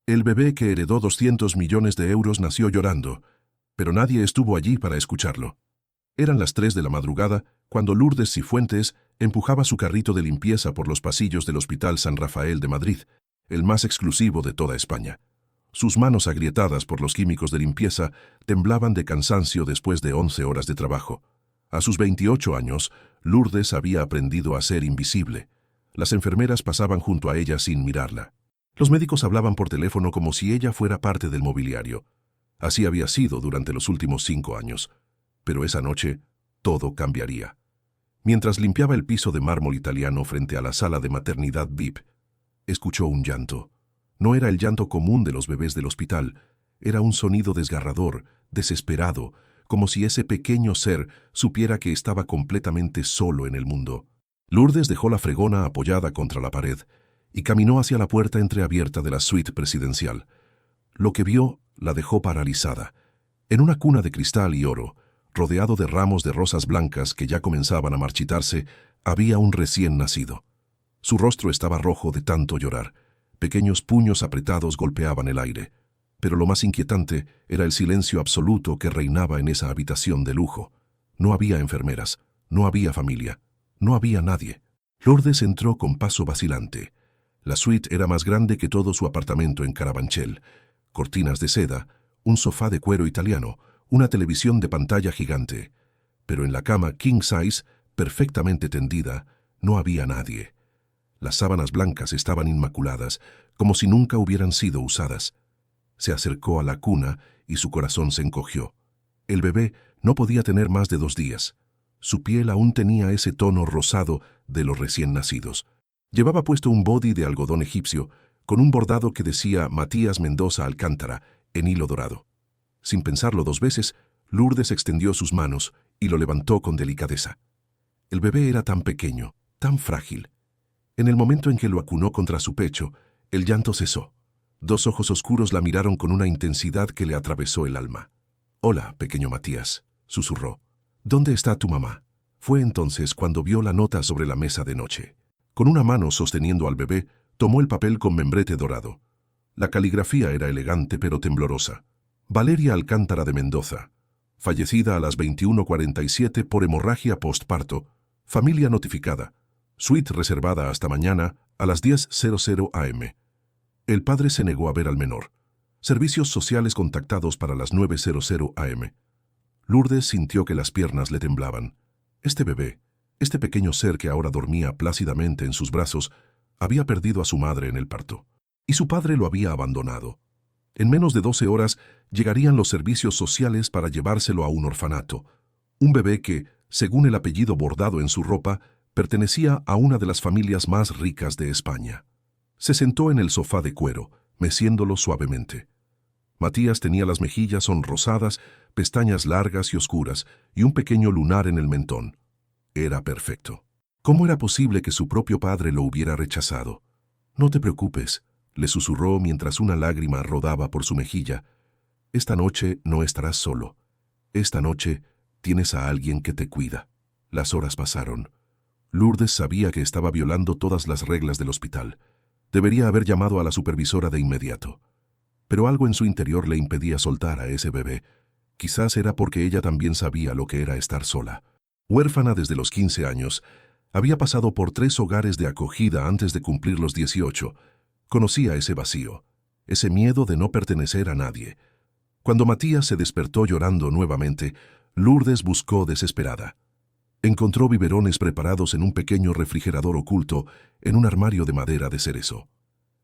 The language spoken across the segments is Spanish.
El bebé que heredó 200 millones de euros nació llorando, pero nadie estuvo allí para escucharlo. Eran las 3 de la madrugada cuando Lourdes Cifuentes empujaba su carrito de limpieza por los pasillos del Hospital San Rafael de Madrid, el más exclusivo de toda España. Sus manos agrietadas por los químicos de limpieza temblaban de cansancio después de 11 horas de trabajo. A sus 28 años, Lourdes había aprendido a ser invisible. Las enfermeras pasaban junto a ella sin mirarla. Los médicos hablaban por teléfono como si ella fuera parte del mobiliario. Así había sido durante los últimos 5 años. Pero esa noche, todo cambiaría. Mientras limpiaba el piso de mármol italiano frente a la sala de maternidad VIP, escuchó un llanto. No era el llanto común de los bebés del hospital, era un sonido desgarrador, desesperado, como si ese pequeño ser supiera que estaba completamente solo en el mundo. Lourdes dejó la fregona apoyada contra la pared y caminó hacia la puerta entreabierta de la suite presidencial. Lo que vio la dejó paralizada. En una cuna de cristal y oro, rodeado de ramos de rosas blancas que ya comenzaban a marchitarse, había un recién nacido. Su rostro estaba rojo de tanto llorar. Pequeños puños apretados golpeaban el aire. Pero lo más inquietante era el silencio absoluto que reinaba en esa habitación de lujo. No había enfermeras, no había familia, no había nadie. Lourdes entró con paso vacilante. La suite era más grande que todo su apartamento en Carabanchel. Cortinas de seda, un sofá de cuero italiano, una televisión de pantalla gigante. Pero en la cama king size, perfectamente tendida, no había nadie. Las sábanas blancas estaban inmaculadas, como si nunca hubieran sido usadas. Se acercó a la cuna y su corazón se encogió. El bebé no podía tener más de 2 días. Su piel aún tenía ese tono rosado de los recién nacidos. Llevaba puesto un body de algodón egipcio, con un bordado que decía Matías Mendoza Alcántara, en hilo dorado. Sin pensarlo 2 veces, Lourdes extendió sus manos y lo levantó con delicadeza. El bebé era tan pequeño, tan frágil. En el momento en que lo acunó contra su pecho, el llanto cesó. 2 ojos oscuros la miraron con una intensidad que le atravesó el alma. «Hola, pequeño Matías», susurró. «¿Dónde está tu mamá?». Fue entonces cuando vio la nota sobre la mesa de noche. Con una mano sosteniendo al bebé, tomó el papel con membrete dorado. La caligrafía era elegante pero temblorosa. Valeria Alcántara de Mendoza, fallecida a las 21:47 por hemorragia postparto, familia notificada, suite reservada hasta mañana a las 10:00 am. El padre se negó a ver al menor. Servicios sociales contactados para las 9:00 am. Lourdes sintió que las piernas le temblaban. Este bebé, este pequeño ser que ahora dormía plácidamente en sus brazos, había perdido a su madre en el parto. Y su padre lo había abandonado. En menos de 12 horas llegarían los servicios sociales para llevárselo a un orfanato. Un bebé que, según el apellido bordado en su ropa, pertenecía a una de las familias más ricas de España. Se sentó en el sofá de cuero, meciéndolo suavemente. Matías tenía las mejillas sonrosadas, pestañas largas y oscuras, y un pequeño lunar en el mentón. Era perfecto. ¿Cómo era posible que su propio padre lo hubiera rechazado? «No te preocupes», le susurró mientras una lágrima rodaba por su mejilla. «Esta noche no estarás solo. Esta noche tienes a alguien que te cuida». Las horas pasaron. Lourdes sabía que estaba violando todas las reglas del hospital. Debería haber llamado a la supervisora de inmediato. Pero algo en su interior le impedía soltar a ese bebé. Quizás era porque ella también sabía lo que era estar sola. Huérfana desde los 15 años, había pasado por 3 hogares de acogida antes de cumplir los 18. Conocía ese vacío, ese miedo de no pertenecer a nadie. Cuando Matías se despertó llorando nuevamente, Lourdes buscó desesperada. Encontró biberones preparados en un pequeño refrigerador oculto en un armario de madera de cerezo.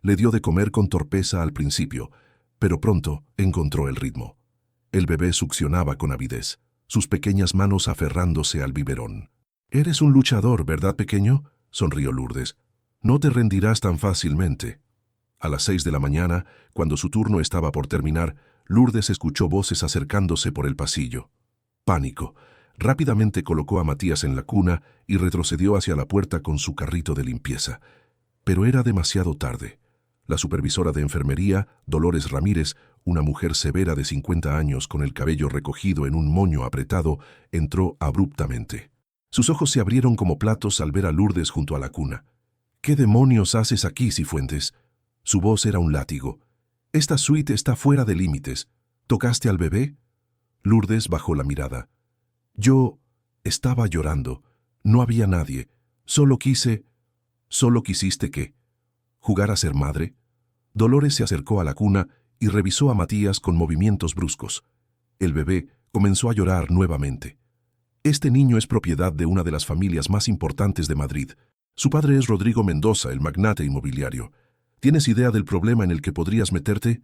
Le dio de comer con torpeza al principio, pero pronto encontró el ritmo. El bebé succionaba con avidez, sus pequeñas manos aferrándose al biberón. «Eres un luchador, ¿verdad, pequeño?», sonrió Lourdes. «No te rendirás tan fácilmente». A las 6 de la mañana, cuando su turno estaba por terminar, Lourdes escuchó voces acercándose por el pasillo. Pánico. Rápidamente colocó a Matías en la cuna y retrocedió hacia la puerta con su carrito de limpieza. Pero era demasiado tarde. La supervisora de enfermería, Dolores Ramírez, una mujer severa de 50 años con el cabello recogido en un moño apretado, entró abruptamente. Sus ojos se abrieron como platos al ver a Lourdes junto a la cuna. «¿Qué demonios haces aquí, Cifuentes?». Su voz era un látigo. Esta suite está fuera de límites. ¿Tocaste al bebé? Lourdes bajó la mirada. Yo estaba llorando. No había nadie. Solo quise... ¿Solo quisiste qué? ¿Jugar a ser madre? Dolores se acercó a la cuna y revisó a Matías con movimientos bruscos. El bebé comenzó a llorar nuevamente. Este niño es propiedad de una de las familias más importantes de Madrid. Su padre es Rodrigo Mendoza, el magnate inmobiliario. ¿Tienes idea del problema en el que podrías meterte?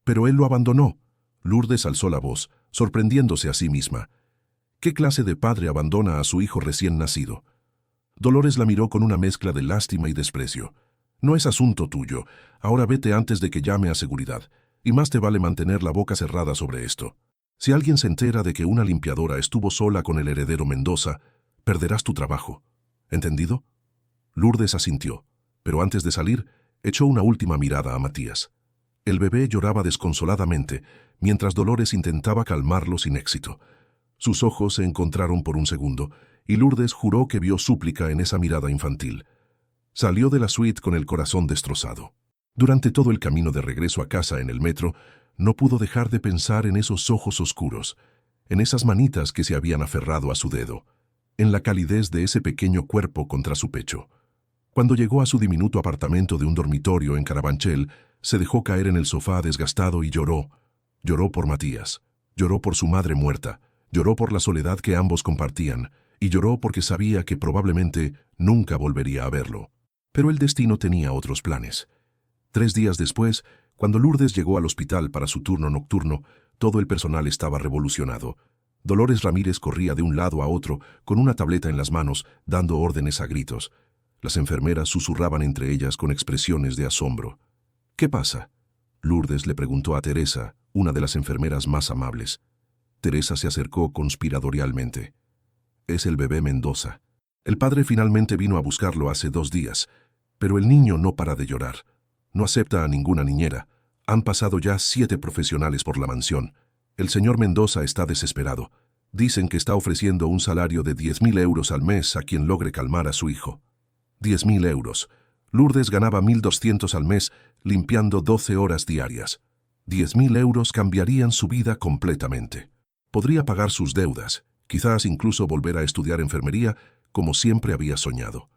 Pero él lo abandonó. Lourdes alzó la voz, sorprendiéndose a sí misma. ¿Qué clase de padre abandona a su hijo recién nacido? Dolores la miró con una mezcla de lástima y desprecio. No es asunto tuyo. Ahora vete antes de que llame a seguridad. Y más te vale mantener la boca cerrada sobre esto. Si alguien se entera de que una limpiadora estuvo sola con el heredero Mendoza, perderás tu trabajo. ¿Entendido? Lourdes asintió, pero antes de salir, echó una última mirada a Matías. El bebé lloraba desconsoladamente, mientras Dolores intentaba calmarlo sin éxito. Sus ojos se encontraron por un segundo, y Lourdes juró que vio súplica en esa mirada infantil. Salió de la suite con el corazón destrozado. Durante todo el camino de regreso a casa en el metro, no pudo dejar de pensar en esos ojos oscuros, en esas manitas que se habían aferrado a su dedo, en la calidez de ese pequeño cuerpo contra su pecho. Cuando llegó a su diminuto apartamento de un dormitorio en Carabanchel, se dejó caer en el sofá desgastado y lloró. Lloró por Matías, lloró por su madre muerta, lloró por la soledad que ambos compartían, y lloró porque sabía que probablemente nunca volvería a verlo. Pero el destino tenía otros planes. 3 días después, cuando Lourdes llegó al hospital para su turno nocturno, todo el personal estaba revolucionado. Dolores Ramírez corría de un lado a otro con una tableta en las manos, dando órdenes a gritos. Las enfermeras susurraban entre ellas con expresiones de asombro. ¿Qué pasa? Lourdes le preguntó a Teresa, una de las enfermeras más amables. Teresa se acercó conspiratorialmente. Es el bebé Mendoza. El padre finalmente vino a buscarlo hace 2 días, pero el niño no para de llorar. No acepta a ninguna niñera. Han pasado ya 7 profesionales por la mansión. El señor Mendoza está desesperado. Dicen que está ofreciendo un salario de 10.000 euros al mes a quien logre calmar a su hijo. 10.000 euros. Lourdes ganaba 1.200 al mes, limpiando 12 horas diarias. 10.000 euros cambiarían su vida completamente. Podría pagar sus deudas, quizás incluso volver a estudiar enfermería, como siempre había soñado.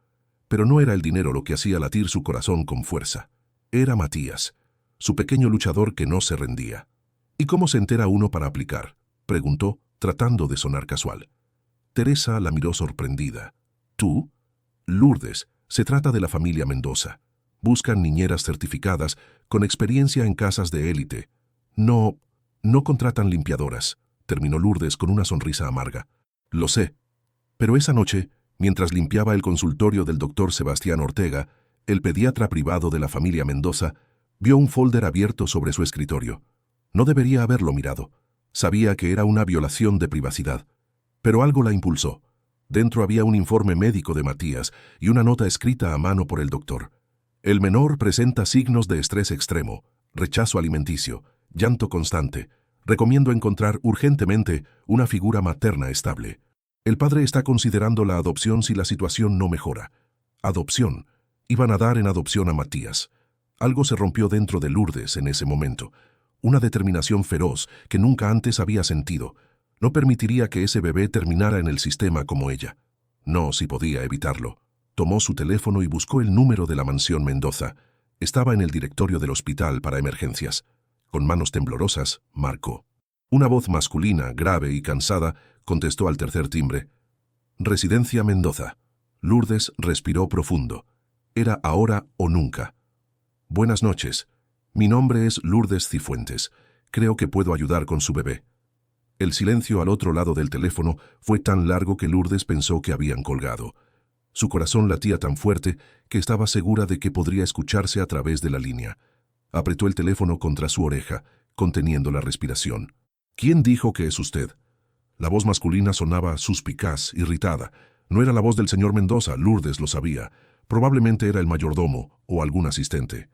Pero no era el dinero lo que hacía latir su corazón con fuerza. Era Matías, su pequeño luchador que no se rendía. ¿Y cómo se entera uno para aplicar?, preguntó, tratando de sonar casual. Teresa la miró sorprendida. ¿Tú? Lourdes, se trata de la familia Mendoza. Buscan niñeras certificadas, con experiencia en casas de élite. No contratan limpiadoras, terminó Lourdes con una sonrisa amarga. Lo sé. Pero esa noche, mientras limpiaba el consultorio del doctor Sebastián Ortega, el pediatra privado de la familia Mendoza, vio un folder abierto sobre su escritorio. No debería haberlo mirado. Sabía que era una violación de privacidad. Pero algo la impulsó. Dentro había un informe médico de Matías y una nota escrita a mano por el doctor. El menor presenta signos de estrés extremo, rechazo alimenticio, llanto constante. Recomiendo encontrar urgentemente una figura materna estable. El padre está considerando la adopción si la situación no mejora. Adopción. Iban a dar en adopción a Matías. Algo se rompió dentro de Lourdes en ese momento. Una determinación feroz que nunca antes había sentido. No permitiría que ese bebé terminara en el sistema como ella. No, si podía evitarlo. Tomó su teléfono y buscó el número de la mansión Mendoza. Estaba en el directorio del hospital para emergencias. Con manos temblorosas, marcó. Una voz masculina, grave y cansada, contestó al tercer timbre. Residencia Mendoza. Lourdes respiró profundo. Era ahora o nunca. Buenas noches. Mi nombre es Lourdes Cifuentes. Creo que puedo ayudar con su bebé. El silencio al otro lado del teléfono fue tan largo que Lourdes pensó que habían colgado. Su corazón latía tan fuerte que estaba segura de que podría escucharse a través de la línea. Apretó el teléfono contra su oreja, conteniendo la respiración. ¿Quién dijo que es usted? La voz masculina sonaba suspicaz, irritada. No era la voz del señor Mendoza, Lourdes lo sabía. Probablemente era el mayordomo o algún asistente.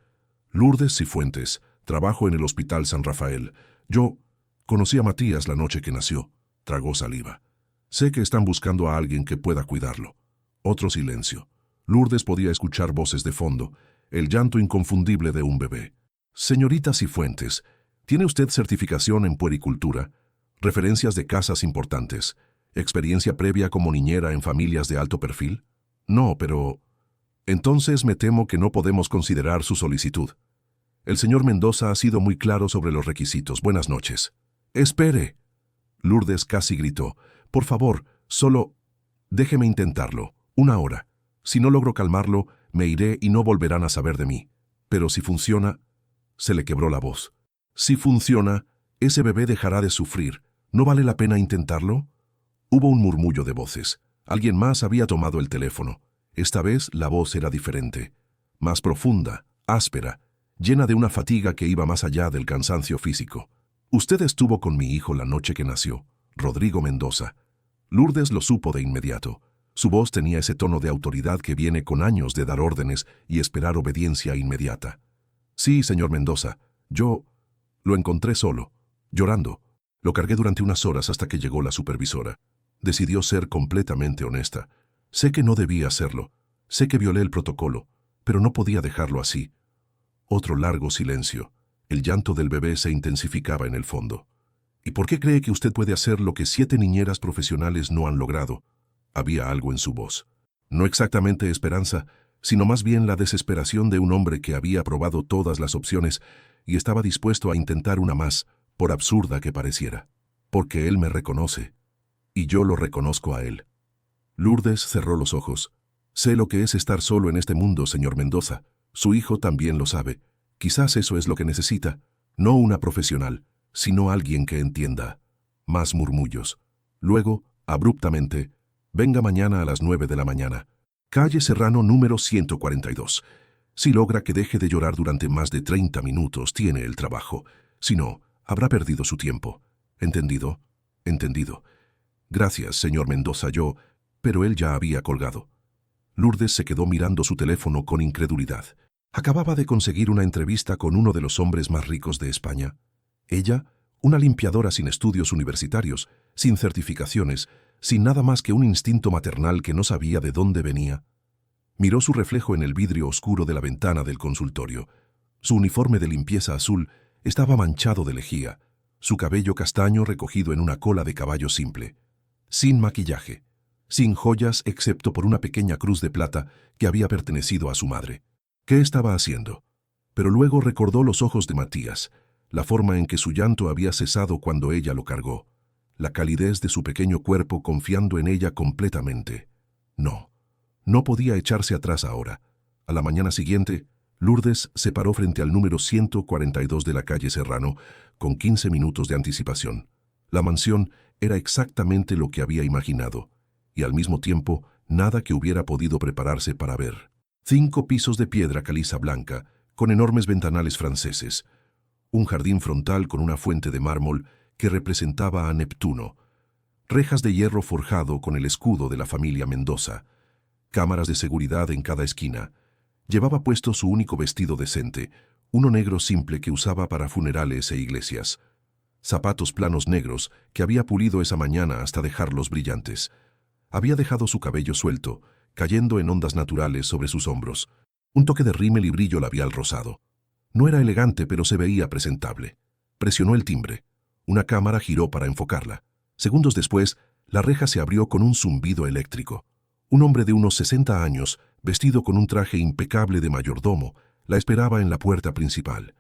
Lourdes Cifuentes, trabajo en el Hospital San Rafael. Yo conocí a Matías la noche que nació. Tragó saliva. Sé que están buscando a alguien que pueda cuidarlo. Otro silencio. Lourdes podía escuchar voces de fondo, el llanto inconfundible de un bebé. Señorita Cifuentes, ¿tiene usted certificación en puericultura, referencias de casas importantes, experiencia previa como niñera en familias de alto perfil? No, pero... Entonces me temo que no podemos considerar su solicitud. El señor Mendoza ha sido muy claro sobre los requisitos. Buenas noches. ¡Espere! Lourdes casi gritó. Por favor, solo... Déjeme intentarlo. 1 hora. Si no logro calmarlo, me iré y no volverán a saber de mí. Pero si funciona... Se le quebró la voz. Si funciona, ese bebé dejará de sufrir. ¿No vale la pena intentarlo? Hubo un murmullo de voces. Alguien más había tomado el teléfono. Esta vez la voz era diferente, más profunda, áspera, llena de una fatiga que iba más allá del cansancio físico. Usted estuvo con mi hijo la noche que nació, Rodrigo Mendoza. Lourdes lo supo de inmediato. Su voz tenía ese tono de autoridad que viene con años de dar órdenes y esperar obediencia inmediata. Sí, señor Mendoza, yo lo encontré solo, llorando. Lo cargué durante unas horas hasta que llegó la supervisora. Decidió ser completamente honesta. Sé que no debía hacerlo, sé que violé el protocolo, pero no podía dejarlo así. Otro largo silencio. El llanto del bebé se intensificaba en el fondo. ¿Y por qué cree que usted puede hacer lo que 7 niñeras profesionales no han logrado? Había algo en su voz. No exactamente esperanza, sino más bien la desesperación de un hombre que había probado todas las opciones y estaba dispuesto a intentar una más, por absurda que pareciera. Porque él me reconoce, y yo lo reconozco a él. Lourdes cerró los ojos. Sé lo que es estar solo en este mundo, señor Mendoza. Su hijo también lo sabe. Quizás eso es lo que necesita. No una profesional, sino alguien que entienda. Más murmullos. Luego, abruptamente, venga mañana a las 9 de la mañana. Calle Serrano número 142. Si logra que deje de llorar durante más de 30 minutos, tiene el trabajo. Si no, habrá perdido su tiempo. ¿Entendido? Entendido. Gracias, señor Mendoza, Pero él ya había colgado. Lourdes se quedó mirando su teléfono con incredulidad. Acababa de conseguir una entrevista con uno de los hombres más ricos de España. Ella, una limpiadora sin estudios universitarios, sin certificaciones, sin nada más que un instinto maternal que no sabía de dónde venía. Miró su reflejo en el vidrio oscuro de la ventana del consultorio. Su uniforme de limpieza azul estaba manchado de lejía, su cabello castaño recogido en una cola de caballo simple. Sin maquillaje, sin joyas excepto por una pequeña cruz de plata que había pertenecido a su madre. ¿Qué estaba haciendo? Pero luego recordó los ojos de Matías, la forma en que su llanto había cesado cuando ella lo cargó, la calidez de su pequeño cuerpo confiando en ella completamente. No podía echarse atrás ahora. A la mañana siguiente, Lourdes se paró frente al número 142 de la calle Serrano, con 15 minutos de anticipación. La mansión era exactamente lo que había imaginado, y al mismo tiempo nada que hubiera podido prepararse para ver. 5 pisos de piedra caliza blanca, con enormes ventanales franceses. Un jardín frontal con una fuente de mármol que representaba a Neptuno. Rejas de hierro forjado con el escudo de la familia Mendoza. Cámaras de seguridad en cada esquina. Llevaba puesto su único vestido decente, uno negro simple que usaba para funerales e iglesias. Zapatos planos negros que había pulido esa mañana hasta dejarlos brillantes. Había dejado su cabello suelto, cayendo en ondas naturales sobre sus hombros. Un toque de rímel y brillo labial rosado. No era elegante, pero se veía presentable. Presionó el timbre. Una cámara giró para enfocarla. Segundos después, la reja se abrió con un zumbido eléctrico. Un hombre de unos 60 años, vestido con un traje impecable de mayordomo, la esperaba en la puerta principal.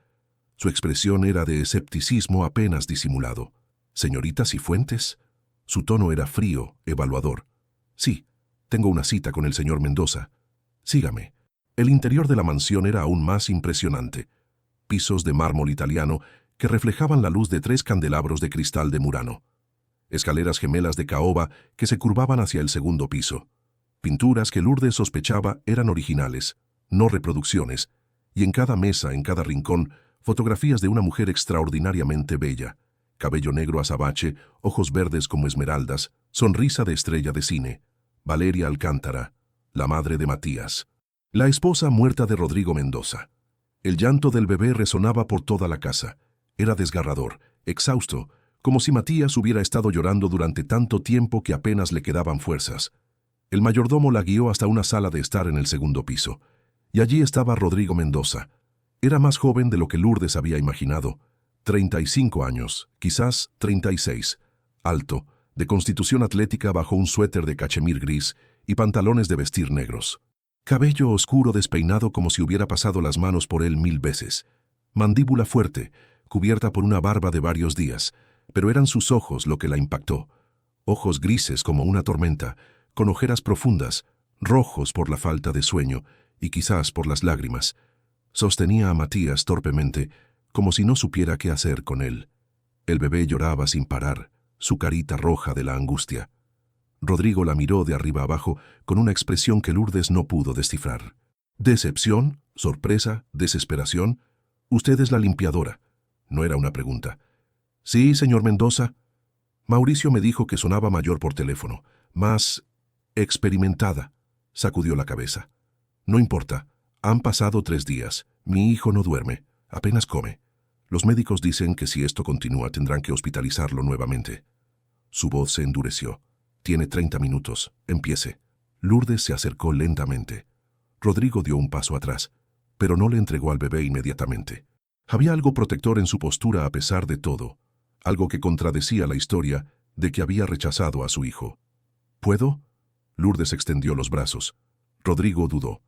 Su expresión era de escepticismo apenas disimulado. «¿Señorita Cifuentes?» Su tono era frío, evaluador. «Sí, tengo una cita con el señor Mendoza. Sígame». El interior de la mansión era aún más impresionante. Pisos de mármol italiano que reflejaban la luz de 3 candelabros de cristal de Murano. Escaleras gemelas de caoba que se curvaban hacia el segundo piso. Pinturas que Lourdes sospechaba eran originales, no reproducciones, y en cada mesa, en cada rincón, fotografías de una mujer extraordinariamente bella. Cabello negro azabache, ojos verdes como esmeraldas, sonrisa de estrella de cine. Valeria Alcántara, la madre de Matías. La esposa muerta de Rodrigo Mendoza. El llanto del bebé resonaba por toda la casa. Era desgarrador, exhausto, como si Matías hubiera estado llorando durante tanto tiempo que apenas le quedaban fuerzas. El mayordomo la guió hasta una sala de estar en el segundo piso, y allí estaba Rodrigo Mendoza, Era más joven de lo que Lourdes había imaginado. 35 años, quizás 36. Alto, de constitución atlética bajo un suéter de cachemir gris y pantalones de vestir negros. Cabello oscuro despeinado como si hubiera pasado las manos por él 1000 veces. Mandíbula fuerte, cubierta por una barba de varios días, pero eran sus ojos lo que la impactó. Ojos grises como una tormenta, con ojeras profundas, rojos por la falta de sueño y quizás por las lágrimas. Sostenía a Matías torpemente, como si no supiera qué hacer con él. El bebé lloraba sin parar, su carita roja de la angustia. Rodrigo la miró de arriba abajo con una expresión que Lourdes no pudo descifrar. ¿Decepción? ¿Sorpresa? ¿Desesperación? Usted es la limpiadora. No era una pregunta. Sí, señor Mendoza. Mauricio me dijo que sonaba mayor por teléfono, más experimentada. Sacudió la cabeza. No importa. Han pasado 3 días. Mi hijo no duerme. Apenas come. Los médicos dicen que si esto continúa tendrán que hospitalizarlo nuevamente. Su voz se endureció. Tiene 30 minutos. Empiece. Lourdes se acercó lentamente. Rodrigo dio un paso atrás, pero no le entregó al bebé inmediatamente. Había algo protector en su postura a pesar de todo, algo que contradecía la historia de que había rechazado a su hijo. ¿Puedo? Lourdes extendió los brazos. Rodrigo dudó.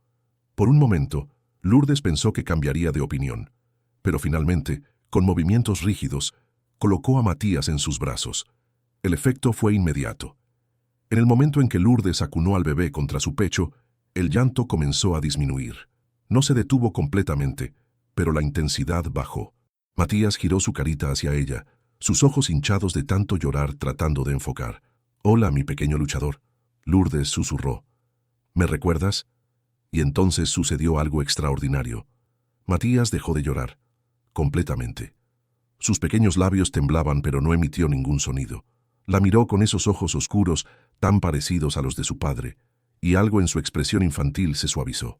Por un momento, Lourdes pensó que cambiaría de opinión, pero finalmente, con movimientos rígidos, colocó a Matías en sus brazos. El efecto fue inmediato. En el momento en que Lourdes acunó al bebé contra su pecho, el llanto comenzó a disminuir. No se detuvo completamente, pero la intensidad bajó. Matías giró su carita hacia ella, sus ojos hinchados de tanto llorar tratando de enfocar. «Hola, mi pequeño luchador», Lourdes susurró. «¿Me recuerdas?» Y entonces sucedió algo extraordinario. Matías dejó de llorar, completamente. Sus pequeños labios temblaban, pero no emitió ningún sonido. La miró con esos ojos oscuros, tan parecidos a los de su padre, y algo en su expresión infantil se suavizó.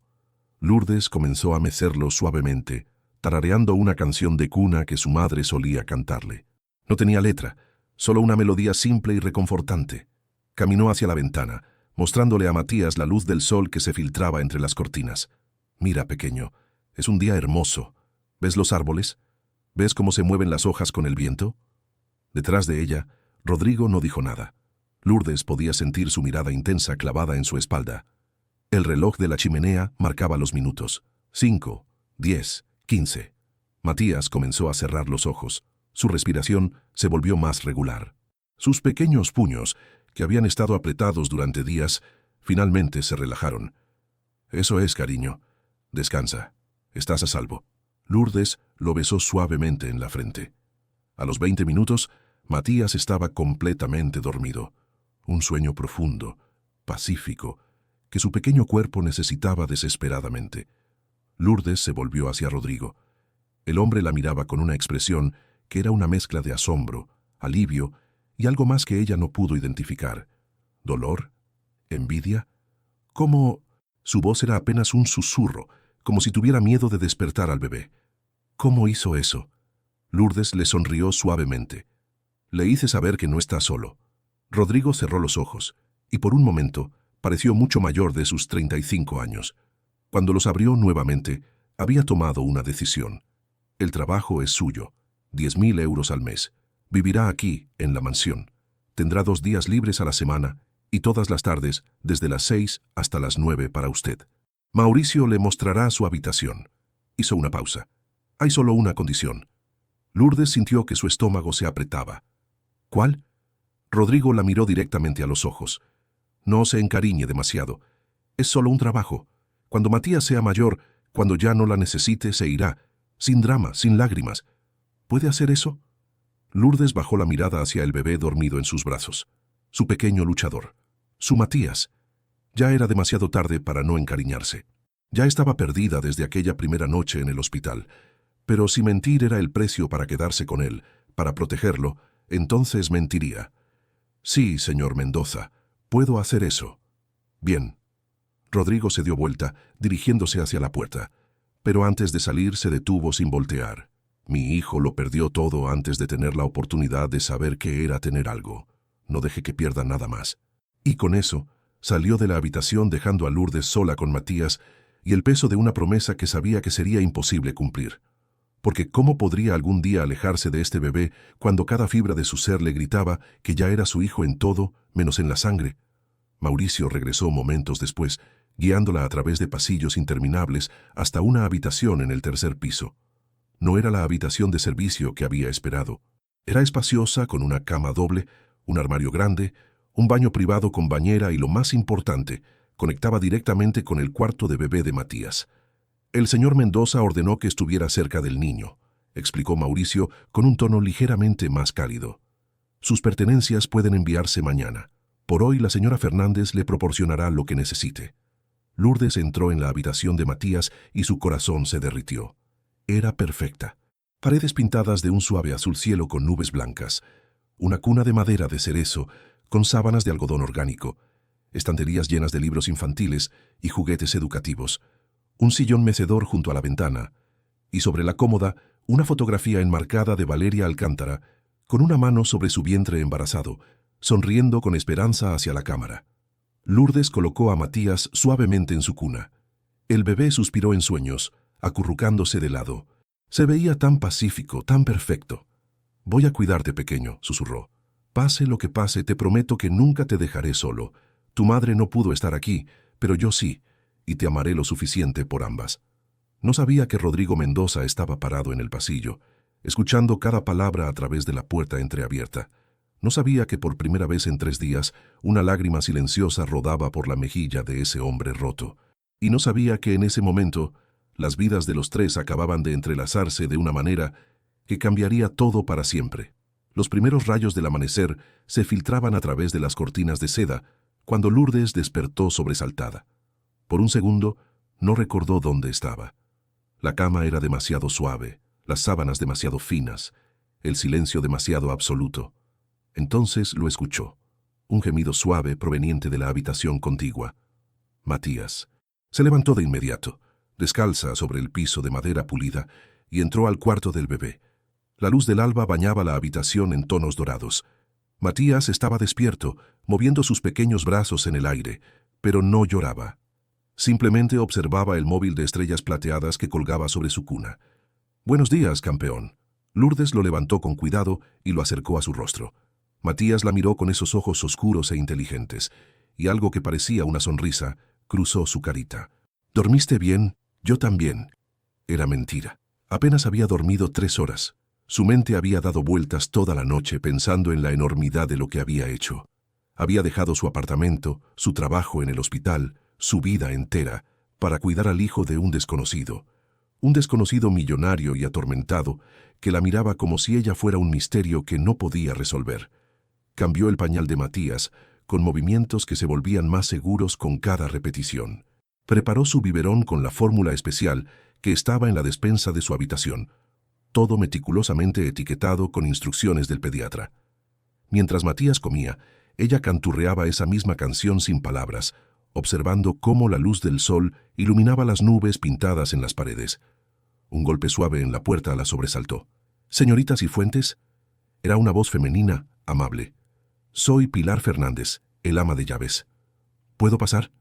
Lourdes comenzó a mecerlo suavemente, tarareando una canción de cuna que su madre solía cantarle. No tenía letra, solo una melodía simple y reconfortante. Caminó hacia la ventana, mostrándole a Matías la luz del sol que se filtraba entre las cortinas. «Mira, pequeño, es un día hermoso. ¿Ves los árboles? ¿Ves cómo se mueven las hojas con el viento?» Detrás de ella, Rodrigo no dijo nada. Lourdes podía sentir su mirada intensa clavada en su espalda. El reloj de la chimenea marcaba los minutos. 5, 10, 15. Matías comenzó a cerrar los ojos. Su respiración se volvió más regular. Sus pequeños puños, que habían estado apretados durante días, finalmente se relajaron. «Eso es, cariño. Descansa. Estás a salvo». Lourdes lo besó suavemente en la frente. A los 20 minutos, Matías estaba completamente dormido. Un sueño profundo, pacífico, que su pequeño cuerpo necesitaba desesperadamente. Lourdes se volvió hacia Rodrigo. El hombre la miraba con una expresión que era una mezcla de asombro, alivio y algo más que ella no pudo identificar. ¿Dolor? ¿Envidia? ¿Cómo? Su voz era apenas un susurro, como si tuviera miedo de despertar al bebé. ¿Cómo hizo eso? Lourdes le sonrió suavemente. «Le hice saber que no está solo». Rodrigo cerró los ojos, y por un momento pareció mucho mayor de sus 35 años. Cuando los abrió nuevamente, había tomado una decisión. El trabajo es suyo, 10.000 euros al mes. Vivirá aquí, en la mansión. Tendrá 2 días libres a la semana, y todas las tardes, desde las 6 hasta las 9 para usted. Mauricio le mostrará su habitación. Hizo una pausa. Hay solo una condición. Lourdes sintió que su estómago se apretaba. ¿Cuál? Rodrigo la miró directamente a los ojos. No se encariñe demasiado. Es solo un trabajo. Cuando Matías sea mayor, cuando ya no la necesite, se irá. Sin drama, sin lágrimas. ¿Puede hacer eso? Lourdes bajó la mirada hacia el bebé dormido en sus brazos. Su pequeño luchador. Su Matías. Ya era demasiado tarde para no encariñarse. Ya estaba perdida desde aquella primera noche en el hospital. Pero si mentir era el precio para quedarse con él, para protegerlo, entonces mentiría. «Sí, señor Mendoza, puedo hacer eso». «Bien». Rodrigo se dio vuelta, dirigiéndose hacia la puerta, pero antes de salir se detuvo sin voltear. «Mi hijo lo perdió todo antes de tener la oportunidad de saber qué era tener algo. No deje que pierda nada más». Y con eso, salió de la habitación dejando a Lourdes sola con Matías, y el peso de una promesa que sabía que sería imposible cumplir. Porque ¿cómo podría algún día alejarse de este bebé cuando cada fibra de su ser le gritaba que ya era su hijo en todo, menos en la sangre? Mauricio regresó momentos después, guiándola a través de pasillos interminables hasta una habitación en el tercer piso. No era la habitación de servicio que había esperado. Era espaciosa, con una cama doble, un armario grande, un baño privado con bañera y, lo más importante, conectaba directamente con el cuarto de bebé de Matías. El señor Mendoza ordenó que estuviera cerca del niño, explicó Mauricio con un tono ligeramente más cálido. Sus pertenencias pueden enviarse mañana. Por hoy la señora Fernández le proporcionará lo que necesite. Lourdes entró en la habitación de Matías y su corazón se derritió. Era perfecta. Paredes pintadas de un suave azul cielo con nubes blancas, una cuna de madera de cerezo con sábanas de algodón orgánico, estanterías llenas de libros infantiles y juguetes educativos, un sillón mecedor junto a la ventana, y sobre la cómoda una fotografía enmarcada de Valeria Alcántara, con una mano sobre su vientre embarazado, sonriendo con esperanza hacia la cámara. Lourdes colocó a Matías suavemente en su cuna. El bebé suspiró en sueños, acurrucándose de lado. Se veía tan pacífico, tan perfecto. «Voy a cuidarte, pequeño», susurró. «Pase lo que pase, te prometo que nunca te dejaré solo. Tu madre no pudo estar aquí, pero yo sí, y te amaré lo suficiente por ambas». No sabía que Rodrigo Mendoza estaba parado en el pasillo, escuchando cada palabra a través de la puerta entreabierta. No sabía que por primera vez en 3 días una lágrima silenciosa rodaba por la mejilla de ese hombre roto. Y no sabía que en ese momento las vidas de los 3 acababan de entrelazarse de una manera que cambiaría todo para siempre. Los primeros rayos del amanecer se filtraban a través de las cortinas de seda cuando Lourdes despertó sobresaltada. Por un segundo no recordó dónde estaba. La cama era demasiado suave, las sábanas demasiado finas, el silencio demasiado absoluto. Entonces lo escuchó, un gemido suave proveniente de la habitación contigua. Matías. Se levantó de inmediato, descalza sobre el piso de madera pulida, y entró al cuarto del bebé. La luz del alba bañaba la habitación en tonos dorados. Matías estaba despierto, moviendo sus pequeños brazos en el aire, pero no lloraba. Simplemente observaba el móvil de estrellas plateadas que colgaba sobre su cuna. «Buenos días, campeón». Lourdes lo levantó con cuidado y lo acercó a su rostro. Matías la miró con esos ojos oscuros e inteligentes, y algo que parecía una sonrisa cruzó su carita. «¿Dormiste bien? Yo también». Era mentira. Apenas había dormido 3 horas. Su mente había dado vueltas toda la noche pensando en la enormidad de lo que había hecho. Había dejado su apartamento, su trabajo en el hospital, su vida entera, para cuidar al hijo de un desconocido millonario y atormentado, que la miraba como si ella fuera un misterio que no podía resolver. Cambió el pañal de Matías, con movimientos que se volvían más seguros con cada repetición. Preparó su biberón con la fórmula especial que estaba en la despensa de su habitación, todo meticulosamente etiquetado con instrucciones del pediatra. Mientras Matías comía, ella canturreaba esa misma canción sin palabras, observando cómo la luz del sol iluminaba las nubes pintadas en las paredes. Un golpe suave en la puerta la sobresaltó. «Señorita Cifuentes». Era una voz femenina, amable. «Soy Pilar Fernández, el ama de llaves». «¿Puedo pasar?»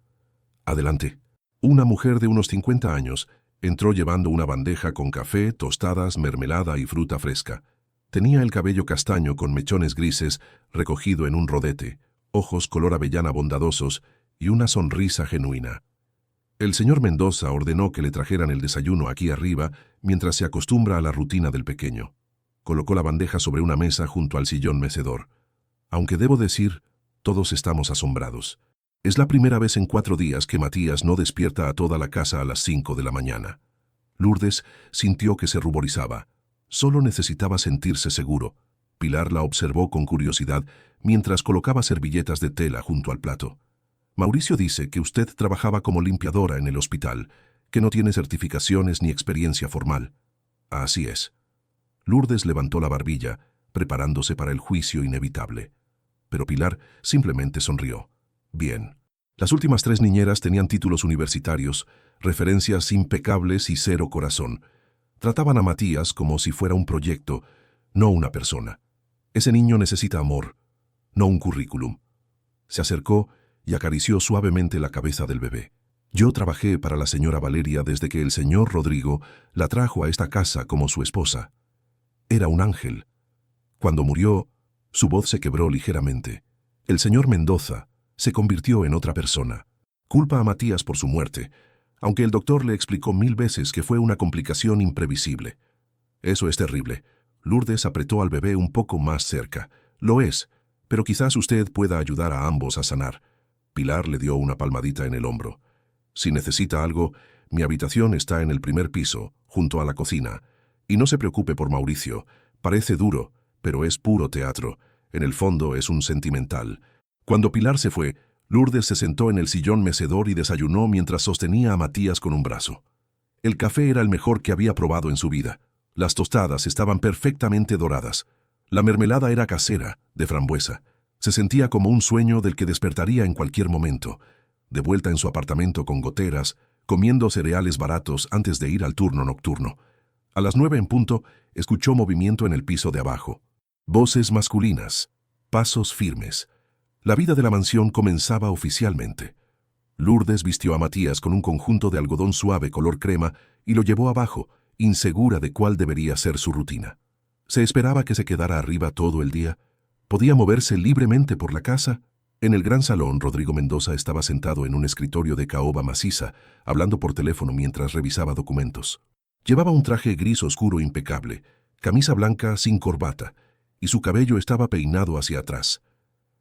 «Adelante». Una mujer de unos 50 años entró llevando una bandeja con café, tostadas, mermelada y fruta fresca. Tenía el cabello castaño con mechones grises recogido en un rodete, ojos color avellana bondadosos y una sonrisa genuina. El señor Mendoza ordenó que le trajeran el desayuno aquí arriba mientras se acostumbra a la rutina del pequeño. Colocó la bandeja sobre una mesa junto al sillón mecedor. Aunque debo decir, todos estamos asombrados. Es la primera vez en 4 días que Matías no despierta a toda la casa a las 5 de la mañana. Lourdes sintió que se ruborizaba. Solo necesitaba sentirse seguro. Pilar la observó con curiosidad mientras colocaba servilletas de tela junto al plato. «Mauricio dice que usted trabajaba como limpiadora en el hospital, que no tiene certificaciones ni experiencia formal». «Así es». Lourdes levantó la barbilla, preparándose para el juicio inevitable. Pero Pilar simplemente sonrió. «Bien». Las últimas 3 niñeras tenían títulos universitarios, referencias impecables y 0 corazón. Trataban a Matías como si fuera un proyecto, no una persona. Ese niño necesita amor, no un currículum. Se acercó y acarició suavemente la cabeza del bebé. Yo trabajé para la señora Valeria desde que el señor Rodrigo la trajo a esta casa como su esposa. Era un ángel. Cuando murió, su voz se quebró ligeramente. El señor Mendoza se convirtió en otra persona. Culpa a Matías por su muerte, aunque el doctor le explicó 1000 veces que fue una complicación imprevisible. Eso es terrible. Lourdes apretó al bebé un poco más cerca. Lo es, pero quizás usted pueda ayudar a ambos a sanar. Pilar le dio una palmadita en el hombro. Si necesita algo, mi habitación está en el primer piso, junto a la cocina. Y no se preocupe por Mauricio. Parece duro, pero es puro teatro. En el fondo es un sentimental. Cuando Pilar se fue, Lourdes se sentó en el sillón mecedor y desayunó mientras sostenía a Matías con un brazo. El café era el mejor que había probado en su vida. Las tostadas estaban perfectamente doradas. La mermelada era casera, de frambuesa. Se sentía como un sueño del que despertaría en cualquier momento. De vuelta en su apartamento con goteras, comiendo cereales baratos antes de ir al turno nocturno. A las 9 en punto, escuchó movimiento en el piso de abajo. Voces masculinas, pasos firmes. La vida de la mansión comenzaba oficialmente. Lourdes vistió a Matías con un conjunto de algodón suave color crema y lo llevó abajo, insegura de cuál debería ser su rutina. ¿Se esperaba que se quedara arriba todo el día? ¿Podía moverse libremente por la casa? En el gran salón, Rodrigo Mendoza estaba sentado en un escritorio de caoba maciza, hablando por teléfono mientras revisaba documentos. Llevaba un traje gris oscuro impecable, camisa blanca sin corbata, y su cabello estaba peinado hacia atrás.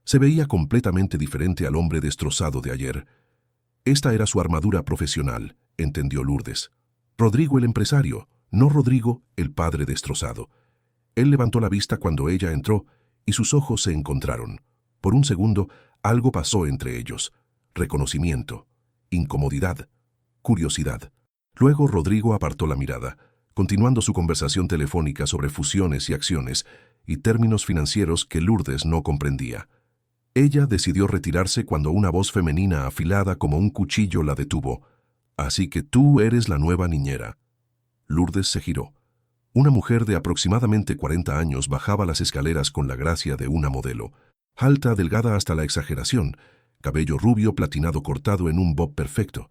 Se veía completamente diferente al hombre destrozado de ayer. Esta era su armadura profesional, entendió Lourdes. Rodrigo el empresario, no Rodrigo el padre destrozado. Él levantó la vista cuando ella entró y sus ojos se encontraron. Por un segundo, algo pasó entre ellos. Reconocimiento, incomodidad, curiosidad. Luego Rodrigo apartó la mirada, continuando su conversación telefónica sobre fusiones y acciones y términos financieros que Lourdes no comprendía. Ella decidió retirarse cuando una voz femenina afilada como un cuchillo la detuvo. «Así que tú eres la nueva niñera». Lourdes se giró. Una mujer de aproximadamente 40 años bajaba las escaleras con la gracia de una modelo. Alta, delgada hasta la exageración, cabello rubio platinado cortado en un bob perfecto,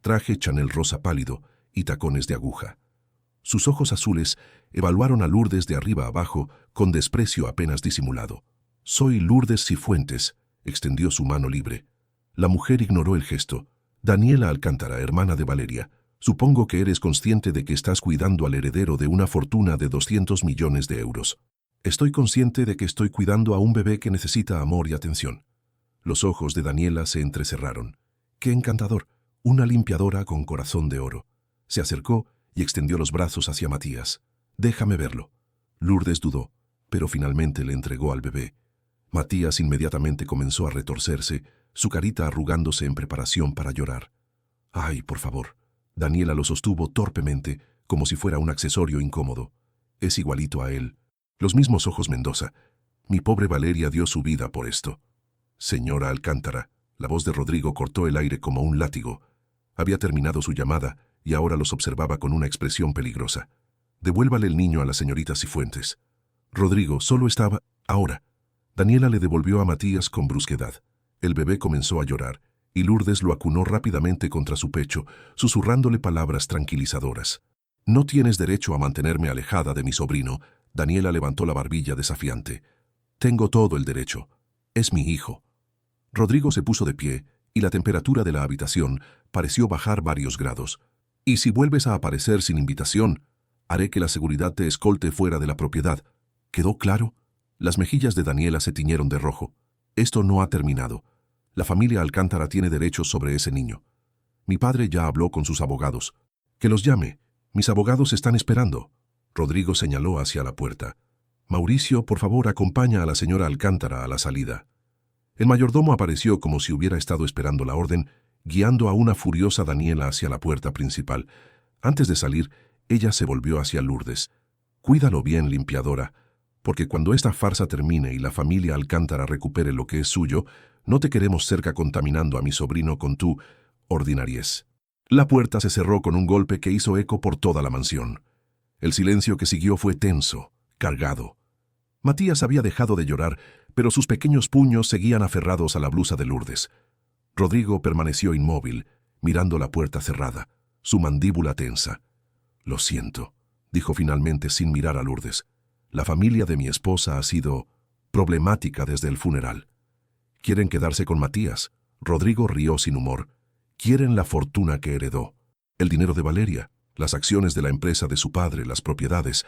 traje Chanel rosa pálido y tacones de aguja. Sus ojos azules evaluaron a Lourdes de arriba a abajo con desprecio apenas disimulado. «Soy Lourdes Cifuentes», extendió su mano libre. La mujer ignoró el gesto. «Daniela Alcántara, hermana de Valeria. Supongo que eres consciente de que estás cuidando al heredero de una fortuna de 200 millones de euros. Estoy consciente de que estoy cuidando a un bebé que necesita amor y atención». Los ojos de Daniela se entrecerraron. «¡Qué encantador! Una limpiadora con corazón de oro». Se acercó y extendió los brazos hacia Matías. «Déjame verlo». Lourdes dudó, pero finalmente le entregó al bebé. Matías inmediatamente comenzó a retorcerse, su carita arrugándose en preparación para llorar. «Ay, por favor». Daniela lo sostuvo torpemente, como si fuera un accesorio incómodo. «Es igualito a él. Los mismos ojos Mendoza. Mi pobre Valeria dio su vida por esto». «Señora Alcántara», la voz de Rodrigo cortó el aire como un látigo. Había terminado su llamada y ahora los observaba con una expresión peligrosa. «Devuélvale el niño a la señorita Cifuentes». Rodrigo solo estaba... Ahora. Daniela le devolvió a Matías con brusquedad. El bebé comenzó a llorar, y Lourdes lo acunó rápidamente contra su pecho, susurrándole palabras tranquilizadoras. «No tienes derecho a mantenerme alejada de mi sobrino». Daniela levantó la barbilla desafiante. «Tengo todo el derecho. Es mi hijo». Rodrigo se puso de pie, y la temperatura de la habitación pareció bajar varios grados. «Y si vuelves a aparecer sin invitación, haré que la seguridad te escolte fuera de la propiedad. ¿Quedó claro?». Las mejillas de Daniela se tiñeron de rojo. «Esto no ha terminado. La familia Alcántara tiene derechos sobre ese niño. Mi padre ya habló con sus abogados. Que los llame. Mis abogados están esperando». Rodrigo señaló hacia la puerta. «Mauricio, por favor, acompaña a la señora Alcántara a la salida». El mayordomo apareció como si hubiera estado esperando la orden, guiando a una furiosa Daniela hacia la puerta principal. Antes de salir, ella se volvió hacia Lourdes. «Cuídalo bien, limpiadora, porque cuando esta farsa termine y la familia Alcántara recupere lo que es suyo, no te queremos cerca contaminando a mi sobrino con tu ordinariez». La puerta se cerró con un golpe que hizo eco por toda la mansión. El silencio que siguió fue tenso, cargado. Matías había dejado de llorar, pero sus pequeños puños seguían aferrados a la blusa de Lourdes. Rodrigo permaneció inmóvil, mirando la puerta cerrada, su mandíbula tensa. «Lo siento», dijo finalmente sin mirar a Lourdes. «La familia de mi esposa ha sido problemática desde el funeral. Quieren quedarse con Matías». Rodrigo rió sin humor. «Quieren la fortuna que heredó, el dinero de Valeria, las acciones de la empresa de su padre, las propiedades.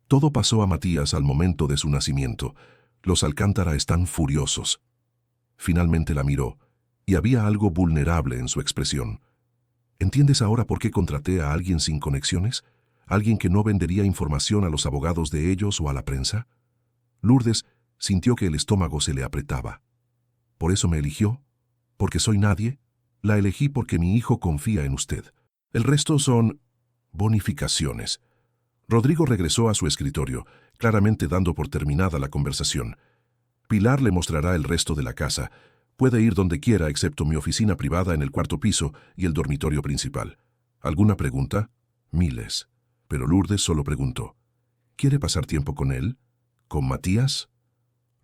Todo pasó a Matías al momento de su nacimiento. Los Alcántara están furiosos». Finalmente la miró, y había algo vulnerable en su expresión. «¿Entiendes ahora por qué contraté a alguien sin conexiones? ¿Alguien que no vendería información a los abogados de ellos o a la prensa?» Lourdes sintió que el estómago se le apretaba. «¿Por eso me eligió? ¿Porque soy nadie? La elegí porque mi hijo confía en usted. El resto son bonificaciones». Rodrigo regresó a su escritorio, claramente dando por terminada la conversación. «Pilar le mostrará el resto de la casa. Puede ir donde quiera excepto mi oficina privada en el cuarto piso y el dormitorio principal. ¿Alguna pregunta?» Miles. Pero Lourdes solo preguntó: «¿Quiere pasar tiempo con él? ¿Con Matías?»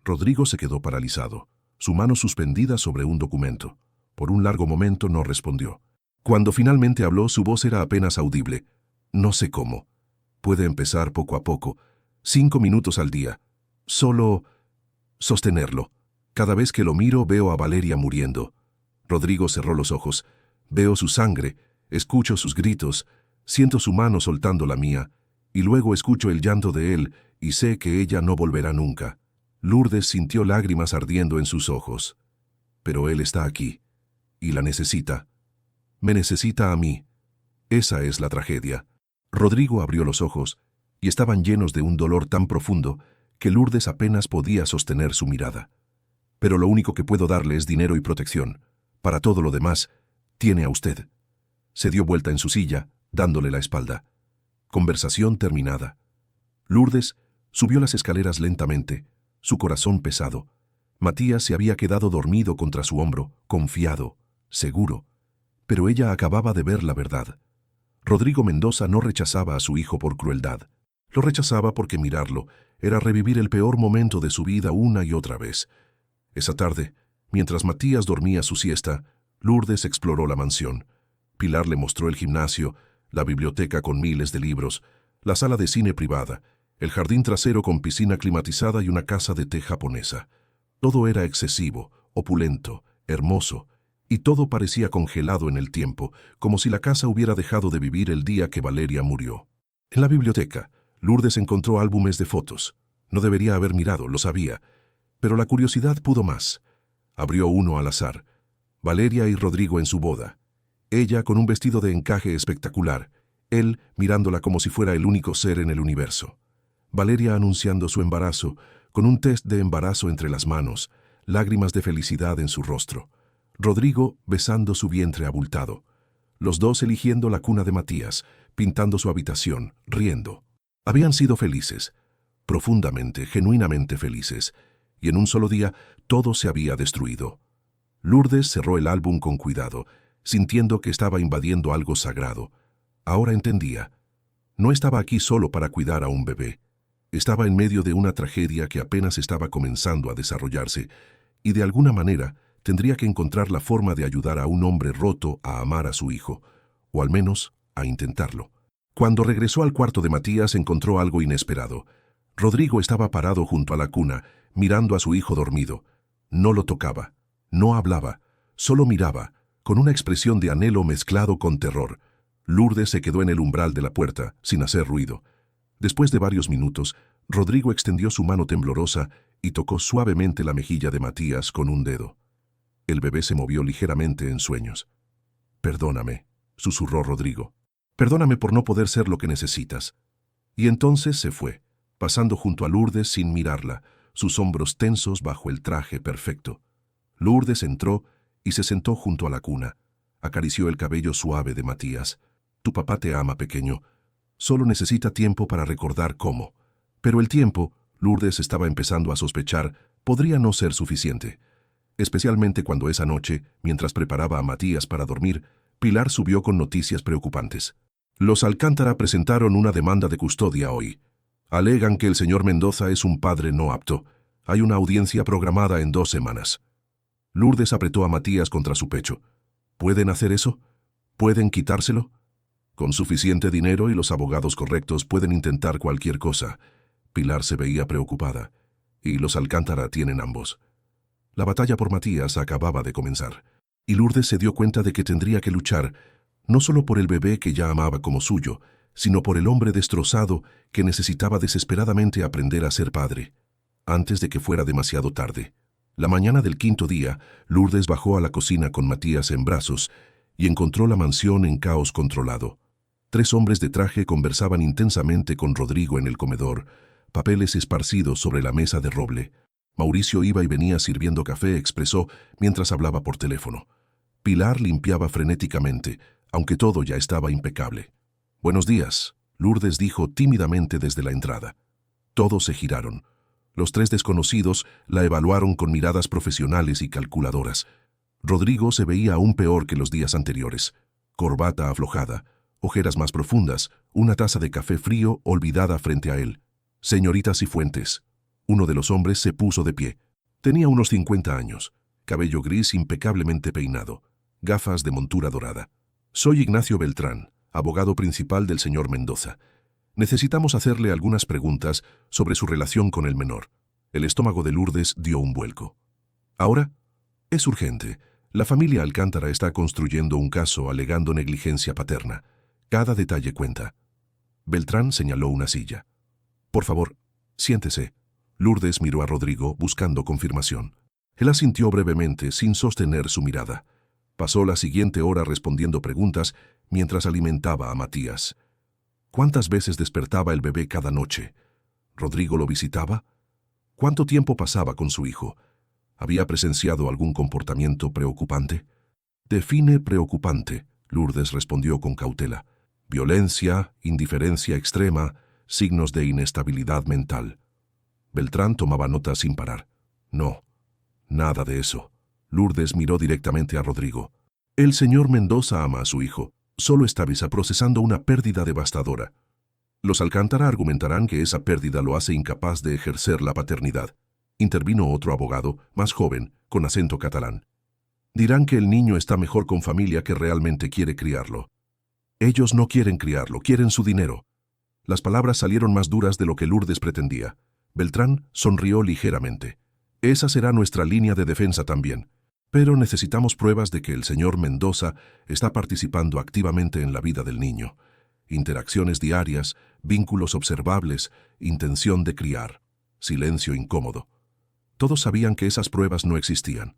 Rodrigo se quedó paralizado, su mano suspendida sobre un documento. Por un largo momento no respondió. Cuando finalmente habló, su voz era apenas audible. «No sé cómo. Puede empezar poco a poco, 5 minutos al día. Solo sostenerlo. Cada vez que lo miro veo a Valeria muriendo». Rodrigo cerró los ojos. «Veo su sangre, escucho sus gritos, siento su mano soltando la mía, y luego escucho el llanto de él y sé que ella no volverá nunca». Lourdes sintió lágrimas ardiendo en sus ojos. «Pero él está aquí, y la necesita. Me necesita a mí. Esa es la tragedia». Rodrigo abrió los ojos, y estaban llenos de un dolor tan profundo que Lourdes apenas podía sostener su mirada. «Pero lo único que puedo darle es dinero y protección. Para todo lo demás, tiene a usted». Se dio vuelta en su silla, dándole la espalda. Conversación terminada. Lourdes subió las escaleras lentamente, su corazón pesado. Matías se había quedado dormido contra su hombro, confiado, seguro. Pero ella acababa de ver la verdad. Rodrigo Mendoza no rechazaba a su hijo por crueldad. Lo rechazaba porque mirarlo era revivir el peor momento de su vida una y otra vez. Esa tarde, mientras Matías dormía su siesta, Lourdes exploró la mansión. Pilar le mostró el gimnasio, la biblioteca con miles de libros, la sala de cine privada, el jardín trasero con piscina climatizada y una casa de té japonesa. Todo era excesivo, opulento, hermoso, y todo parecía congelado en el tiempo, como si la casa hubiera dejado de vivir el día que Valeria murió. En la biblioteca, Lourdes encontró álbumes de fotos. No debería haber mirado, lo sabía, pero la curiosidad pudo más. Abrió uno al azar. Valeria y Rodrigo en su boda. Ella con un vestido de encaje espectacular, él mirándola como si fuera el único ser en el universo. Valeria anunciando su embarazo, con un test de embarazo entre las manos, lágrimas de felicidad en su rostro. Rodrigo besando su vientre abultado. Los dos eligiendo la cuna de Matías, pintando su habitación, riendo. Habían sido felices, profundamente, genuinamente felices, y en un solo día todo se había destruido. Lourdes cerró el álbum con cuidado, sintiendo que estaba invadiendo algo sagrado. Ahora entendía. No estaba aquí solo para cuidar a un bebé. Estaba en medio de una tragedia que apenas estaba comenzando a desarrollarse, y de alguna manera tendría que encontrar la forma de ayudar a un hombre roto a amar a su hijo, o al menos a intentarlo. Cuando regresó al cuarto de Matías encontró algo inesperado. Rodrigo estaba parado junto a la cuna, mirando a su hijo dormido. No lo tocaba, no hablaba, solo miraba, con una expresión de anhelo mezclado con terror. Lourdes se quedó en el umbral de la puerta, sin hacer ruido. Después de varios minutos, Rodrigo extendió su mano temblorosa y tocó suavemente la mejilla de Matías con un dedo. El bebé se movió ligeramente en sueños. «Perdóname», susurró Rodrigo. «Perdóname por no poder ser lo que necesitas». Y entonces se fue, pasando junto a Lourdes sin mirarla, sus hombros tensos bajo el traje perfecto. Lourdes entró y se sentó junto a la cuna. Acarició el cabello suave de Matías. «Tu papá te ama, pequeño. Solo necesita tiempo para recordar cómo». Pero el tiempo, Lourdes estaba empezando a sospechar, podría no ser suficiente. Especialmente cuando esa noche, mientras preparaba a Matías para dormir, Pilar subió con noticias preocupantes. Los Alcántara presentaron una demanda de custodia hoy. Alegan que el señor Mendoza es un padre no apto. Hay una audiencia programada en 2 semanas. Lourdes apretó a Matías contra su pecho. «¿Pueden hacer eso? ¿Pueden quitárselo? Con suficiente dinero y los abogados correctos pueden intentar cualquier cosa. Pilar se veía preocupada. Y los Alcántara tienen ambos. La batalla por Matías acababa de comenzar. Y Lourdes se dio cuenta de que tendría que luchar, no solo por el bebé que ya amaba como suyo, sino por el hombre destrozado que necesitaba desesperadamente aprender a ser padre, antes de que fuera demasiado tarde. La mañana del quinto día, Lourdes bajó a la cocina con Matías en brazos y encontró la mansión en caos controlado. 3 hombres de traje conversaban intensamente con Rodrigo en el comedor, papeles esparcidos sobre la mesa de roble. Mauricio iba y venía sirviendo café, expresó mientras hablaba por teléfono. Pilar limpiaba frenéticamente, aunque todo ya estaba impecable. «Buenos días», Lourdes dijo tímidamente desde la entrada. Todos se giraron. Los 3 desconocidos la evaluaron con miradas profesionales y calculadoras. Rodrigo se veía aún peor que los días anteriores. Corbata aflojada, ojeras más profundas, una taza de café frío olvidada frente a él. «Señorita Cifuentes». Uno de los hombres se puso de pie. Tenía unos 50 años, cabello gris impecablemente peinado, gafas de montura dorada. «Soy Ignacio Beltrán, abogado principal del señor Mendoza. Necesitamos hacerle algunas preguntas sobre su relación con el menor». El estómago de Lourdes dio un vuelco. «¿Ahora?» «Es urgente. La familia Alcántara está construyendo un caso alegando negligencia paterna. Cada detalle cuenta». Beltrán señaló una silla. «Por favor, siéntese». Lourdes miró a Rodrigo buscando confirmación. Él asintió brevemente, sin sostener su mirada. Pasó la siguiente hora respondiendo preguntas mientras alimentaba a Matías. ¿Cuántas veces despertaba el bebé cada noche? ¿Rodrigo lo visitaba? ¿Cuánto tiempo pasaba con su hijo? ¿Había presenciado algún comportamiento preocupante? «Define preocupante», Lourdes respondió con cautela. «Violencia, indiferencia extrema, signos de inestabilidad mental». Beltrán tomaba nota sin parar. «No, nada de eso». Lourdes miró directamente a Rodrigo. «El señor Mendoza ama a su hijo. Solo está procesando una pérdida devastadora. Los Alcántara argumentarán que esa pérdida lo hace incapaz de ejercer la paternidad». Intervino otro abogado, más joven, con acento catalán. «Dirán que el niño está mejor con familia que realmente quiere criarlo». «Ellos no quieren criarlo, quieren su dinero». Las palabras salieron más duras de lo que Lourdes pretendía. Beltrán sonrió ligeramente. «Esa será nuestra línea de defensa también. Pero necesitamos pruebas de que el señor Mendoza está participando activamente en la vida del niño. Interacciones diarias, vínculos observables, intención de criar». Silencio incómodo. Todos sabían que esas pruebas no existían.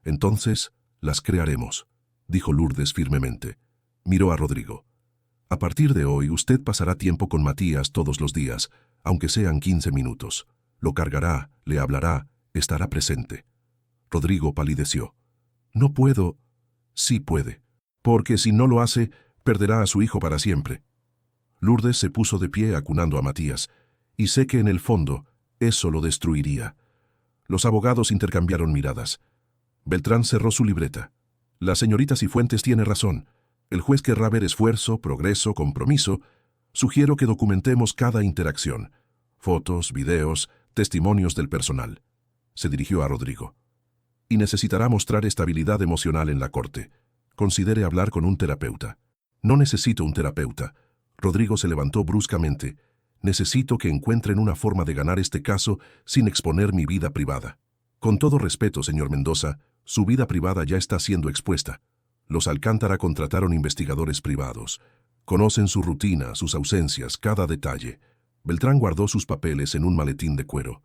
«Entonces, las crearemos», dijo Lourdes firmemente. Miró a Rodrigo. «A partir de hoy, usted pasará tiempo con Matías todos los días, aunque sean 15 minutos. Lo cargará, le hablará, estará presente». Rodrigo palideció. «No puedo». «Sí puede, porque si no lo hace, perderá a su hijo para siempre». Lourdes se puso de pie acunando a Matías, y sé que en el fondo eso lo destruiría. Los abogados intercambiaron miradas. Beltrán cerró su libreta. «La señorita Cifuentes tiene razón. El juez querrá ver esfuerzo, progreso, compromiso. Sugiero que documentemos cada interacción. Fotos, videos, testimonios del personal». Se dirigió a Rodrigo. «Y necesitará mostrar estabilidad emocional en la corte. Considere hablar con un terapeuta». «No necesito un terapeuta». Rodrigo se levantó bruscamente. «Necesito que encuentren una forma de ganar este caso sin exponer mi vida privada». «Con todo respeto, señor Mendoza, su vida privada ya está siendo expuesta. Los Alcántara contrataron investigadores privados. Conocen su rutina, sus ausencias, cada detalle». Beltrán guardó sus papeles en un maletín de cuero.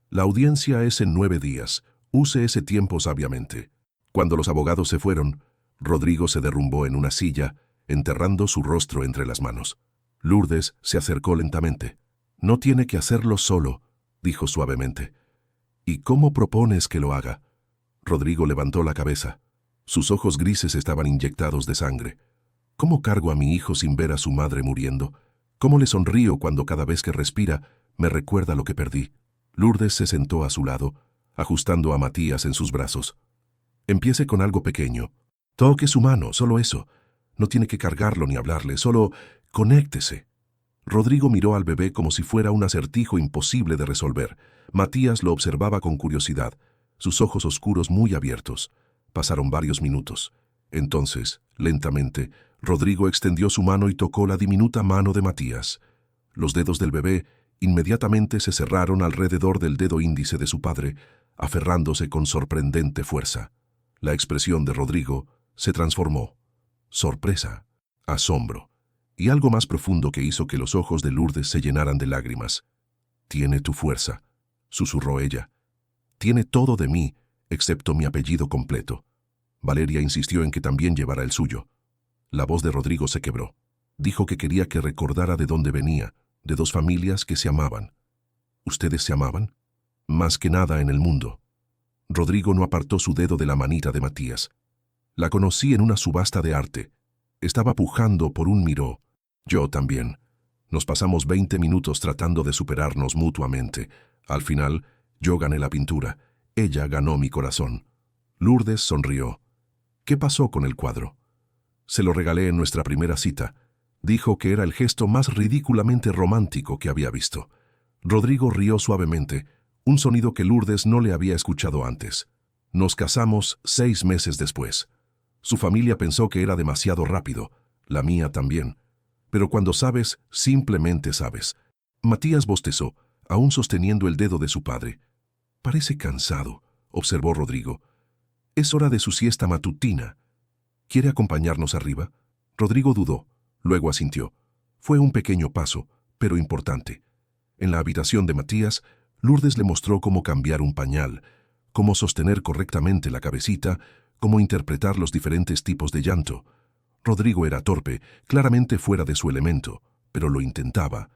«La audiencia es en 9 días. Use ese tiempo sabiamente». Cuando los abogados se fueron, Rodrigo se derrumbó en una silla, enterrando su rostro entre las manos. Lourdes se acercó lentamente. «No tiene que hacerlo solo», dijo suavemente. «¿Y cómo propones que lo haga?» Rodrigo levantó la cabeza. Sus ojos grises estaban inyectados de sangre. «¿Cómo cargo a mi hijo sin ver a su madre muriendo? ¿Cómo le sonrío cuando cada vez que respira me recuerda lo que perdí?» Lourdes se sentó a su lado, ajustando a Matías en sus brazos. «Empiece con algo pequeño. Toque su mano, solo eso. No tiene que cargarlo ni hablarle, solo conéctese». Rodrigo miró al bebé como si fuera un acertijo imposible de resolver. Matías lo observaba con curiosidad, sus ojos oscuros muy abiertos. Pasaron varios minutos. Entonces, lentamente, Rodrigo extendió su mano y tocó la diminuta mano de Matías. Los dedos del bebé inmediatamente se cerraron alrededor del dedo índice de su padre, aferrándose con sorprendente fuerza. La expresión de Rodrigo se transformó. Sorpresa, asombro, y algo más profundo que hizo que los ojos de Lourdes se llenaran de lágrimas. «Tiene tu fuerza», susurró ella. «Tiene todo de mí, excepto mi apellido completo». Valeria insistió en que también llevara el suyo. La voz de Rodrigo se quebró. Dijo que quería que recordara de dónde venía, de dos familias que se amaban. ¿Ustedes se amaban? Más que nada en el mundo. Rodrigo no apartó su dedo de la manita de Matías. La conocí en una subasta de arte. Estaba pujando por un miró. Yo también. Nos pasamos 20 minutos tratando de superarnos mutuamente. Al final, yo gané la pintura. Ella ganó mi corazón. Lourdes sonrió. ¿Qué pasó con el cuadro? Se lo regalé en nuestra primera cita. Dijo que era el gesto más ridículamente romántico que había visto. Rodrigo rió suavemente, un sonido que Lourdes no le había escuchado antes. Nos casamos 6 meses después. Su familia pensó que era demasiado rápido, la mía también. Pero cuando sabes, simplemente sabes. Matías bostezó, aún sosteniendo el dedo de su padre. «Parece cansado», observó Rodrigo. «Es hora de su siesta matutina. ¿Quiere acompañarnos arriba?» Rodrigo dudó, luego asintió. Fue un pequeño paso, pero importante. En la habitación de Matías, Lourdes le mostró cómo cambiar un pañal, cómo sostener correctamente la cabecita, cómo interpretar los diferentes tipos de llanto. Rodrigo era torpe, claramente fuera de su elemento, pero lo intentaba,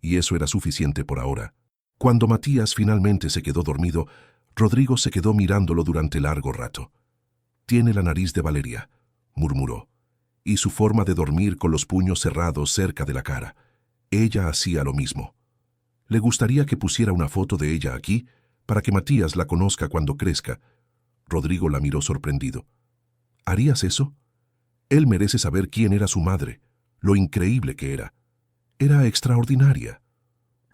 y eso era suficiente por ahora. Cuando Matías finalmente se quedó dormido, Rodrigo se quedó mirándolo durante largo rato. «Tiene la nariz de Valeria», murmuró, «y su forma de dormir con los puños cerrados cerca de la cara. Ella hacía lo mismo. Le gustaría que pusiera una foto de ella aquí, para que Matías la conozca cuando crezca». Rodrigo la miró sorprendido. «¿Harías eso? Él merece saber quién era su madre, lo increíble que era. Era extraordinaria».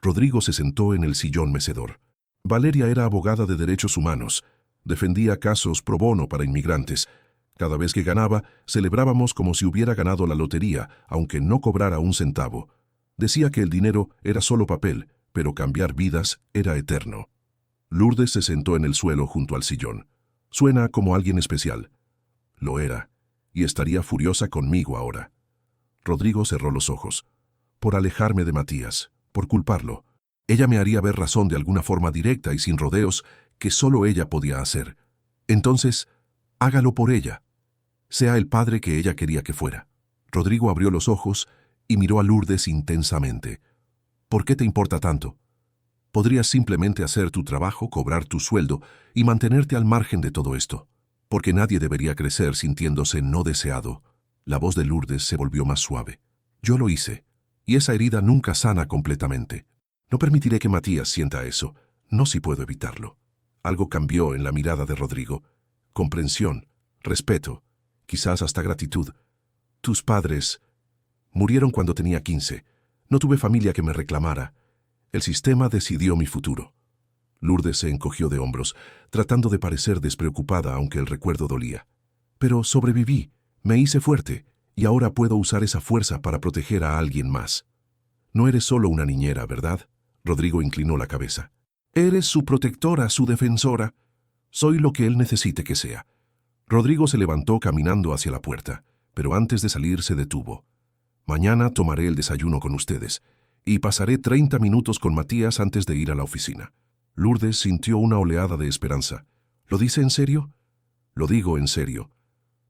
Rodrigo se sentó en el sillón mecedor. Valeria era abogada de derechos humanos. Defendía casos pro bono para inmigrantes. Cada vez que ganaba, celebrábamos como si hubiera ganado la lotería, aunque no cobrara un centavo. Decía que el dinero era solo papel, pero cambiar vidas era eterno. Lourdes se sentó en el suelo junto al sillón. «Suena como alguien especial». Lo era, y estaría furiosa conmigo ahora. Rodrigo cerró los ojos. «Por alejarme de Matías, por culparlo. Ella me haría ver razón de alguna forma directa y sin rodeos que solo ella podía hacer. Entonces, hágalo por ella. Sea el padre que ella quería que fuera». Rodrigo abrió los ojos y miró a Lourdes intensamente. «¿Por qué te importa tanto? Podrías simplemente hacer tu trabajo, cobrar tu sueldo y mantenerte al margen de todo esto. Porque nadie debería crecer sintiéndose no deseado». La voz de Lourdes se volvió más suave. «Yo lo hice, y esa herida nunca sana completamente. No permitiré que Matías sienta eso, no si puedo evitarlo». Algo cambió en la mirada de Rodrigo. Comprensión, respeto, quizás hasta gratitud. «Tus padres murieron cuando tenía 15. No tuve familia que me reclamara. El sistema decidió mi futuro». Lourdes se encogió de hombros, tratando de parecer despreocupada aunque el recuerdo dolía. «Pero sobreviví, me hice fuerte, y ahora puedo usar esa fuerza para proteger a alguien más». «No eres solo una niñera, ¿verdad?». Rodrigo inclinó la cabeza. «Eres su protectora, su defensora. Soy lo que él necesite que sea». Rodrigo se levantó caminando hacia la puerta, pero antes de salir se detuvo. «Mañana tomaré el desayuno con ustedes, y pasaré 30 minutos con Matías antes de ir a la oficina». Lourdes sintió una oleada de esperanza. «¿Lo dice en serio?». «Lo digo en serio».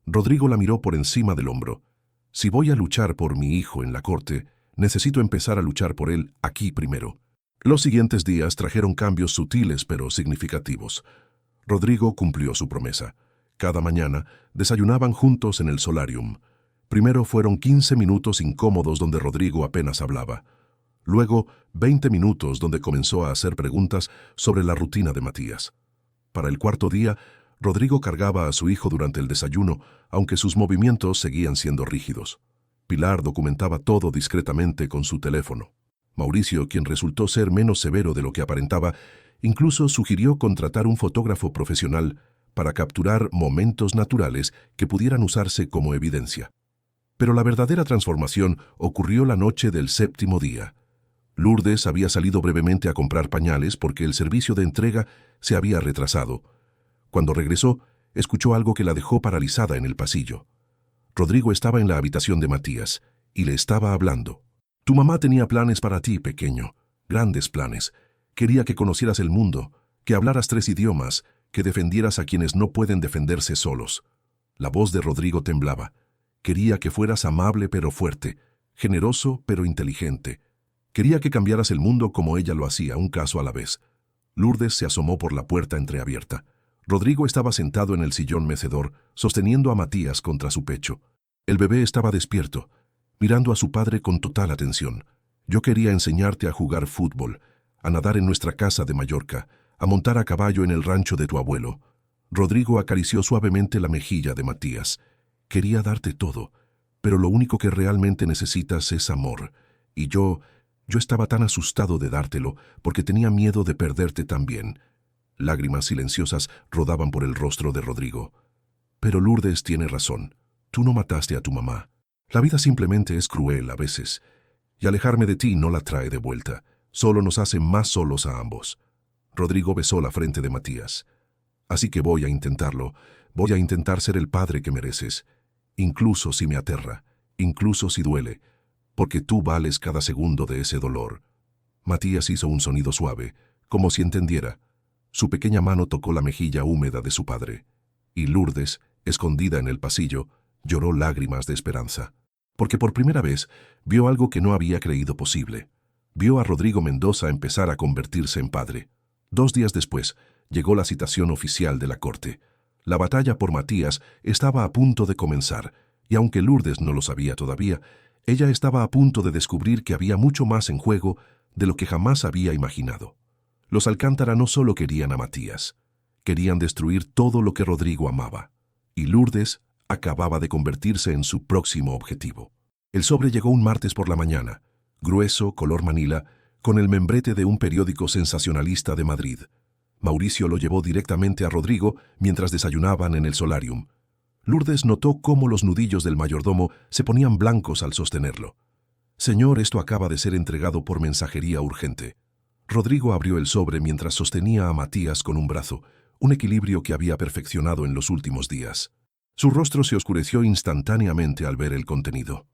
Rodrigo la miró por encima del hombro. «Si voy a luchar por mi hijo en la corte, necesito empezar a luchar por él aquí primero». Los siguientes días trajeron cambios sutiles pero significativos. Rodrigo cumplió su promesa. Cada mañana desayunaban juntos en el solarium. Primero fueron 15 minutos incómodos donde Rodrigo apenas hablaba. Luego, 20 minutos donde comenzó a hacer preguntas sobre la rutina de Matías. Para el cuarto día, Rodrigo cargaba a su hijo durante el desayuno, aunque sus movimientos seguían siendo rígidos. Pilar documentaba todo discretamente con su teléfono. Mauricio, quien resultó ser menos severo de lo que aparentaba, incluso sugirió contratar un fotógrafo profesional para capturar momentos naturales que pudieran usarse como evidencia. Pero la verdadera transformación ocurrió la noche del 7º día. Lourdes había salido brevemente a comprar pañales porque el servicio de entrega se había retrasado. Cuando regresó, escuchó algo que la dejó paralizada en el pasillo. Rodrigo estaba en la habitación de Matías y le estaba hablando. Tu mamá tenía planes para ti, pequeño, grandes planes. Quería que conocieras el mundo, que hablaras 3 idiomas, que defendieras a quienes no pueden defenderse solos. La voz de Rodrigo temblaba. Quería que fueras amable pero fuerte, generoso pero inteligente. Quería que cambiaras el mundo como ella lo hacía, un caso a la vez. Lourdes se asomó por la puerta entreabierta. Rodrigo estaba sentado en el sillón mecedor, sosteniendo a Matías contra su pecho. El bebé estaba despierto, mirando a su padre con total atención. Yo quería enseñarte a jugar fútbol, a nadar en nuestra casa de Mallorca, a montar a caballo en el rancho de tu abuelo. Rodrigo acarició suavemente la mejilla de Matías. Quería darte todo, pero lo único que realmente necesitas es amor. Y yo estaba tan asustado de dártelo porque tenía miedo de perderte también. Lágrimas silenciosas rodaban por el rostro de Rodrigo. Pero Lourdes tiene razón. Tú no mataste a tu mamá. La vida simplemente es cruel a veces. Y alejarme de ti no la trae de vuelta. Solo nos hace más solos a ambos. Rodrigo besó la frente de Matías. Así que voy a intentarlo. Voy a intentar ser el padre que mereces. Incluso si me aterra. Incluso si duele. Porque tú vales cada segundo de ese dolor. Matías hizo un sonido suave, como si entendiera. Su pequeña mano tocó la mejilla húmeda de su padre. Y Lourdes, escondida en el pasillo, lloró lágrimas de esperanza. Porque por primera vez vio algo que no había creído posible. Vio a Rodrigo Mendoza empezar a convertirse en padre. 2 días después, llegó la citación oficial de la corte. La batalla por Matías estaba a punto de comenzar, y aunque Lourdes no lo sabía todavía, ella estaba a punto de descubrir que había mucho más en juego de lo que jamás había imaginado. Los Alcántara no solo querían a Matías, querían destruir todo lo que Rodrigo amaba, y Lourdes acababa de convertirse en su próximo objetivo. El sobre llegó un martes por la mañana, grueso, color manila, con el membrete de un periódico sensacionalista de Madrid. Mauricio lo llevó directamente a Rodrigo mientras desayunaban en el solarium. Lourdes notó cómo los nudillos del mayordomo se ponían blancos al sostenerlo. Señor, esto acaba de ser entregado por mensajería urgente. Rodrigo abrió el sobre mientras sostenía a Matías con un brazo, un equilibrio que había perfeccionado en los últimos días. Su rostro se oscureció instantáneamente al ver el contenido.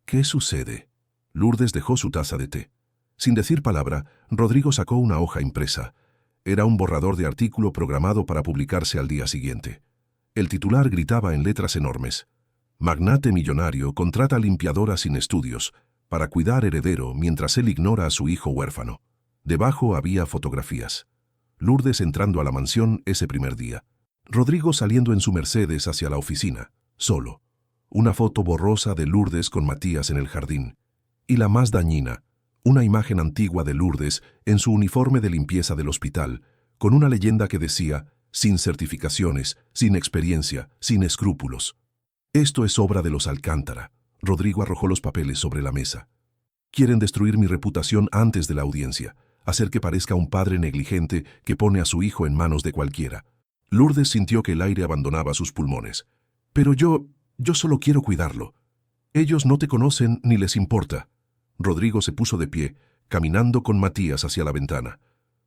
¿Qué sucede? Lourdes dejó su taza de té. Sin decir palabra, Rodrigo sacó una hoja impresa. Era un borrador de artículo programado para publicarse al día siguiente. El titular gritaba en letras enormes: Magnate millonario contrata limpiadora sin estudios para cuidar heredero mientras él ignora a su hijo huérfano. Debajo había fotografías. Lourdes entrando a la mansión ese primer día. Rodrigo saliendo en su Mercedes hacia la oficina, solo. Una foto borrosa de Lourdes con Matías en el jardín. Y la más dañina, una imagen antigua de Lourdes en su uniforme de limpieza del hospital, con una leyenda que decía: sin certificaciones, sin experiencia, sin escrúpulos. Esto es obra de los Alcántara. Rodrigo arrojó los papeles sobre la mesa. Quieren destruir mi reputación antes de la audiencia, hacer que parezca un padre negligente que pone a su hijo en manos de cualquiera. Lourdes sintió que el aire abandonaba sus pulmones. Pero yo solo quiero cuidarlo. Ellos no te conocen ni les importa. Rodrigo se puso de pie, caminando con Matías hacia la ventana.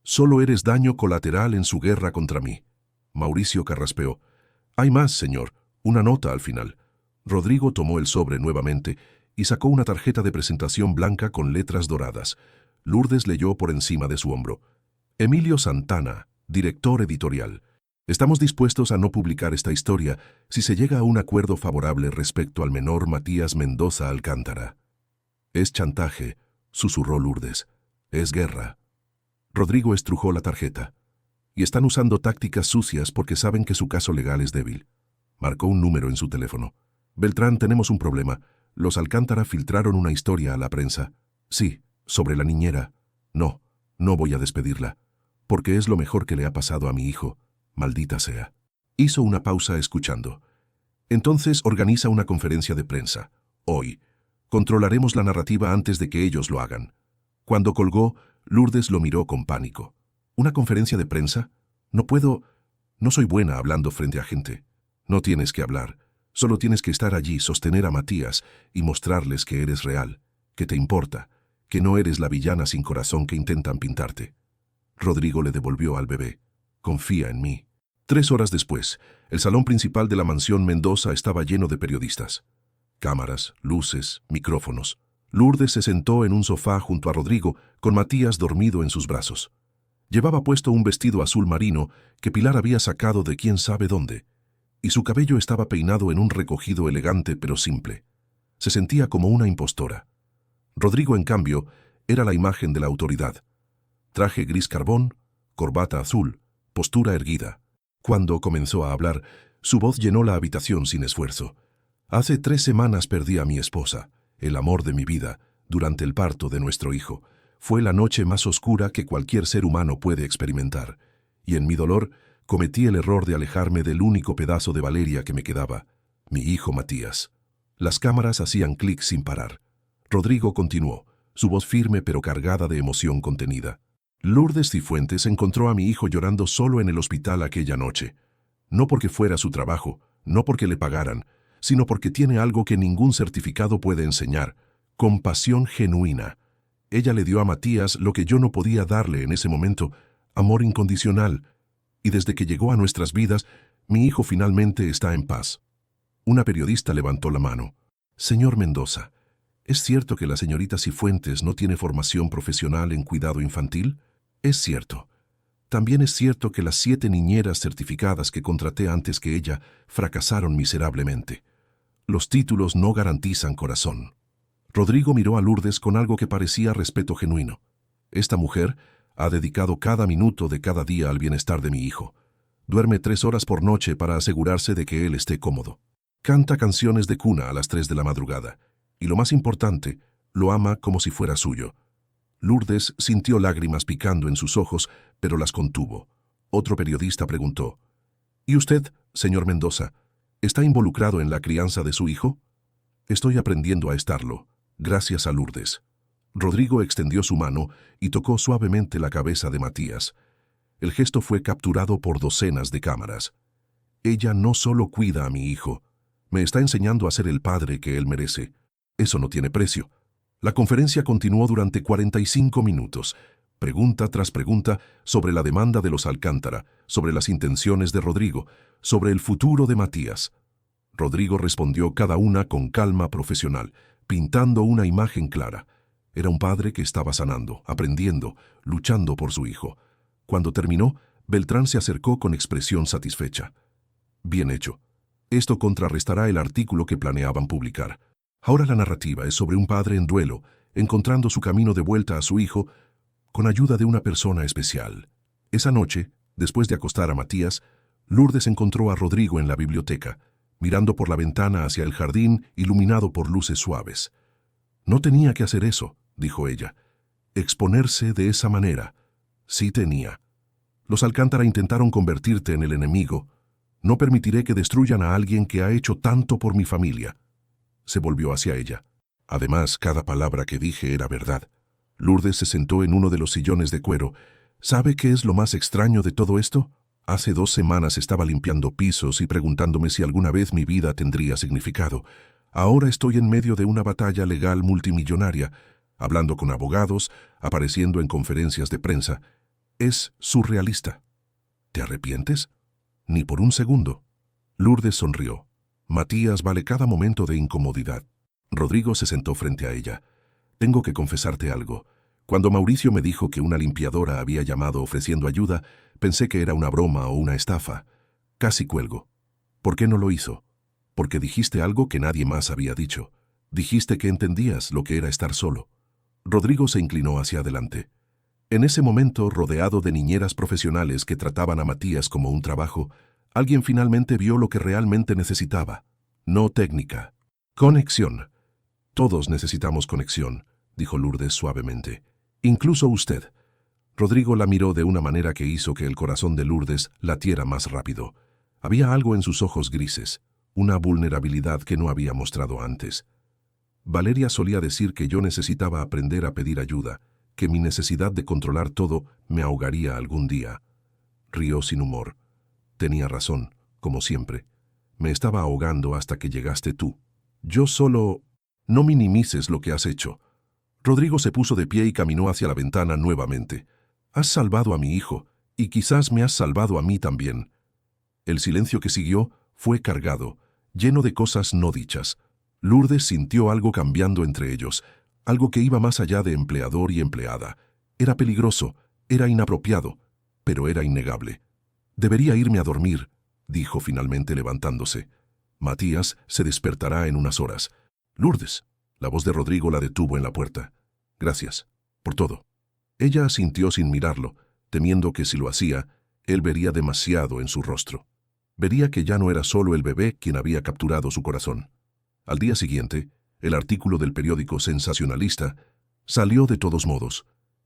Solo eres daño colateral en su guerra contra mí. Mauricio carraspeó. Hay más, señor. Una nota al final. Rodrigo tomó el sobre nuevamente y sacó una tarjeta de presentación blanca con letras doradas. Lourdes leyó por encima de su hombro. Emilio Santana, director editorial. Estamos dispuestos a no publicar esta historia si se llega a un acuerdo favorable respecto al menor Matías Mendoza Alcántara. Es chantaje, susurró Lourdes. Es guerra. Rodrigo estrujó la tarjeta. Y están usando tácticas sucias porque saben que su caso legal es débil. Marcó un número en su teléfono. Beltrán, tenemos un problema. Los Alcántara filtraron una historia a la prensa. Sí, sobre la niñera. No voy a despedirla. Porque es lo mejor que le ha pasado a mi hijo. Maldita sea. Hizo una pausa escuchando. Entonces organiza una conferencia de prensa. Hoy. Controlaremos la narrativa antes de que ellos lo hagan. Cuando colgó, Lourdes lo miró con pánico. ¿Una conferencia de prensa? No puedo... No soy buena hablando frente a gente. No tienes que hablar. Solo tienes que estar allí, sostener a Matías y mostrarles que eres real, que te importa, que no eres la villana sin corazón que intentan pintarte. Rodrigo le devolvió al bebé. Confía en mí. 3 horas después, el salón principal de la mansión Mendoza estaba lleno de periodistas. Cámaras, luces, micrófonos. Lourdes se sentó en un sofá junto a Rodrigo, con Matías dormido en sus brazos. Llevaba puesto un vestido azul marino que Pilar había sacado de quién sabe dónde, y su cabello estaba peinado en un recogido elegante pero simple. Se sentía como una impostora. Rodrigo, en cambio, era la imagen de la autoridad. Traje gris carbón, corbata azul, postura erguida. Cuando comenzó a hablar, su voz llenó la habitación sin esfuerzo. Hace 3 semanas perdí a mi esposa, el amor de mi vida, durante el parto de nuestro hijo. Fue la noche más oscura que cualquier ser humano puede experimentar, y en mi dolor cometí el error de alejarme del único pedazo de Valeria que me quedaba, mi hijo Matías. Las cámaras hacían clic sin parar. Rodrigo continuó, su voz firme pero cargada de emoción contenida. Lourdes Cifuentes encontró a mi hijo llorando solo en el hospital aquella noche. No porque fuera su trabajo, no porque le pagaran, sino porque tiene algo que ningún certificado puede enseñar: compasión genuina. Ella le dio a Matías lo que yo no podía darle en ese momento: amor incondicional. Y desde que llegó a nuestras vidas, mi hijo finalmente está en paz. Una periodista levantó la mano. Señor Mendoza, ¿es cierto que la señorita Cifuentes no tiene formación profesional en cuidado infantil? Es cierto. También es cierto que las 7 niñeras certificadas que contraté antes que ella fracasaron miserablemente. Los títulos no garantizan corazón. Rodrigo miró a Lourdes con algo que parecía respeto genuino. Esta mujer ha dedicado cada minuto de cada día al bienestar de mi hijo. Duerme 3 horas por noche para asegurarse de que él esté cómodo. Canta canciones de cuna a las 3 de la madrugada. Y lo más importante, lo ama como si fuera suyo. Lourdes sintió lágrimas picando en sus ojos, pero las contuvo. Otro periodista preguntó: ¿Y usted, señor Mendoza, está involucrado en la crianza de su hijo? Estoy aprendiendo a estarlo, gracias a Lourdes. Rodrigo extendió su mano y tocó suavemente la cabeza de Matías. El gesto fue capturado por docenas de cámaras. Ella no solo cuida a mi hijo, me está enseñando a ser el padre que él merece. Eso no tiene precio. La conferencia continuó durante 45 minutos, pregunta tras pregunta sobre la demanda de los Alcántara, sobre las intenciones de Rodrigo, sobre el futuro de Matías. Rodrigo respondió cada una con calma profesional, pintando una imagen clara. Era un padre que estaba sanando, aprendiendo, luchando por su hijo. Cuando terminó, Beltrán se acercó con expresión satisfecha. Bien hecho. Esto contrarrestará el artículo que planeaban publicar. Ahora la narrativa es sobre un padre en duelo, encontrando su camino de vuelta a su hijo con ayuda de una persona especial. Esa noche, después de acostar a Matías, Lourdes encontró a Rodrigo en la biblioteca, mirando por la ventana hacia el jardín iluminado por luces suaves. No tenía que hacer eso, dijo ella. Exponerse de esa manera. Sí tenía. Los Alcántara intentaron convertirte en el enemigo. No permitiré que destruyan a alguien que ha hecho tanto por mi familia. Se volvió hacia ella. Además, cada palabra que dije era verdad. Lourdes se sentó en uno de los sillones de cuero. ¿Sabe qué es lo más extraño de todo esto? Hace 2 semanas estaba limpiando pisos y preguntándome si alguna vez mi vida tendría significado. Ahora estoy en medio de una batalla legal multimillonaria, hablando con abogados, apareciendo en conferencias de prensa. Es surrealista. ¿Te arrepientes? Ni por un segundo. Lourdes sonrió. Matías vale cada momento de incomodidad. Rodrigo se sentó frente a ella. Tengo que confesarte algo. Cuando Mauricio me dijo que una limpiadora había llamado ofreciendo ayuda, pensé que era una broma o una estafa. Casi cuelgo. ¿Por qué no lo hizo? Porque dijiste algo que nadie más había dicho. Dijiste que entendías lo que era estar solo. Rodrigo se inclinó hacia adelante. En ese momento, rodeado de niñeras profesionales que trataban a Matías como un trabajo, alguien finalmente vio lo que realmente necesitaba. No técnica. Conexión. Todos necesitamos conexión, dijo Lourdes suavemente. Incluso usted. Rodrigo la miró de una manera que hizo que el corazón de Lourdes latiera más rápido. Había algo en sus ojos grises, una vulnerabilidad que no había mostrado antes. Valeria solía decir que yo necesitaba aprender a pedir ayuda, que mi necesidad de controlar todo me ahogaría algún día. Rió sin humor. Tenía razón, como siempre. Me estaba ahogando hasta que llegaste tú. Yo solo... No minimices lo que has hecho. Rodrigo se puso de pie y caminó hacia la ventana nuevamente. Has salvado a mi hijo, y quizás me has salvado a mí también. El silencio que siguió fue cargado, lleno de cosas no dichas. Lourdes sintió algo cambiando entre ellos, algo que iba más allá de empleador y empleada. Era peligroso, era inapropiado, pero era innegable. Debería irme a dormir, dijo finalmente levantándose. Matías se despertará en unas horas. Lourdes. La voz de Rodrigo la detuvo en la puerta. Gracias, por todo. Ella asintió sin mirarlo, temiendo que si lo hacía, él vería demasiado en su rostro. Vería que ya no era solo el bebé quien había capturado su corazón. Al día siguiente, el artículo del periódico sensacionalista salió de todos modos,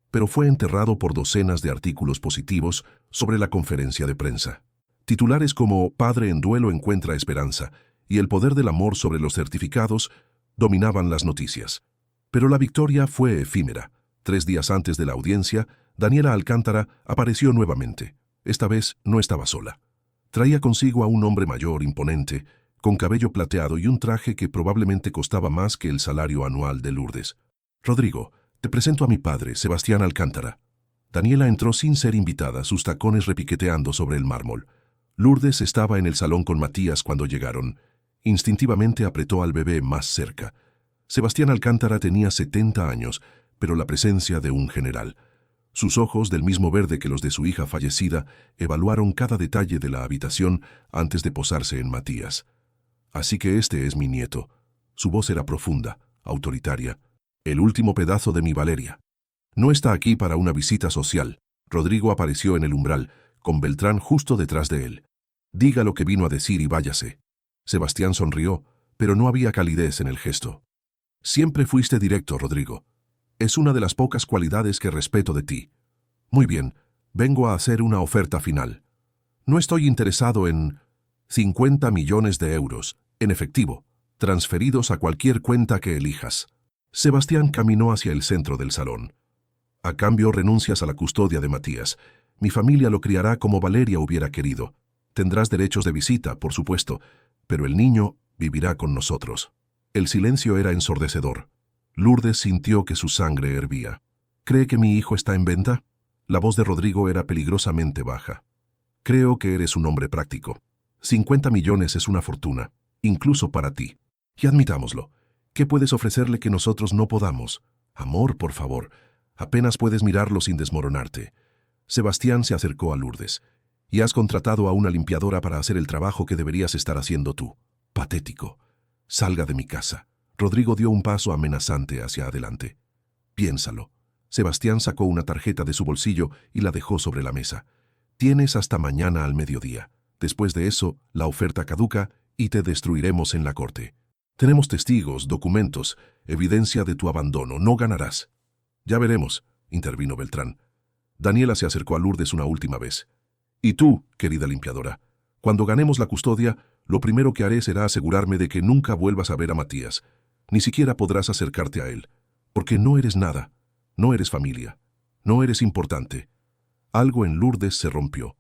pero fue enterrado por docenas de artículos positivos sobre la conferencia de prensa. Titulares como «Padre en duelo encuentra esperanza» y «El poder del amor sobre los certificados» dominaban las noticias. Pero la victoria fue efímera. 3 días antes de la audiencia, Daniela Alcántara apareció nuevamente. Esta vez no estaba sola. Traía consigo a un hombre mayor, imponente, con cabello plateado y un traje que probablemente costaba más que el salario anual de Lourdes. «Rodrigo, te presento a mi padre, Sebastián Alcántara». Daniela entró sin ser invitada, sus tacones repiqueteando sobre el mármol. Lourdes estaba en el salón con Matías cuando llegaron. Instintivamente apretó al bebé más cerca. Sebastián Alcántara tenía 70 años, pero la presencia de un general. Sus ojos, del mismo verde que los de su hija fallecida, evaluaron cada detalle de la habitación antes de posarse en Matías. «Así que este es mi nieto». Su voz era profunda, autoritaria. «El último pedazo de mi Valeria. No está aquí para una visita social». Rodrigo apareció en el umbral, con Beltrán justo detrás de él. «Diga lo que vino a decir y váyase». Sebastián sonrió, pero no había calidez en el gesto. «Siempre fuiste directo, Rodrigo. Es una de las pocas cualidades que respeto de ti. Muy bien, vengo a hacer una oferta final. No estoy interesado en 50 millones de euros, en efectivo, transferidos a cualquier cuenta que elijas». Sebastián caminó hacia el centro del salón. «A cambio renuncias a la custodia de Matías. Mi familia lo criará como Valeria hubiera querido. Tendrás derechos de visita, por supuesto, pero el niño vivirá con nosotros». El silencio era ensordecedor. Lourdes sintió que su sangre hervía. «¿Cree que mi hijo está en venta?» La voz de Rodrigo era peligrosamente baja. «Creo que eres un hombre práctico. 50 millones es una fortuna, incluso para ti. Y admitámoslo. ¿Qué puedes ofrecerle que nosotros no podamos? Amor, por favor. Apenas puedes mirarlo sin desmoronarte». Sebastián se acercó a Lourdes. «Y has contratado a una limpiadora para hacer el trabajo que deberías estar haciendo tú. Patético. Salga de mi casa». Rodrigo dio un paso amenazante hacia adelante. «Piénsalo». Sebastián sacó una tarjeta de su bolsillo y la dejó sobre la mesa. «Tienes hasta mañana al mediodía. Después de eso, la oferta caduca y te destruiremos en la corte. Tenemos testigos, documentos, evidencia de tu abandono. No ganarás». «Ya veremos», intervino Beltrán. Daniela se acercó a Lourdes una última vez. «Y tú, querida limpiadora, cuando ganemos la custodia, lo primero que haré será asegurarme de que nunca vuelvas a ver a Matías. Ni siquiera podrás acercarte a él, porque no eres nada, no eres familia, no eres importante». Algo en Lourdes se rompió.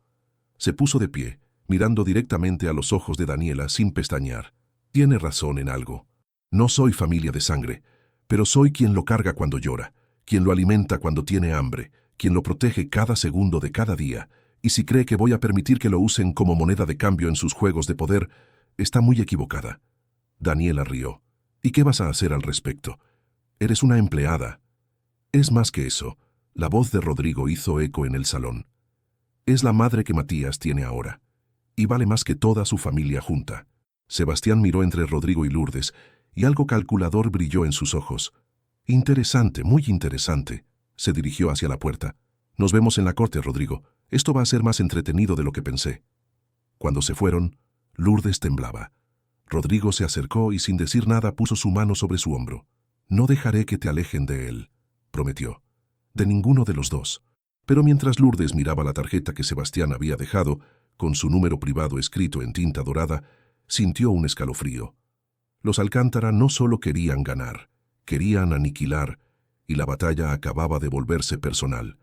Se puso de pie, mirando directamente a los ojos de Daniela sin pestañear. «Tiene razón en algo. No soy familia de sangre, pero soy quien lo carga cuando llora, quien lo alimenta cuando tiene hambre, quien lo protege cada segundo de cada día, y si cree que voy a permitir que lo usen como moneda de cambio en sus juegos de poder, está muy equivocada». Daniela rió. «¿Y qué vas a hacer al respecto? Eres una empleada». «Es más que eso». La voz de Rodrigo hizo eco en el salón. «Es la madre que Matías tiene ahora, y vale más que toda su familia junta». Sebastián miró entre Rodrigo y Lourdes, y algo calculador brilló en sus ojos. «Interesante, muy interesante». Se dirigió hacia la puerta. «Nos vemos en la corte, Rodrigo. Esto va a ser más entretenido de lo que pensé». Cuando se fueron, Lourdes temblaba. Rodrigo se acercó y sin decir nada puso su mano sobre su hombro. «No dejaré que te alejen de él», prometió. «De ninguno de los dos». Pero mientras Lourdes miraba la tarjeta que Sebastián había dejado, con su número privado escrito en tinta dorada, sintió un escalofrío. Los Alcántara no solo querían ganar, querían aniquilar, y la batalla acababa de volverse personal.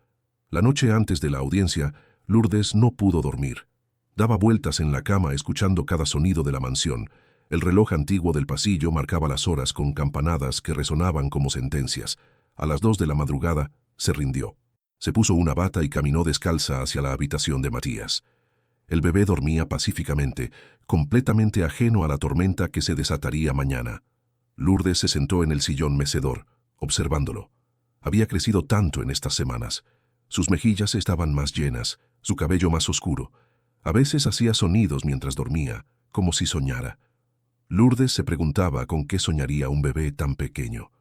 La noche antes de la audiencia, Lourdes no pudo dormir. Daba vueltas en la cama escuchando cada sonido de la mansión. El reloj antiguo del pasillo marcaba las horas con campanadas que resonaban como sentencias. A las 2 de la madrugada se rindió. Se puso una bata y caminó descalza hacia la habitación de Matías. El bebé dormía pacíficamente, completamente ajeno a la tormenta que se desataría mañana. Lourdes se sentó en el sillón mecedor, observándolo. Había crecido tanto en estas semanas. Sus mejillas estaban más llenas, su cabello más oscuro. A veces hacía sonidos mientras dormía, como si soñara. Lourdes se preguntaba con qué soñaría un bebé tan pequeño.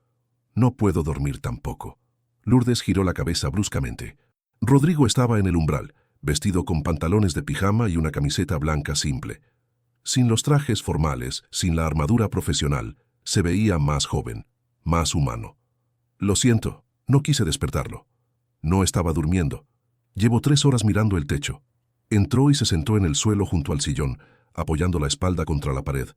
No puedo dormir tampoco. Lourdes giró la cabeza bruscamente. Rodrigo estaba en el umbral, vestido con pantalones de pijama y una camiseta blanca simple. Sin los trajes formales, sin la armadura profesional, se veía más joven, más humano. Lo siento, no quise despertarlo. No estaba durmiendo. Llevo 3 horas mirando el techo. Entró y se sentó en el suelo junto al sillón, apoyando la espalda contra la pared.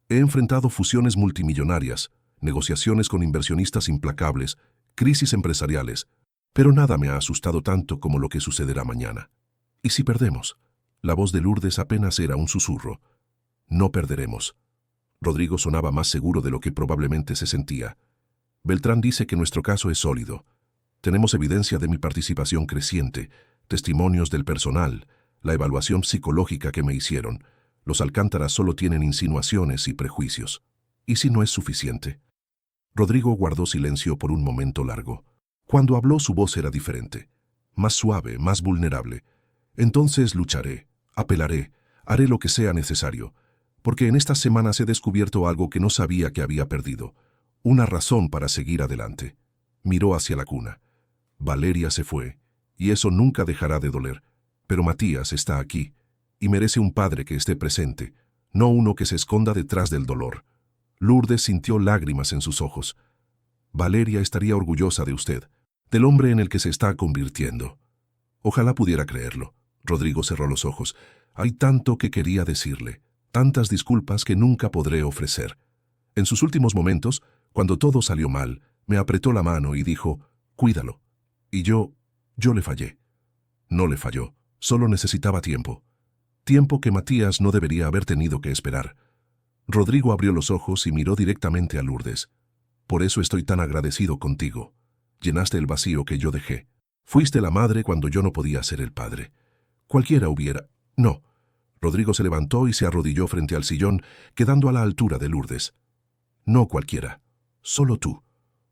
He enfrentado fusiones multimillonarias, negociaciones con inversionistas implacables, crisis empresariales, pero nada me ha asustado tanto como lo que sucederá mañana. ¿Y si perdemos? La voz de Lourdes apenas era un susurro. No perderemos. Rodrigo sonaba más seguro de lo que probablemente se sentía. Beltrán dice que nuestro caso es sólido. Tenemos evidencia de mi participación creciente, testimonios del personal, la evaluación psicológica que me hicieron. Los Alcántaras solo tienen insinuaciones y prejuicios. ¿Y si no es suficiente? Rodrigo guardó silencio por un momento largo. Cuando habló su voz era diferente, más suave, más vulnerable. Entonces lucharé, apelaré, haré lo que sea necesario, porque en estas semanas he descubierto algo que no sabía que había perdido, una razón para seguir adelante. Miró hacia la cuna. Valeria se fue, y eso nunca dejará de doler, pero Matías está aquí, y merece un padre que esté presente, no uno que se esconda detrás del dolor. Lourdes sintió lágrimas en sus ojos. Valeria estaría orgullosa de usted, del hombre en el que se está convirtiendo. Ojalá pudiera creerlo. Rodrigo cerró los ojos. Hay tanto que quería decirle, tantas disculpas que nunca podré ofrecer. En sus últimos momentos, cuando todo salió mal, me apretó la mano y dijo, cuídalo. Y yo le fallé. No le falló, solo necesitaba tiempo. Tiempo que Matías no debería haber tenido que esperar. Rodrigo abrió los ojos y miró directamente a Lourdes. Por eso estoy tan agradecido contigo. Llenaste el vacío que yo dejé. Fuiste la madre cuando yo no podía ser el padre. Cualquiera hubiera... No. Rodrigo se levantó y se arrodilló frente al sillón, quedando a la altura de Lourdes. No cualquiera. Solo tú.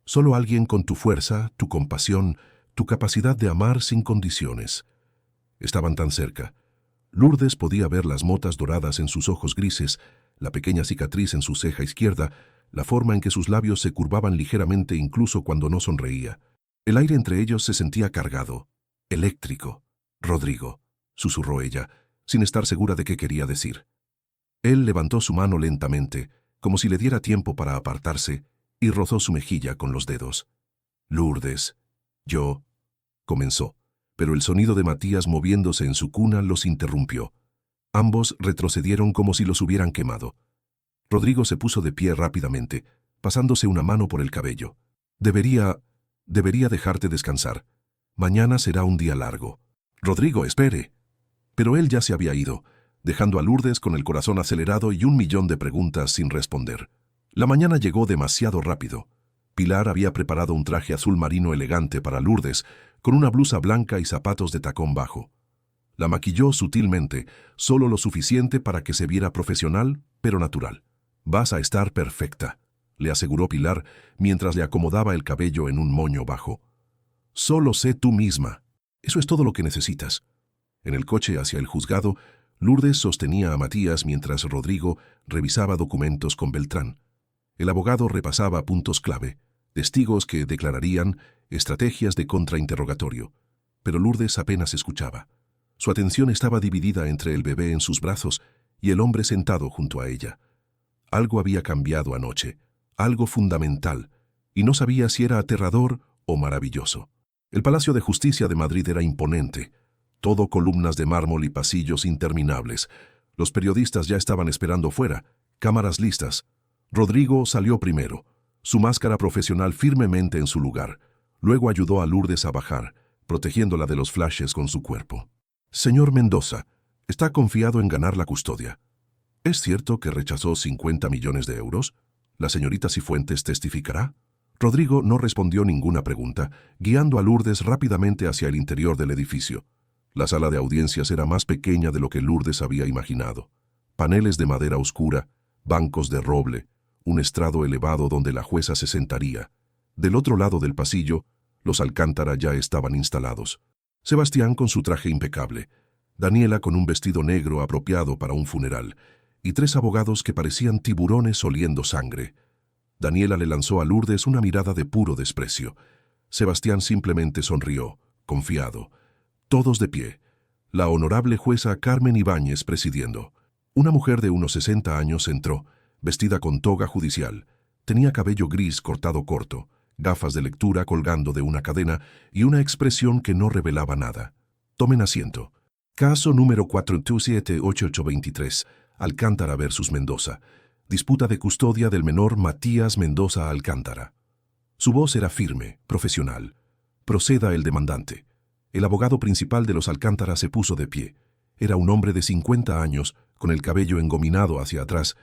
Solo alguien con tu fuerza, tu compasión, tu capacidad de amar sin condiciones. Estaban tan cerca. Lourdes podía ver las motas doradas en sus ojos grises, la pequeña cicatriz en su ceja izquierda, la forma en que sus labios se curvaban ligeramente incluso cuando no sonreía. El aire entre ellos se sentía cargado, eléctrico. Rodrigo, susurró ella, sin estar segura de qué quería decir. Él levantó su mano lentamente, como si le diera tiempo para apartarse, y rozó su mejilla con los dedos. Lourdes, yo... comenzó, pero el sonido de Matías moviéndose en su cuna los interrumpió. Ambos retrocedieron como si los hubieran quemado. Rodrigo se puso de pie rápidamente, pasándose una mano por el cabello. Debería dejarte descansar. Mañana será un día largo. Rodrigo, espere. Pero él ya se había ido, dejando a Lourdes con el corazón acelerado y 1.000.000 de preguntas sin responder. La mañana llegó demasiado rápido. Pilar había preparado un traje azul marino elegante para Lourdes, con una blusa blanca y zapatos de tacón bajo. La maquilló sutilmente, solo lo suficiente para que se viera profesional, pero natural. Vas a estar perfecta, le aseguró Pilar, mientras le acomodaba el cabello en un moño bajo. Solo sé tú misma. Eso es todo lo que necesitas. En el coche hacia el juzgado, Lourdes sostenía a Matías mientras Rodrigo revisaba documentos con Beltrán. El abogado repasaba puntos clave, testigos que declararían, estrategias de contrainterrogatorio. Pero Lourdes apenas escuchaba. Su atención estaba dividida entre el bebé en sus brazos y el hombre sentado junto a ella. Algo había cambiado anoche, algo fundamental, y no sabía si era aterrador o maravilloso. El Palacio de Justicia de Madrid era imponente, todo columnas de mármol y pasillos interminables. Los periodistas ya estaban esperando fuera, cámaras listas. Rodrigo salió primero, su máscara profesional firmemente en su lugar. Luego ayudó a Lourdes a bajar, protegiéndola de los flashes con su cuerpo. Señor Mendoza, Está confiado en ganar la custodia. ¿Es cierto que rechazó 50 millones de euros? ¿La señorita Cifuentes testificará? Rodrigo no respondió ninguna pregunta, guiando a Lourdes rápidamente hacia el interior del edificio. La sala de audiencias era más pequeña de lo que Lourdes había imaginado. Paneles de madera oscura, bancos de roble, un estrado elevado donde la jueza se sentaría. Del otro lado del pasillo, los Alcántara ya estaban instalados. Sebastián con su traje impecable, Daniela con un vestido negro apropiado para un funeral, y 3 abogados que parecían tiburones oliendo sangre. Daniela le lanzó a Lourdes una mirada de puro desprecio. Sebastián simplemente sonrió, confiado. Todos de pie. La honorable jueza Carmen Ibáñez presidiendo. Una mujer de unos 60 años entró, vestida con toga judicial. Tenía cabello gris cortado corto, gafas de lectura colgando de una cadena y una expresión que no revelaba nada. Tomen asiento. Caso número 4278823, Alcántara versus Mendoza. Disputa de custodia del menor Matías Mendoza Alcántara. Su voz era firme, profesional. Proceda el demandante. El abogado principal de los Alcántara se puso de pie. Era un hombre de 50 años, con el cabello engominado hacia atrás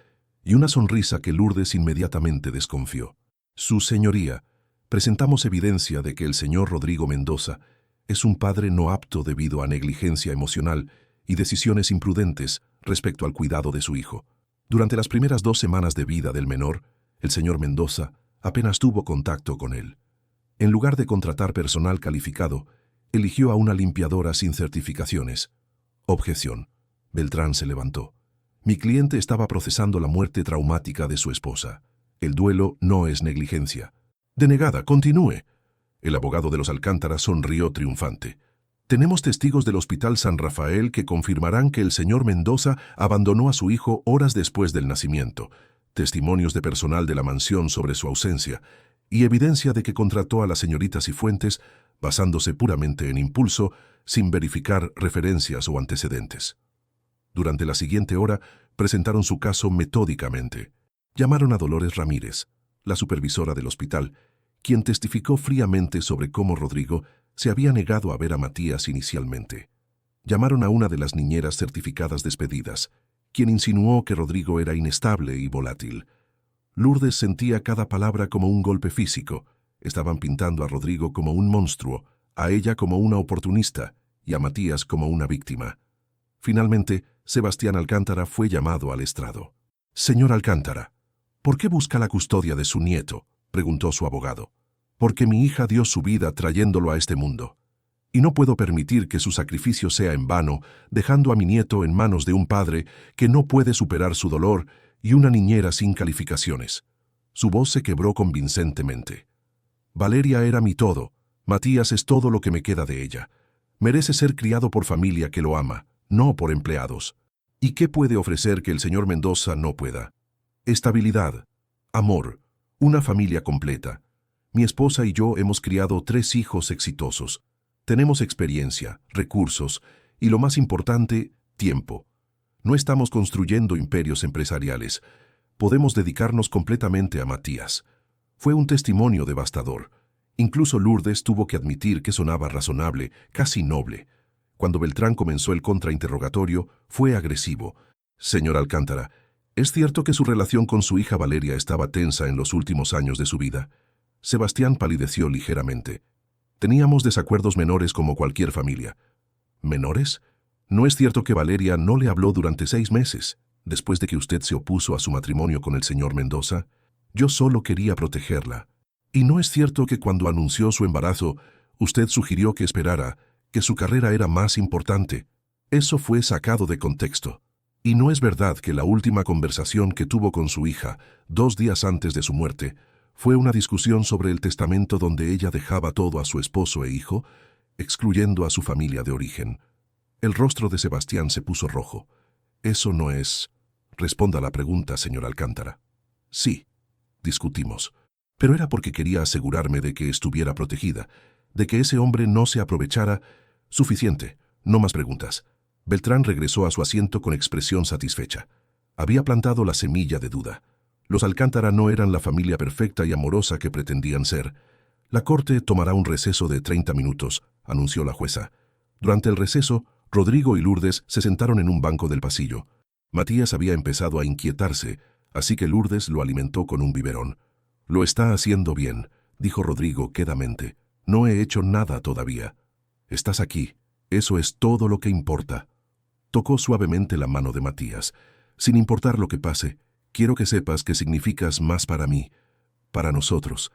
y una sonrisa que Lourdes inmediatamente desconfió. Su señoría, presentamos evidencia de que el señor Rodrigo Mendoza es un padre no apto debido a negligencia emocional y decisiones imprudentes respecto al cuidado de su hijo. Durante las primeras 2 semanas de vida del menor, el señor Mendoza apenas tuvo contacto con él. En lugar de contratar personal calificado, eligió a una limpiadora sin certificaciones. Objeción. Beltrán se levantó. Mi cliente estaba procesando la muerte traumática de su esposa. El duelo no es negligencia. Denegada, continúe. El abogado de los Alcántara sonrió triunfante. Tenemos testigos del Hospital San Rafael que confirmarán que el señor Mendoza abandonó a su hijo horas después del nacimiento, testimonios de personal de la mansión sobre su ausencia y evidencia de que contrató a la señorita Cifuentes basándose puramente en impulso, sin verificar referencias o antecedentes. Durante la siguiente hora presentaron su caso metódicamente. Llamaron a Dolores Ramírez, la supervisora del hospital, quien testificó fríamente sobre cómo Rodrigo se había negado a ver a Matías inicialmente. Llamaron a una de las niñeras certificadas despedidas, quien insinuó que Rodrigo era inestable y volátil. Lourdes sentía cada palabra como un golpe físico. Estaban pintando a Rodrigo como un monstruo, a ella como una oportunista y a Matías como una víctima. Finalmente, Sebastián Alcántara fue llamado al estrado. «Señor Alcántara, ¿por qué busca la custodia de su nieto?», preguntó su abogado. «Porque mi hija dio su vida trayéndolo a este mundo. Y no puedo permitir que su sacrificio sea en vano, dejando a mi nieto en manos de un padre que no puede superar su dolor y una niñera sin calificaciones». Su voz se quebró convincentemente. «Valeria era mi todo. Matías es todo lo que me queda de ella. Merece ser criado por familia que lo ama, no por empleados. ¿Y qué puede ofrecer que el señor Mendoza no pueda? Estabilidad, amor, una familia completa. Mi esposa y yo hemos criado 3 hijos exitosos. Tenemos experiencia, recursos y, lo más importante, tiempo. No estamos construyendo imperios empresariales. Podemos dedicarnos completamente a Matías». Fue un testimonio devastador. Incluso Lourdes tuvo que admitir que sonaba razonable, casi noble. Cuando Beltrán comenzó el contrainterrogatorio, fue agresivo. «Señor Alcántara, ¿es cierto que su relación con su hija Valeria estaba tensa en los últimos años de su vida?». Sebastián palideció ligeramente. «Teníamos desacuerdos menores como cualquier familia». «¿Menores? ¿No es cierto que Valeria no le habló durante 6 meses, después de que usted se opuso a su matrimonio con el señor Mendoza? Yo solo quería protegerla. ¿Y no es cierto que cuando anunció su embarazo, usted sugirió que esperara, que su carrera era más importante? Eso fue sacado de contexto. ¿Y no es verdad que la última conversación que tuvo con su hija, 2 días antes de su muerte, fue una discusión sobre el testamento donde ella dejaba todo a su esposo e hijo, excluyendo a su familia de origen?» El rostro de Sebastián se puso rojo. «Eso no es...». «Responda a la pregunta, señor Alcántara». «Sí, discutimos. Pero era porque quería asegurarme de que estuviera protegida, de que ese hombre no se aprovechara». «Suficiente, no más preguntas». Beltrán regresó a su asiento con expresión satisfecha. Había plantado la semilla de duda. Los Alcántara no eran la familia perfecta y amorosa que pretendían ser. «La corte tomará un receso de 30 minutos», anunció la jueza. Durante el receso, Rodrigo y Lourdes se sentaron en un banco del pasillo. Matías había empezado a inquietarse, así que Lourdes lo alimentó con un biberón. «Lo está haciendo bien», dijo Rodrigo quedamente. «No he hecho nada todavía. Estás aquí. Eso es todo lo que importa». Tocó suavemente la mano de Matías. «Sin importar lo que pase, quiero que sepas que significas más para mí, para nosotros,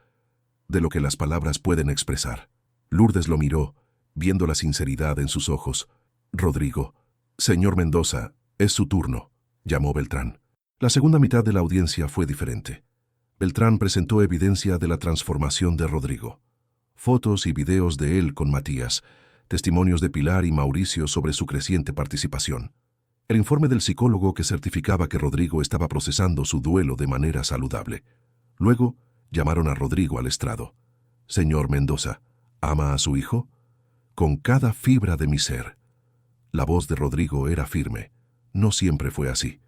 de lo que las palabras pueden expresar». Lourdes lo miró, viendo la sinceridad en sus ojos. «Rodrigo, señor Mendoza, es su turno», llamó Beltrán. La segunda mitad de la audiencia fue diferente. Beltrán presentó evidencia de la transformación de Rodrigo. Fotos y videos de él con Matías, testimonios de Pilar y Mauricio sobre su creciente participación. El informe del psicólogo que certificaba que Rodrigo estaba procesando su duelo de manera saludable. Luego, llamaron a Rodrigo al estrado. «Señor Mendoza, ¿ama a su hijo?» «Con cada fibra de mi ser». La voz de Rodrigo era firme. No siempre fue así.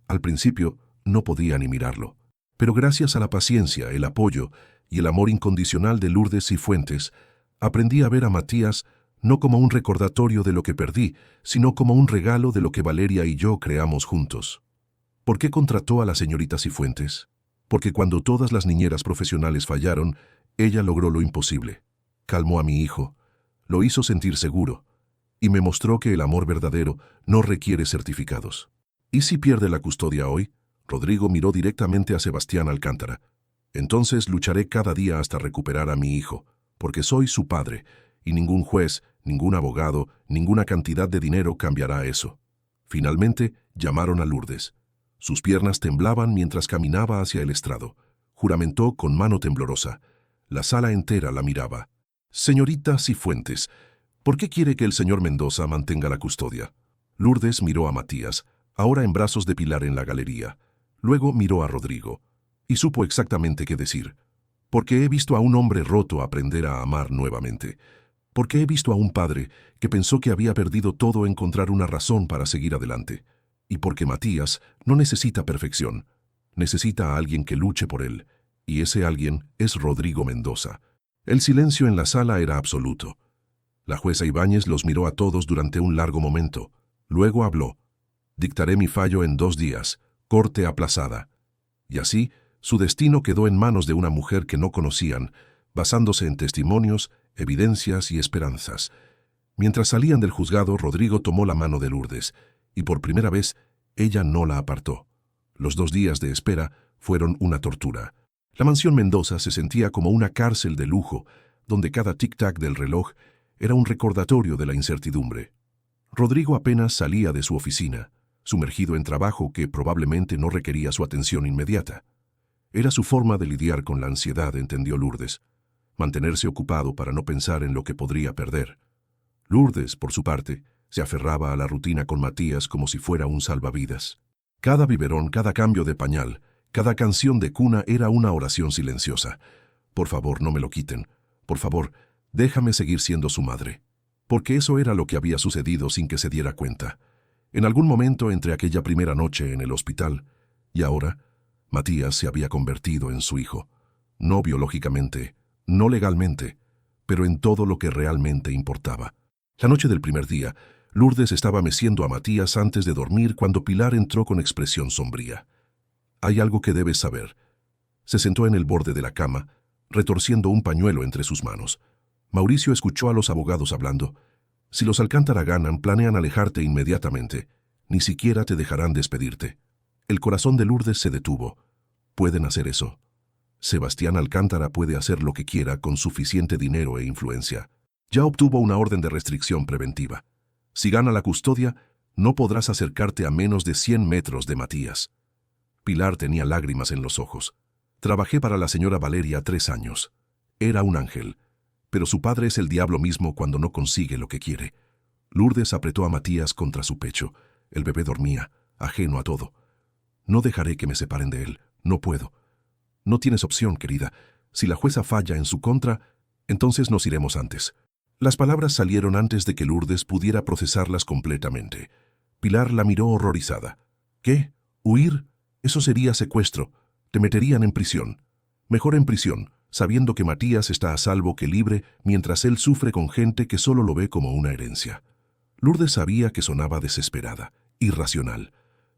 Al principio, no podía ni mirarlo. Pero gracias a la paciencia, el apoyo y el amor incondicional de Lourdes Cifuentes, aprendí a ver a Matías no como un recordatorio de lo que perdí, sino como un regalo de lo que Valeria y yo creamos juntos. ¿Por qué contrató a la señorita Cifuentes? Porque cuando todas las niñeras profesionales fallaron, ella logró lo imposible. Calmó a mi hijo, lo hizo sentir seguro, y me mostró que el amor verdadero no requiere certificados. ¿Y si pierde la custodia hoy? Rodrigo miró directamente a Sebastián Alcántara. «Entonces lucharé cada día hasta recuperar a mi hijo, porque soy su padre, y ningún juez, ningún abogado, ninguna cantidad de dinero cambiará eso». Finalmente, llamaron a Lourdes. Sus piernas temblaban mientras caminaba hacia el estrado. Juramentó con mano temblorosa. La sala entera la miraba. «Señorita Cifuentes, ¿por qué quiere que el señor Mendoza mantenga la custodia?» Lourdes miró a Matías, ahora en brazos de Pilar en la galería. Luego miró a Rodrigo, y supo exactamente qué decir. «Porque he visto a un hombre roto aprender a amar nuevamente. Porque he visto a un padre que pensó que había perdido todo encontrar una razón para seguir adelante. Y porque Matías no necesita perfección. Necesita a alguien que luche por él. Y ese alguien es Rodrigo Mendoza». El silencio en la sala era absoluto. La jueza Ibáñez los miró a todos durante un largo momento. Luego habló. «Dictaré mi fallo en 2 días. Corte aplazada». Y así, su destino quedó en manos de una mujer que no conocían, basándose en testimonios, evidencias y esperanzas. Mientras salían del juzgado, Rodrigo tomó la mano de Lourdes, y por primera vez, ella no la apartó. Los 2 días de espera fueron una tortura. La mansión Mendoza se sentía como una cárcel de lujo, donde cada tic-tac del reloj era un recordatorio de la incertidumbre. Rodrigo apenas salía de su oficina, sumergido en trabajo que probablemente no requería su atención inmediata. Era su forma de lidiar con la ansiedad, entendió Lourdes. Mantenerse ocupado para no pensar en lo que podría perder. Lourdes, por su parte, se aferraba a la rutina con Matías como si fuera un salvavidas. Cada biberón, cada cambio de pañal, cada canción de cuna era una oración silenciosa. «Por favor, no me lo quiten. Por favor, déjame seguir siendo su madre». Porque eso era lo que había sucedido sin que se diera cuenta. En algún momento entre aquella primera noche en el hospital, y ahora, Matías se había convertido en su hijo. No biológicamente, no legalmente, pero en todo lo que realmente importaba. La noche del primer día, Lourdes estaba meciendo a Matías antes de dormir cuando Pilar entró con expresión sombría. «Hay algo que debes saber». Se sentó en el borde de la cama, retorciendo un pañuelo entre sus manos. Mauricio escuchó a los abogados hablando. «Si los Alcántara ganan, planean alejarte inmediatamente. Ni siquiera te dejarán despedirte». El corazón de Lourdes se detuvo. «Pueden hacer eso. Sebastián Alcántara puede hacer lo que quiera con suficiente dinero e influencia. Ya obtuvo una orden de restricción preventiva. Si gana la custodia, no podrás acercarte a menos de 100 metros de Matías». Pilar tenía lágrimas en los ojos. «Trabajé para la señora Valeria 3 años. Era un ángel. Pero su padre es el diablo mismo cuando no consigue lo que quiere». Lourdes apretó a Matías contra su pecho. El bebé dormía, ajeno a todo. «No dejaré que me separen de él. No puedo». «No tienes opción, querida. Si la jueza falla en su contra, entonces nos iremos antes». Las palabras salieron antes de que Lourdes pudiera procesarlas completamente. Pilar la miró horrorizada. «¿Qué? ¿Huir? Eso sería secuestro. Te meterían en prisión. Mejor en prisión, sabiendo que Matías está a salvo que libre mientras él sufre con gente que solo lo ve como una herencia». Lourdes sabía que sonaba desesperada, irracional,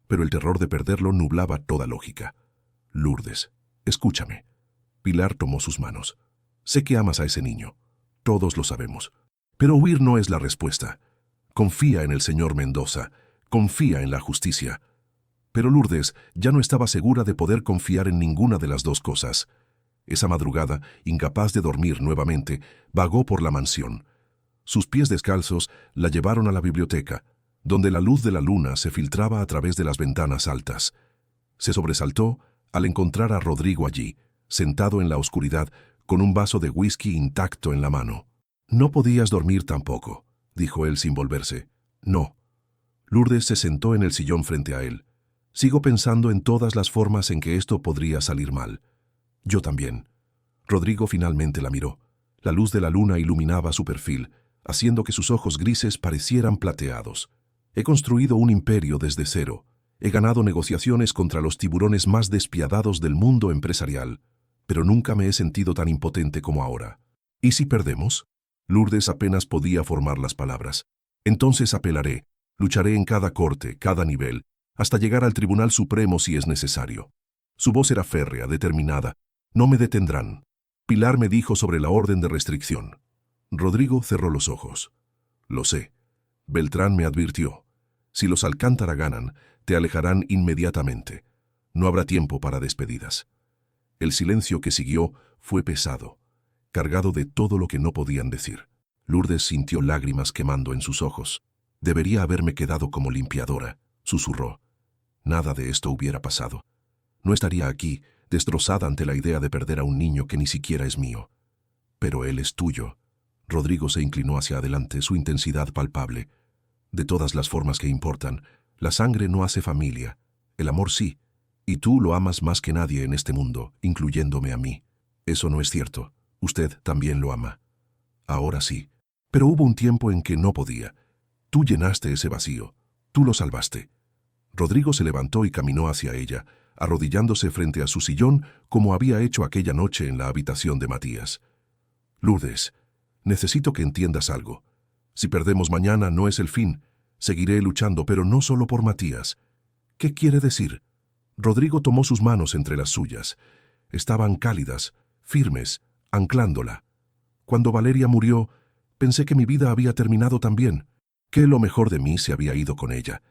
pero el terror de perderlo nublaba toda lógica. Lourdes, escúchame. Pilar tomó sus manos. Sé que amas a ese niño. Todos lo sabemos. Pero huir no es la respuesta. Confía en el señor Mendoza. Confía en la justicia. Pero Lourdes ya no estaba segura de poder confiar en ninguna de las dos cosas. Esa madrugada, incapaz de dormir nuevamente, vagó por la mansión. Sus pies descalzos la llevaron a la biblioteca, donde la luz de la luna se filtraba a través de las ventanas altas. Se sobresaltó al encontrar a Rodrigo allí, sentado en la oscuridad, con un vaso de whisky intacto en la mano. «No podías dormir tampoco», dijo él sin volverse. «No». Lourdes se sentó en el sillón frente a él. «Sigo pensando en todas las formas en que esto podría salir mal». «Yo también». Rodrigo finalmente la miró. La luz de la luna iluminaba su perfil, haciendo que sus ojos grises parecieran plateados. «He construido un imperio desde cero. He ganado negociaciones contra los tiburones más despiadados del mundo empresarial, pero nunca me he sentido tan impotente como ahora. ¿Y si perdemos?» Lourdes apenas podía formar las palabras. «Entonces apelaré, lucharé en cada corte, cada nivel, hasta llegar al Tribunal Supremo si es necesario». Su voz era férrea, determinada. «No me detendrán». Pilar me dijo sobre la orden de restricción. Rodrigo cerró los ojos. «Lo sé. Beltrán me advirtió. Si los Alcántara ganan, te alejarán inmediatamente. No habrá tiempo para despedidas». El silencio que siguió fue pesado, cargado de todo lo que no podían decir. Lourdes sintió lágrimas quemando en sus ojos. «Debería haberme quedado como limpiadora», susurró. «Nada de esto hubiera pasado. No estaría aquí, destrozada ante la idea de perder a un niño que ni siquiera es mío. Pero él es tuyo». Rodrigo se inclinó hacia adelante, su intensidad palpable. «De todas las formas que importan, la sangre no hace familia. El amor sí. Y tú lo amas más que nadie en este mundo, incluyéndome a mí». «Eso no es cierto. Usted también lo ama». «Ahora sí. Pero hubo un tiempo en que no podía. Tú llenaste ese vacío. Tú lo salvaste». Rodrigo se levantó y caminó hacia ella, arrodillándose frente a su sillón como había hecho aquella noche en la habitación de Matías. «Lourdes, necesito que entiendas algo. Si perdemos mañana no es el fin. Seguiré luchando, pero no solo por Matías». «¿Qué quiere decir?» Rodrigo tomó sus manos entre las suyas. Estaban cálidas, firmes, anclándola. «Cuando Valeria murió, pensé que mi vida había terminado también, que lo mejor de mí se había ido con ella.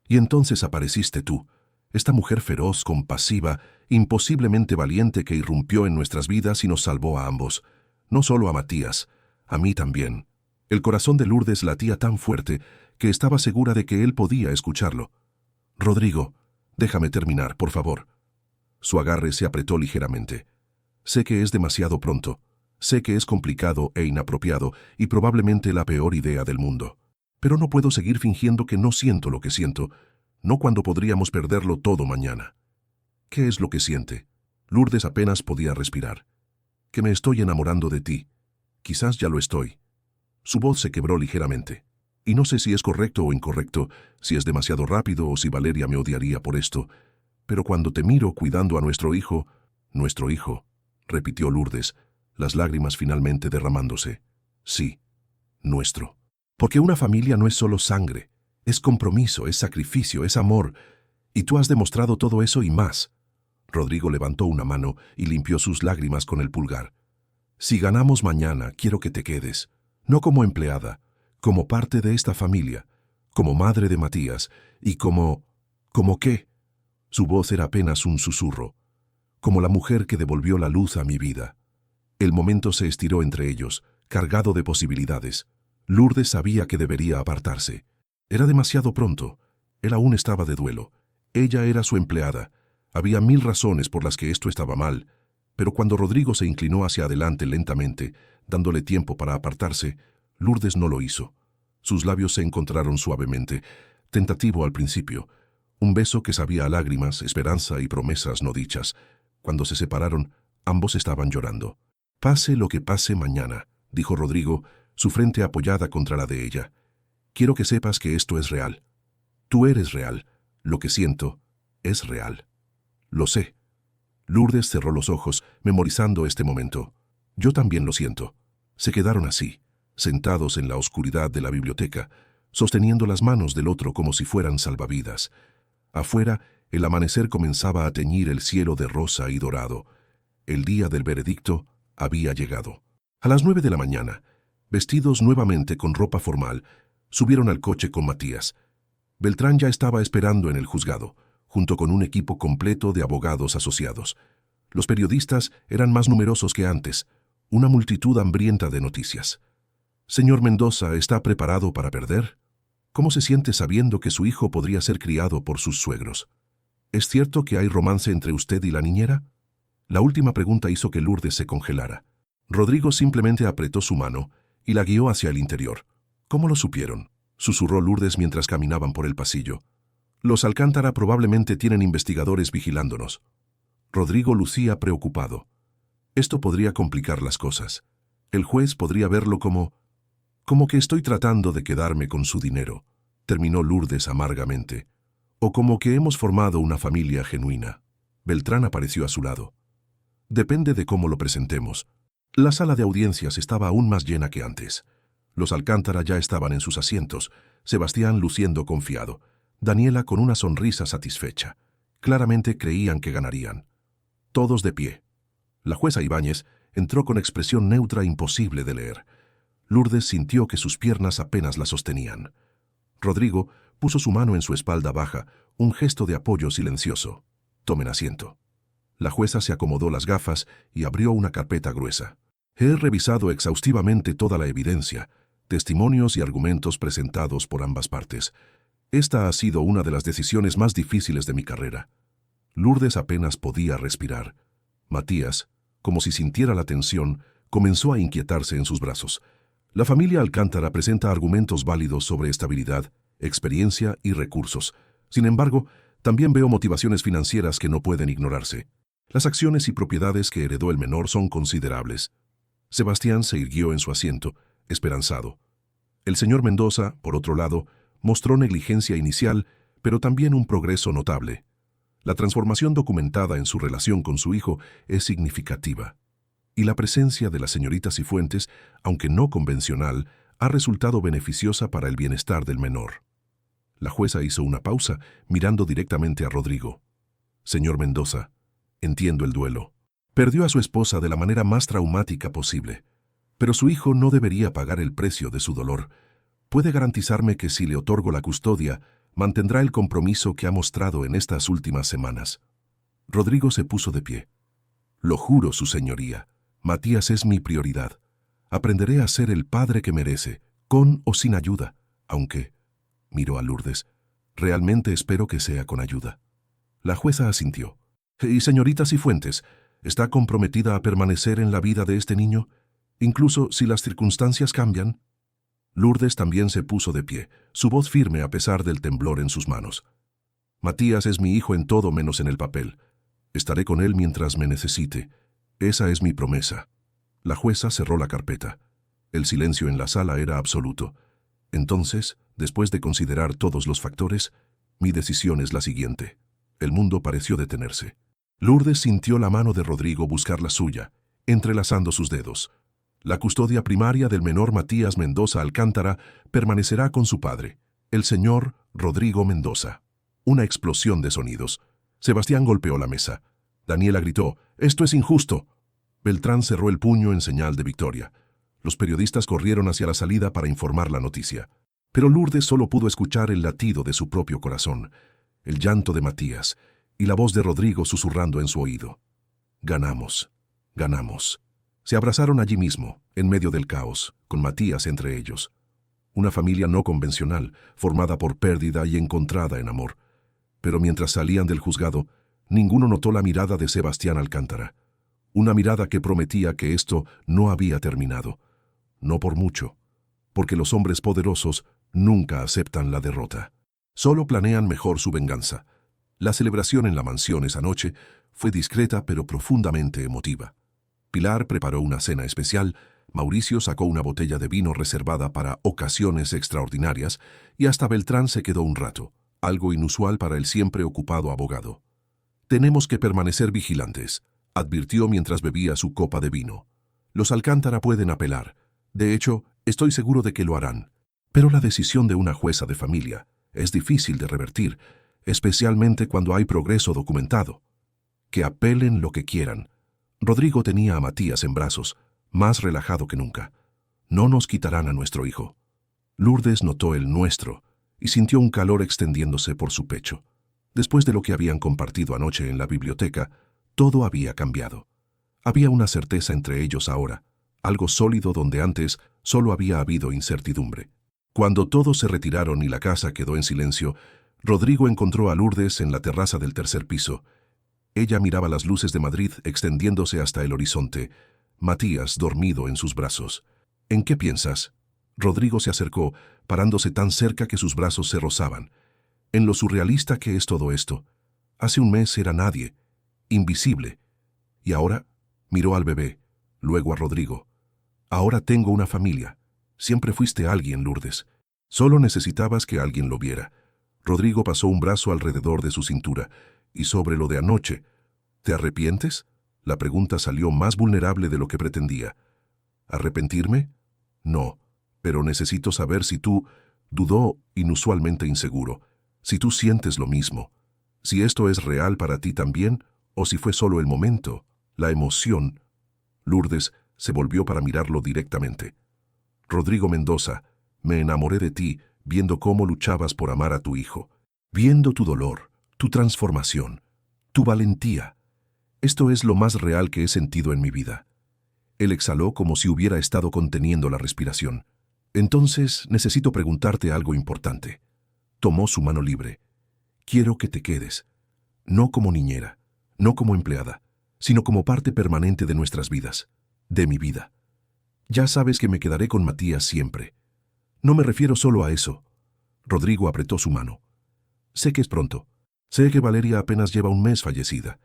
Y entonces apareciste tú, esta mujer feroz, compasiva, imposiblemente valiente que irrumpió en nuestras vidas y nos salvó a ambos. No solo a Matías, a mí también». El corazón de Lourdes latía tan fuerte que estaba segura de que él podía escucharlo. «Rodrigo, déjame terminar, por favor». Su agarre se apretó ligeramente. «Sé que es demasiado pronto. Sé que es complicado e inapropiado y probablemente la peor idea del mundo. Pero no puedo seguir fingiendo que no siento lo que siento, no cuando podríamos perderlo todo mañana». «¿Qué es lo que siente?» Lourdes apenas podía respirar. «Que me estoy enamorando de ti. Quizás ya lo estoy». Su voz se quebró ligeramente. «Y no sé si es correcto o incorrecto, si es demasiado rápido o si Valeria me odiaría por esto. Pero cuando te miro cuidando a nuestro hijo», repitió Lourdes, las lágrimas finalmente derramándose. «Sí, nuestro. Porque una familia no es solo sangre, es compromiso, es sacrificio, es amor. Y tú has demostrado todo eso y más». Rodrigo levantó una mano y limpió sus lágrimas con el pulgar. «Si ganamos mañana, quiero que te quedes. No como empleada, como parte de esta familia, como madre de Matías y como... ¿Como qué?» Su voz era apenas un susurro. «Como la mujer que devolvió la luz a mi vida». El momento se estiró entre ellos, cargado de posibilidades. Lourdes sabía que debería apartarse. Era demasiado pronto. Él aún estaba de duelo. Ella era su empleada. Había 1000 razones por las que esto estaba mal. Pero cuando Rodrigo se inclinó hacia adelante lentamente, dándole tiempo para apartarse, Lourdes no lo hizo. Sus labios se encontraron suavemente, tentativo al principio. Un beso que sabía a lágrimas, esperanza y promesas no dichas. Cuando se separaron, ambos estaban llorando. «Pase lo que pase mañana», dijo Rodrigo, su frente apoyada contra la de ella. «Quiero que sepas que esto es real. Tú eres real. Lo que siento es real». «Lo sé». Lourdes cerró los ojos, memorizando este momento. «Yo también lo siento». Se quedaron así, sentados en la oscuridad de la biblioteca, sosteniendo las manos del otro como si fueran salvavidas. Afuera, el amanecer comenzaba a teñir el cielo de rosa y dorado. El día del veredicto había llegado. A las 9 de la mañana, vestidos nuevamente con ropa formal, subieron al coche con Matías. Beltrán ya estaba esperando en el juzgado, junto con un equipo completo de abogados asociados. Los periodistas eran más numerosos que antes, una multitud hambrienta de noticias. «Señor Mendoza, ¿está preparado para perder? ¿Cómo se siente sabiendo que su hijo podría ser criado por sus suegros? ¿Es cierto que hay romance entre usted y la niñera?» La última pregunta hizo que Lourdes se congelara. Rodrigo simplemente apretó su mano y la guió hacia el interior. «¿Cómo lo supieron?», susurró Lourdes mientras caminaban por el pasillo. «Los Alcántara probablemente tienen investigadores vigilándonos». Rodrigo lucía preocupado. Esto podría complicar las cosas. El juez podría verlo como que estoy tratando de quedarme con su dinero, terminó Lourdes amargamente. O como que hemos formado una familia genuina. Beltrán apareció a su lado. Depende de cómo lo presentemos. La sala de audiencias estaba aún más llena que antes. Los Alcántara ya estaban en sus asientos, Sebastián luciendo confiado, Daniela con una sonrisa satisfecha. Claramente creían que ganarían. Todos de pie. La jueza Ibáñez entró con expresión neutra imposible de leer. Lourdes sintió que sus piernas apenas la sostenían. Rodrigo puso su mano en su espalda baja, un gesto de apoyo silencioso. «Tomen asiento». La jueza se acomodó las gafas y abrió una carpeta gruesa. «He revisado exhaustivamente toda la evidencia, testimonios y argumentos presentados por ambas partes. Esta ha sido una de las decisiones más difíciles de mi carrera». Lourdes apenas podía respirar. Matías, como si sintiera la tensión, comenzó a inquietarse en sus brazos. La familia Alcántara presenta argumentos válidos sobre estabilidad, experiencia y recursos. Sin embargo, también veo motivaciones financieras que no pueden ignorarse. Las acciones y propiedades que heredó el menor son considerables. Sebastián se irguió en su asiento, esperanzado. El señor Mendoza, por otro lado, mostró negligencia inicial, pero también un progreso notable. La transformación documentada en su relación con su hijo es significativa. Y la presencia de la señorita Cifuentes, aunque no convencional, ha resultado beneficiosa para el bienestar del menor. La jueza hizo una pausa, mirando directamente a Rodrigo. «Señor Mendoza, entiendo el duelo. Perdió a su esposa de la manera más traumática posible. Pero su hijo no debería pagar el precio de su dolor. ¿Puede garantizarme que si le otorgo la custodia, mantendrá el compromiso que ha mostrado en estas últimas semanas?» Rodrigo se puso de pie. «Lo juro, su señoría. Matías es mi prioridad. Aprenderé a ser el padre que merece, con o sin ayuda, aunque», miró a Lourdes, «realmente espero que sea con ayuda». La jueza asintió. «¿Y señorita Cifuentes, está comprometida a permanecer en la vida de este niño, incluso si las circunstancias cambian?» Lourdes también se puso de pie, su voz firme a pesar del temblor en sus manos. «Matías es mi hijo en todo menos en el papel. Estaré con él mientras me necesite. Esa es mi promesa». La jueza cerró la carpeta. El silencio en la sala era absoluto. Entonces, después de considerar todos los factores, mi decisión es la siguiente. El mundo pareció detenerse. Lourdes sintió la mano de Rodrigo buscar la suya, entrelazando sus dedos. La custodia primaria del menor Matías Mendoza Alcántara permanecerá con su padre, el señor Rodrigo Mendoza. Una explosión de sonidos. Sebastián golpeó la mesa. Daniela gritó: «¡Esto es injusto!». Beltrán cerró el puño en señal de victoria. Los periodistas corrieron hacia la salida para informar la noticia. Pero Lourdes solo pudo escuchar el latido de su propio corazón, el llanto de Matías y la voz de Rodrigo susurrando en su oído. «Ganamos, ganamos». Se abrazaron allí mismo, en medio del caos, con Matías entre ellos. Una familia no convencional, formada por pérdida y encontrada en amor. Pero mientras salían del juzgado, ninguno notó la mirada de Sebastián Alcántara. Una mirada que prometía que esto no había terminado. No por mucho, porque los hombres poderosos nunca aceptan la derrota. Solo planean mejor su venganza. La celebración en la mansión esa noche fue discreta pero profundamente emotiva. Pilar preparó una cena especial, Mauricio sacó una botella de vino reservada para ocasiones extraordinarias y hasta Beltrán se quedó un rato, algo inusual para el siempre ocupado abogado. «Tenemos que permanecer vigilantes», advirtió mientras bebía su copa de vino. «Los Alcántara pueden apelar. De hecho, estoy seguro de que lo harán. Pero la decisión de una jueza de familia es difícil de revertir, especialmente cuando hay progreso documentado. Que apelen lo que quieran. Rodrigo tenía a Matías en brazos, más relajado que nunca. No nos quitarán a nuestro hijo. Lourdes notó el nuestro y sintió un calor extendiéndose por su pecho. Después de lo que habían compartido anoche en la biblioteca, todo había cambiado. Había una certeza entre ellos ahora, algo sólido donde antes solo había habido incertidumbre. Cuando todos se retiraron y la casa quedó en silencio, Rodrigo encontró a Lourdes en la terraza del tercer piso. Ella miraba las luces de Madrid extendiéndose hasta el horizonte, Matías dormido en sus brazos. ¿En qué piensas? Rodrigo se acercó, parándose tan cerca que sus brazos se rozaban. En lo surrealista que es todo esto. Hace un mes era nadie, invisible. Y ahora miró al bebé, luego a Rodrigo. Ahora tengo una familia. Siempre fuiste alguien, Lourdes. Solo necesitabas que alguien lo viera. Rodrigo pasó un brazo alrededor de su cintura. Y sobre lo de anoche, ¿te arrepientes? La pregunta salió más vulnerable de lo que pretendía. ¿Arrepentirme? No, pero necesito saber si tú, dudó inusualmente inseguro, si tú sientes lo mismo, si esto es real para ti también, o si fue solo el momento, la emoción. Lourdes se volvió para mirarlo directamente. Rodrigo Mendoza, me enamoré de ti viendo cómo luchabas por amar a tu hijo, viendo tu dolor, tu transformación, tu valentía. Esto es lo más real que he sentido en mi vida. Él exhaló como si hubiera estado conteniendo la respiración. Entonces necesito preguntarte algo importante. Tomó su mano libre. Quiero que te quedes. No como niñera, no como empleada, sino como parte permanente de nuestras vidas, de mi vida. Ya sabes que me quedaré con Matías siempre. No me refiero solo a eso. Rodrigo apretó su mano. Sé que es pronto. Sé que Valeria apenas lleva un mes fallecida.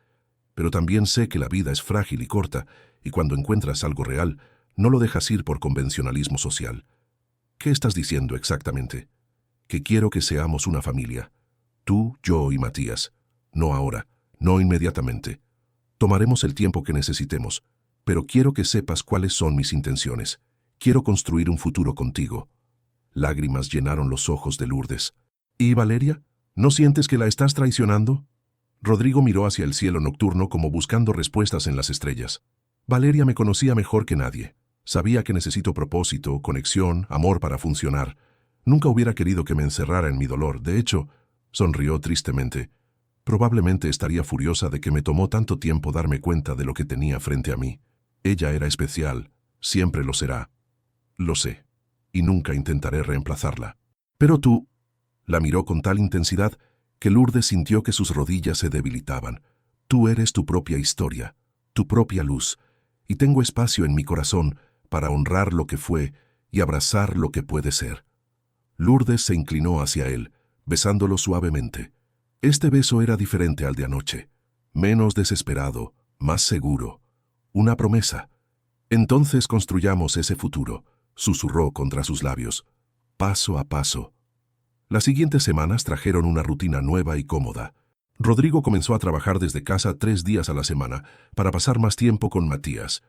Pero también sé que la vida es frágil y corta, y cuando encuentras algo real, no lo dejas ir por convencionalismo social. ¿Qué estás diciendo exactamente? Que quiero que seamos una familia. Tú, yo y Matías. No ahora, no inmediatamente. Tomaremos el tiempo que necesitemos, pero quiero que sepas cuáles son mis intenciones. Quiero construir un futuro contigo. Lágrimas llenaron los ojos de Lourdes. ¿Y Valeria? ¿No sientes que la estás traicionando? Rodrigo miró hacia el cielo nocturno como buscando respuestas en las estrellas. Valeria me conocía mejor que nadie. Sabía que necesito propósito, conexión, amor para funcionar. Nunca hubiera querido que me encerrara en mi dolor. De hecho, sonrió tristemente. Probablemente estaría furiosa de que me tomó tanto tiempo darme cuenta de lo que tenía frente a mí. Ella era especial, siempre lo será. Lo sé, y nunca intentaré reemplazarla. Pero tú, la miró con tal intensidad que Lourdes sintió que sus rodillas se debilitaban. Tú eres tu propia historia, tu propia luz, y tengo espacio en mi corazón para honrar lo que fue y abrazar lo que puede ser. Lourdes se inclinó hacia él, besándolo suavemente. Este beso era diferente al de anoche, menos desesperado, más seguro. Una promesa. Entonces construyamos ese futuro, susurró contra sus labios, paso a paso. Las siguientes semanas trajeron una rutina nueva y cómoda. Rodrigo comenzó a trabajar desde casa 3 días a la semana para pasar más tiempo con Matías.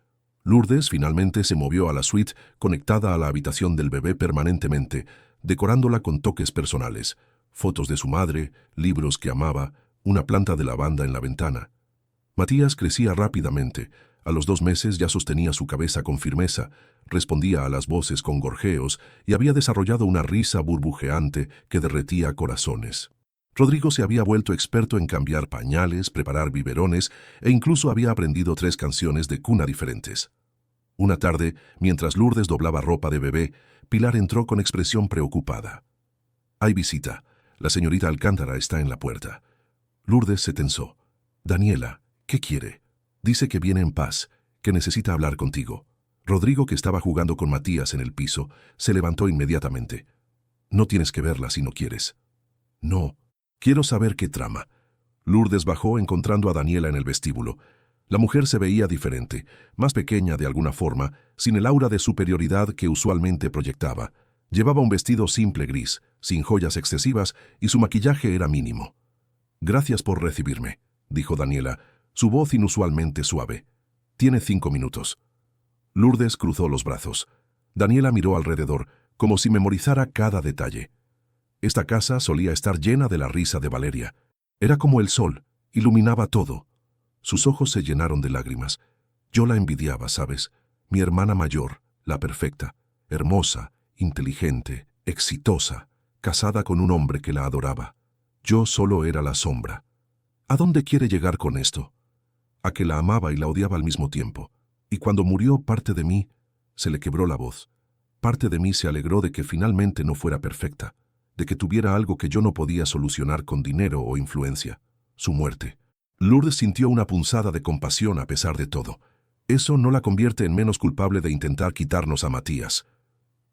Lourdes finalmente se movió a la suite conectada a la habitación del bebé permanentemente, decorándola con toques personales, fotos de su madre, libros que amaba, una planta de lavanda en la ventana. Matías crecía rápidamente. A los 2 meses ya sostenía su cabeza con firmeza, respondía a las voces con gorjeos y había desarrollado una risa burbujeante que derretía corazones. Rodrigo se había vuelto experto en cambiar pañales, preparar biberones e incluso había aprendido 3 canciones de cuna diferentes. Una tarde, mientras Lourdes doblaba ropa de bebé, Pilar entró con expresión preocupada. «Hay visita. La señorita Alcántara está en la puerta». Lourdes se tensó. «Daniela, ¿qué quiere?» «Dice que viene en paz, que necesita hablar contigo». Rodrigo, que estaba jugando con Matías en el piso, se levantó inmediatamente. «No tienes que verla si no quieres». «No, quiero saber qué trama». Lourdes bajó encontrando a Daniela en el vestíbulo. La mujer se veía diferente, más pequeña de alguna forma, sin el aura de superioridad que usualmente proyectaba. Llevaba un vestido simple gris, sin joyas excesivas, y su maquillaje era mínimo. «Gracias por recibirme», dijo Daniela, su voz inusualmente suave. «Tiene 5 minutos». Lourdes cruzó los brazos. Daniela miró alrededor, como si memorizara cada detalle. Esta casa solía estar llena de la risa de Valeria. Era como el sol, iluminaba todo. Sus ojos se llenaron de lágrimas. Yo la envidiaba, ¿sabes? Mi hermana mayor, la perfecta, hermosa, inteligente, exitosa, casada con un hombre que la adoraba. Yo solo era la sombra. ¿A dónde quiere llegar con esto? A que la amaba y la odiaba al mismo tiempo. Y cuando murió parte de mí, se le quebró la voz. Parte de mí se alegró de que finalmente no fuera perfecta, de que tuviera algo que yo no podía solucionar con dinero o influencia, su muerte. Lourdes sintió una punzada de compasión a pesar de todo. Eso no la convierte en menos culpable de intentar quitarnos a Matías.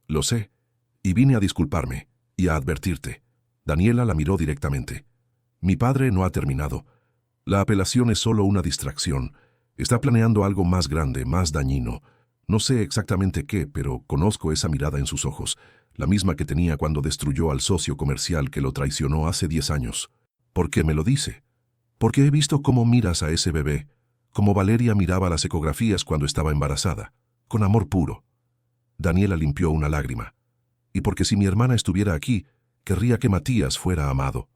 Lo sé, y vine a disculparme, y a advertirte. Daniela la miró directamente. Mi padre no ha terminado. La apelación es solo una distracción. Está planeando algo más grande, más dañino. No sé exactamente qué, pero conozco esa mirada en sus ojos, la misma que tenía cuando destruyó al socio comercial que lo traicionó hace 10 años. ¿Por qué me lo dice? Porque he visto cómo miras a ese bebé, como Valeria miraba las ecografías cuando estaba embarazada, con amor puro. Daniela limpió una lágrima. Y porque si mi hermana estuviera aquí, querría que Matías fuera amado.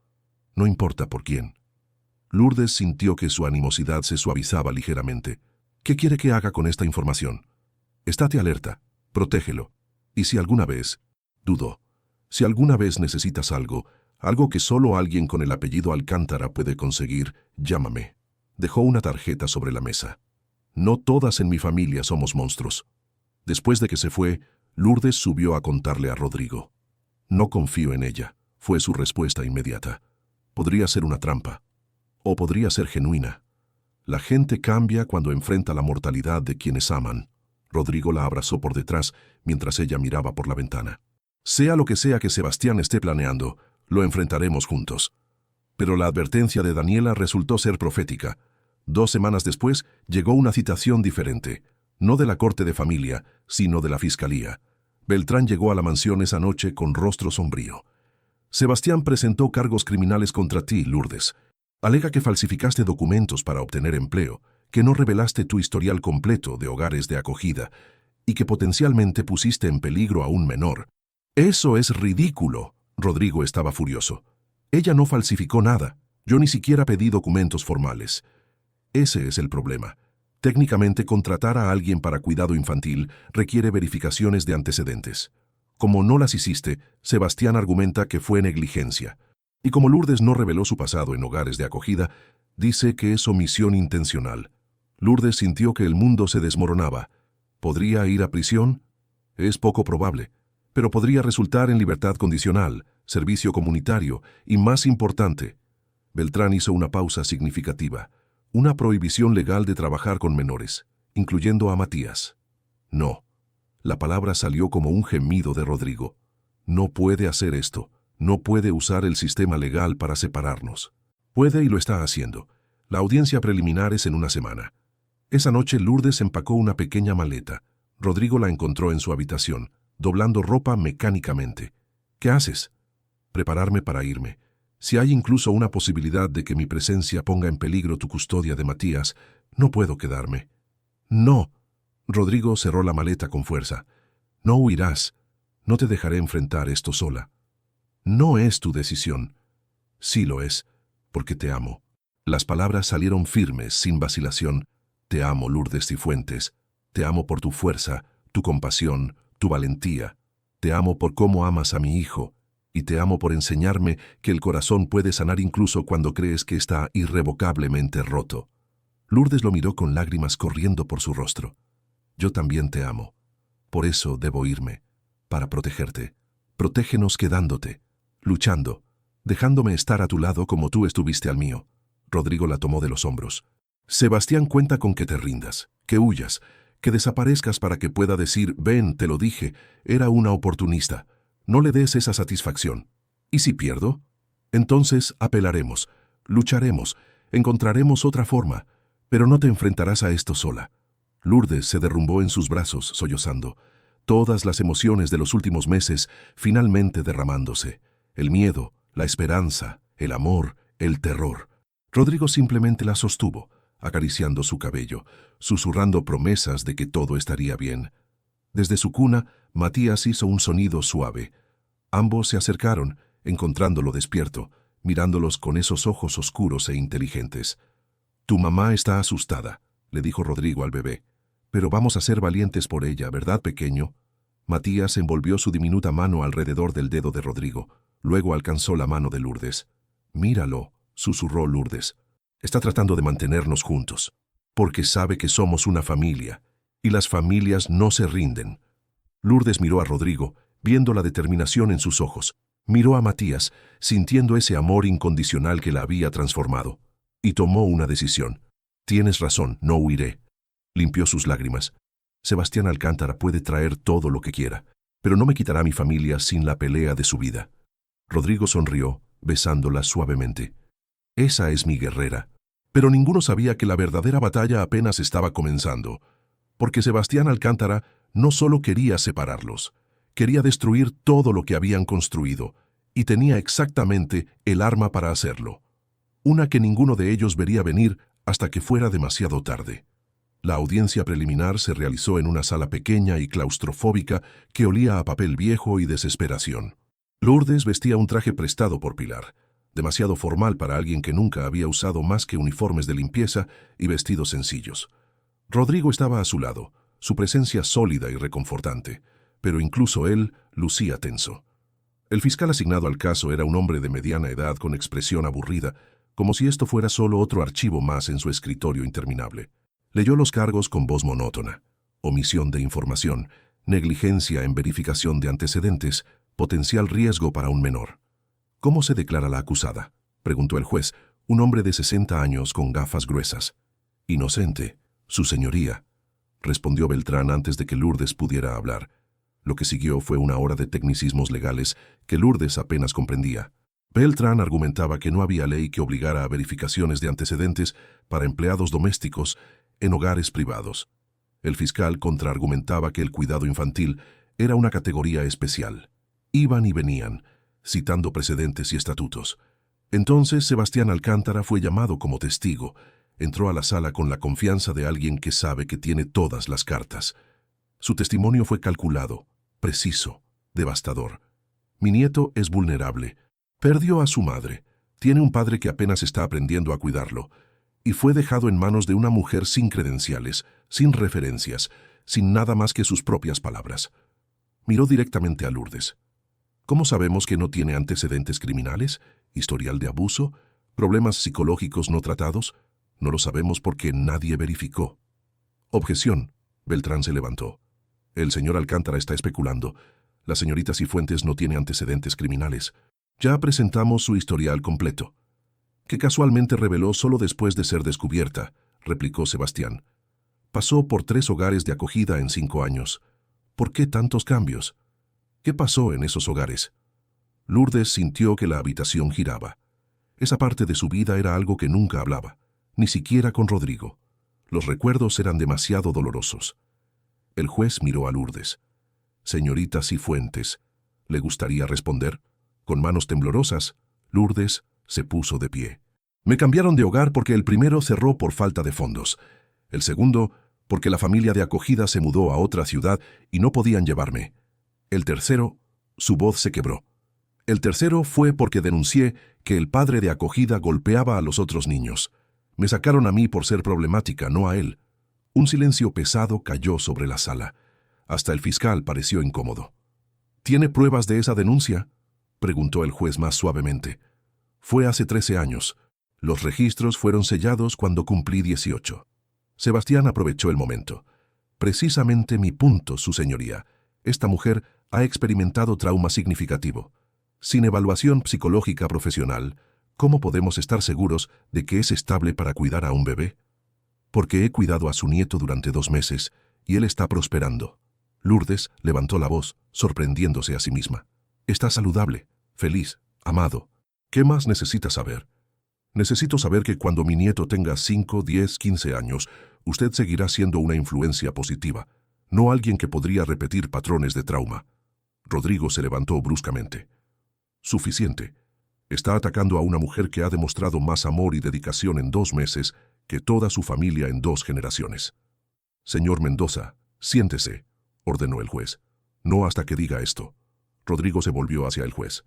No importa por quién. Lourdes sintió que su animosidad se suavizaba ligeramente. ¿Qué quiere que haga con esta información? Estate alerta, protégelo. Y si alguna vez, dudó, si alguna vez necesitas algo, algo que solo alguien con el apellido Alcántara puede conseguir, llámame. Dejó una tarjeta sobre la mesa. No todas en mi familia somos monstruos. Después de que se fue, Lourdes subió a contarle a Rodrigo. No confío en ella, fue su respuesta inmediata. Podría ser una trampa. O podría ser genuina. La gente cambia cuando enfrenta la mortalidad de quienes aman. Rodrigo la abrazó por detrás mientras ella miraba por la ventana. Sea lo que sea que Sebastián esté planeando, lo enfrentaremos juntos. Pero la advertencia de Daniela resultó ser profética. 2 semanas después llegó una citación diferente, no de la corte de familia, sino de la fiscalía. Beltrán llegó a la mansión esa noche con rostro sombrío. Sebastián presentó cargos criminales contra ti, Lourdes. Alega que falsificaste documentos para obtener empleo, que no revelaste tu historial completo de hogares de acogida y que potencialmente pusiste en peligro a un menor. Eso es ridículo. Rodrigo estaba furioso. Ella no falsificó nada. Yo ni siquiera pedí documentos formales. Ese es el problema. Técnicamente, contratar a alguien para cuidado infantil requiere verificaciones de antecedentes. Como no las hiciste, Sebastián argumenta que fue negligencia. Y como Lourdes no reveló su pasado en hogares de acogida, dice que es omisión intencional. Lourdes sintió que el mundo se desmoronaba. ¿Podría ir a prisión? Es poco probable, pero podría resultar en libertad condicional, servicio comunitario y, más importante, Beltrán hizo una pausa significativa, una prohibición legal de trabajar con menores, incluyendo a Matías. No. La palabra salió como un gemido de Rodrigo. No puede hacer esto. No puede usar el sistema legal para separarnos. Puede y lo está haciendo. La audiencia preliminar es en una semana. Esa noche Lourdes empacó una pequeña maleta. Rodrigo la encontró en su habitación, doblando ropa mecánicamente. ¿Qué haces? Prepararme para irme. Si hay incluso una posibilidad de que mi presencia ponga en peligro tu custodia de Matías, no puedo quedarme. No. Rodrigo cerró la maleta con fuerza. No huirás. No te dejaré enfrentar esto sola. No es tu decisión. Sí lo es, porque te amo. Las palabras salieron firmes, sin vacilación. Te amo, Lourdes Cifuentes. Te amo por tu fuerza, tu compasión, tu valentía. Te amo por cómo amas a mi hijo. Y te amo por enseñarme que el corazón puede sanar incluso cuando crees que está irrevocablemente roto. Lourdes lo miró con lágrimas corriendo por su rostro. Yo también te amo. Por eso debo irme, para protegerte. Protégenos quedándote, luchando, dejándome estar a tu lado como tú estuviste al mío. Rodrigo la tomó de los hombros. Sebastián cuenta con que te rindas, que huyas, que desaparezcas para que pueda decir, ven, te lo dije, era una oportunista. No le des esa satisfacción. ¿Y si pierdo? Entonces apelaremos, lucharemos, encontraremos otra forma, pero no te enfrentarás a esto sola. Lourdes se derrumbó en sus brazos, sollozando. Todas las emociones de los últimos meses finalmente derramándose. El miedo, la esperanza, el amor, el terror. Rodrigo simplemente la sostuvo, acariciando su cabello, susurrando promesas de que todo estaría bien. Desde su cuna, Matías hizo un sonido suave. Ambos se acercaron, encontrándolo despierto, mirándolos con esos ojos oscuros e inteligentes. «Tu mamá está asustada», le dijo Rodrigo al bebé. «Pero vamos a ser valientes por ella, ¿verdad, pequeño?» Matías envolvió su diminuta mano alrededor del dedo de Rodrigo. Luego alcanzó la mano de Lourdes. «Míralo», susurró Lourdes. «Está tratando de mantenernos juntos, porque sabe que somos una familia, y las familias no se rinden». Lourdes miró a Rodrigo, viendo la determinación en sus ojos. Miró a Matías, sintiendo ese amor incondicional que la había transformado. Y tomó una decisión. «Tienes razón, no huiré». Limpió sus lágrimas. «Sebastián Alcántara puede traer todo lo que quiera, pero no me quitará mi familia sin la pelea de su vida». Rodrigo sonrió, besándola suavemente. «Esa es mi guerrera». Pero ninguno sabía que la verdadera batalla apenas estaba comenzando, porque Sebastián Alcántara no solo quería separarlos, quería destruir todo lo que habían construido, y tenía exactamente el arma para hacerlo. Una que ninguno de ellos vería venir hasta que fuera demasiado tarde. La audiencia preliminar se realizó en una sala pequeña y claustrofóbica que olía a papel viejo y desesperación. Lourdes vestía un traje prestado por Pilar, demasiado formal para alguien que nunca había usado más que uniformes de limpieza y vestidos sencillos. Rodrigo estaba a su lado, su presencia sólida y reconfortante, pero incluso él lucía tenso. El fiscal asignado al caso era un hombre de mediana edad con expresión aburrida, como si esto fuera solo otro archivo más en su escritorio interminable. Leyó los cargos con voz monótona: omisión de información, negligencia en verificación de antecedentes, potencial riesgo para un menor. «¿Cómo se declara la acusada?», preguntó el juez, un hombre de 60 años con gafas gruesas. «Inocente, su señoría», respondió Beltrán antes de que Lourdes pudiera hablar. Lo que siguió fue una hora de tecnicismos legales que Lourdes apenas comprendía. Beltrán argumentaba que no había ley que obligara a verificaciones de antecedentes para empleados domésticos en hogares privados. El fiscal contraargumentaba que el cuidado infantil era una categoría especial. Iban y venían, citando precedentes y estatutos. Entonces Sebastián Alcántara fue llamado como testigo. Entró a la sala con la confianza de alguien que sabe que tiene todas las cartas. Su testimonio fue calculado, preciso, devastador. «Mi nieto es vulnerable. Perdió a su madre. Tiene un padre que apenas está aprendiendo a cuidarlo. Y fue dejado en manos de una mujer sin credenciales, sin referencias, sin nada más que sus propias palabras». Miró directamente a Lourdes. «¿Cómo sabemos que no tiene antecedentes criminales, historial de abuso, problemas psicológicos no tratados? No lo sabemos porque nadie verificó». «Objeción». Beltrán se levantó. «El señor Alcántara está especulando. La señorita Cifuentes no tiene antecedentes criminales. Ya presentamos su historial completo». «Que casualmente reveló solo después de ser descubierta», replicó Sebastián. «Pasó por 3 hogares de acogida en 5 años. ¿Por qué tantos cambios? ¿Qué pasó en esos hogares?» Lourdes sintió que la habitación giraba. Esa parte de su vida era algo que nunca hablaba, ni siquiera con Rodrigo. Los recuerdos eran demasiado dolorosos. El juez miró a Lourdes. «Señorita Cifuentes, ¿le gustaría responder?» Con manos temblorosas, Lourdes se puso de pie. «Me cambiaron de hogar porque el primero cerró por falta de fondos. El segundo, porque la familia de acogida se mudó a otra ciudad y no podían llevarme. El tercero», su voz se quebró. «El tercero fue porque denuncié que el padre de acogida golpeaba a los otros niños. Me sacaron a mí por ser problemática, no a él». Un silencio pesado cayó sobre la sala. Hasta el fiscal pareció incómodo. «¿Tiene pruebas de esa denuncia?», preguntó el juez más suavemente. «Fue hace 13 años. Los registros fueron sellados cuando cumplí 18. Sebastián aprovechó el momento. «Precisamente mi punto, su señoría. Esta mujer ha experimentado trauma significativo. Sin evaluación psicológica profesional, ¿cómo podemos estar seguros de que es estable para cuidar a un bebé? Porque he cuidado a su nieto durante 2 meses y él está prosperando». Lourdes levantó la voz, sorprendiéndose a sí misma. «Está saludable, feliz, amado. ¿Qué más necesita saber? Necesito saber que cuando mi nieto tenga 5, 10, 15 años, usted seguirá siendo una influencia positiva, no alguien que podría repetir patrones de trauma». Rodrigo se levantó bruscamente. «Suficiente. Está atacando a una mujer que ha demostrado más amor y dedicación en 2 meses que toda su familia en 2 generaciones. Señor Mendoza, siéntese», ordenó el juez. No hasta que diga esto. Rodrigo se volvió hacia el juez.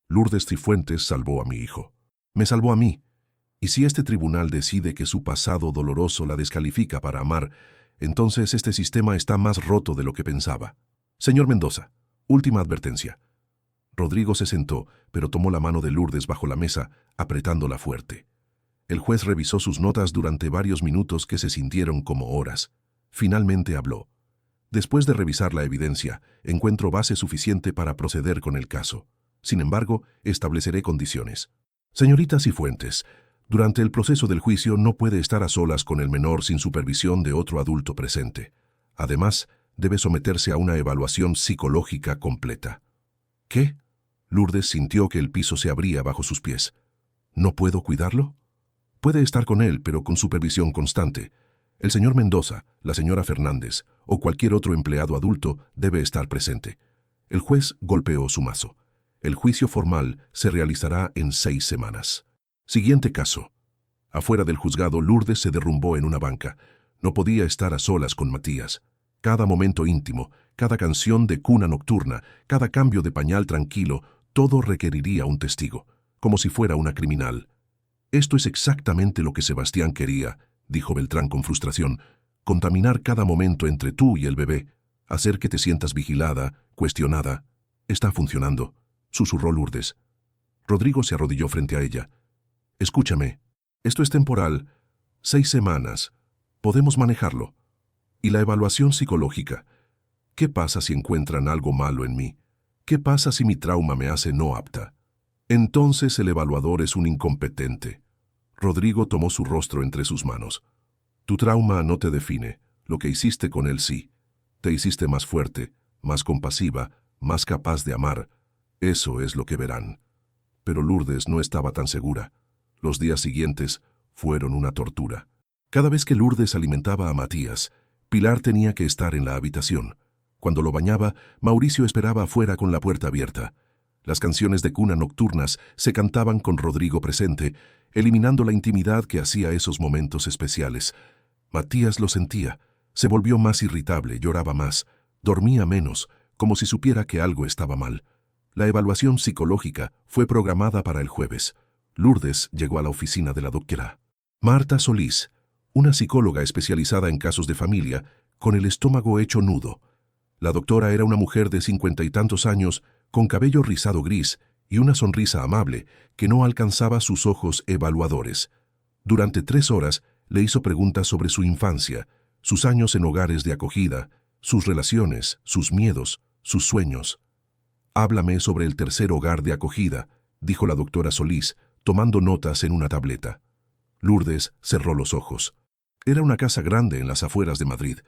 Lourdes Cifuentes salvó a mi hijo. Me salvó a mí. Y si este tribunal decide que su pasado doloroso la descalifica para amar, entonces este sistema está más roto de lo que pensaba. Señor Mendoza, última advertencia. Rodrigo se sentó, pero tomó la mano de Lourdes bajo la mesa, apretándola fuerte. El juez revisó sus notas durante varios minutos que se sintieron como horas. Finalmente habló. Después de revisar la evidencia, encuentro base suficiente para proceder con el caso. Sin embargo, estableceré condiciones. Señorita Cifuentes, durante el proceso del juicio no puede estar a solas con el menor sin supervisión de otro adulto presente. Además, debe someterse a una evaluación psicológica completa. ¿Qué? Lourdes sintió que el piso se abría bajo sus pies. ¿No puedo cuidarlo? Puede estar con él, pero con supervisión constante. El señor Mendoza, la señora Fernández o cualquier otro empleado adulto debe estar presente. El juez golpeó su mazo. El juicio formal se realizará en 6 semanas. Siguiente caso. Afuera del juzgado, Lourdes se derrumbó en una banca. No podía estar a solas con Matías. Cada momento íntimo, cada canción de cuna nocturna, cada cambio de pañal tranquilo, todo requeriría un testigo, como si fuera una criminal. Esto es exactamente lo que Sebastián quería, dijo Beltrán con frustración. Contaminar cada momento entre tú y el bebé, hacer que te sientas vigilada, cuestionada. Está funcionando, susurró Lourdes. Rodrigo se arrodilló frente a ella. Escúchame, esto es temporal. 6 semanas. Podemos manejarlo. Y la evaluación psicológica. ¿Qué pasa si encuentran algo malo en mí? ¿Qué pasa si mi trauma me hace no apta? Entonces el evaluador es un incompetente. Rodrigo tomó su rostro entre sus manos. Tu trauma no te define, lo que hiciste con él sí. Te hiciste más fuerte, más compasiva, más capaz de amar. Eso es lo que verán. Pero Lourdes no estaba tan segura. Los días siguientes fueron una tortura. Cada vez que Lourdes alimentaba a Matías, Pilar tenía que estar en la habitación. Cuando lo bañaba, Mauricio esperaba afuera con la puerta abierta. Las canciones de cuna nocturnas se cantaban con Rodrigo presente, eliminando la intimidad que hacía esos momentos especiales. Matías lo sentía. Se volvió más irritable, lloraba más, dormía menos, como si supiera que algo estaba mal. La evaluación psicológica fue programada para el jueves. Lourdes llegó a la oficina de la doctora Marta Solís, una psicóloga especializada en casos de familia, con el estómago hecho nudo. La doctora era una mujer de 50 y tantos años, con cabello rizado gris y una sonrisa amable que no alcanzaba sus ojos evaluadores. Durante 3 horas le hizo preguntas sobre su infancia, sus años en hogares de acogida, sus relaciones, sus miedos, sus sueños. «Háblame sobre el tercer hogar de acogida», dijo la doctora Solís, tomando notas en una tableta. Lourdes cerró los ojos. Era una casa grande en las afueras de Madrid.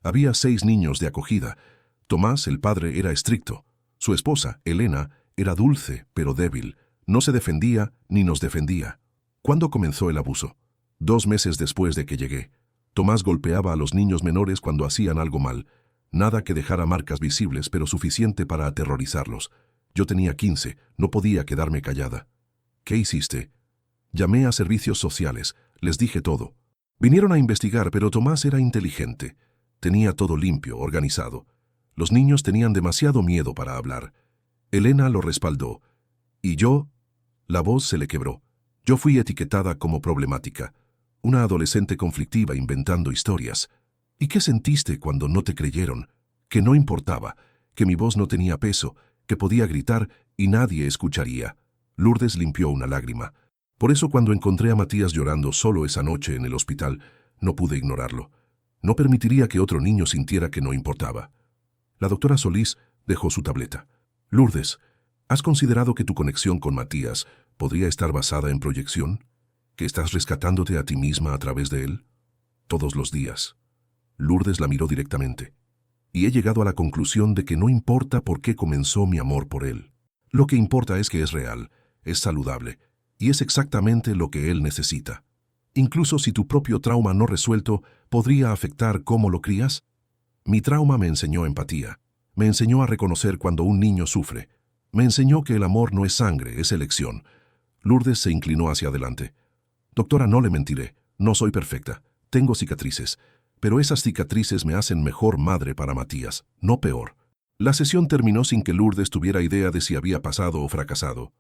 Había 6 niños de acogida. Tomás, el padre, era estricto. Su esposa, Elena, era dulce, pero débil. No se defendía ni nos defendía. ¿Cuándo comenzó el abuso? 2 meses después de que llegué. Tomás golpeaba a los niños menores cuando hacían algo mal. Nada que dejara marcas visibles, pero suficiente para aterrorizarlos. Yo tenía 15, no podía quedarme callada. ¿Qué hiciste? Llamé a servicios sociales, les dije todo. Vinieron a investigar, pero Tomás era inteligente. Tenía todo limpio, organizado. Los niños tenían demasiado miedo para hablar. Elena lo respaldó. ¿Y yo? La voz se le quebró. Yo fui etiquetada como problemática. Una adolescente conflictiva inventando historias. ¿Y qué sentiste cuando no te creyeron? Que no importaba, que mi voz no tenía peso, que podía gritar y nadie escucharía. Lourdes limpió una lágrima. Por eso cuando encontré a Matías llorando solo esa noche en el hospital, no pude ignorarlo. No permitiría que otro niño sintiera que no importaba. La doctora Solís dejó su tableta. Lourdes, ¿has considerado que tu conexión con Matías podría estar basada en proyección? ¿Que estás rescatándote a ti misma a través de él? Todos los días. Lourdes la miró directamente. Y he llegado a la conclusión de que no importa por qué comenzó mi amor por él. Lo que importa es que es real, es saludable, y es exactamente lo que él necesita. Incluso si tu propio trauma no resuelto podría afectar cómo lo crías. Mi trauma me enseñó empatía. Me enseñó a reconocer cuando un niño sufre. Me enseñó que el amor no es sangre, es elección. Lourdes se inclinó hacia adelante. Doctora, no le mentiré. No soy perfecta. Tengo cicatrices. Pero esas cicatrices me hacen mejor madre para Matías, no peor. La sesión terminó sin que Lourdes tuviera idea de si había pasado o fracasado.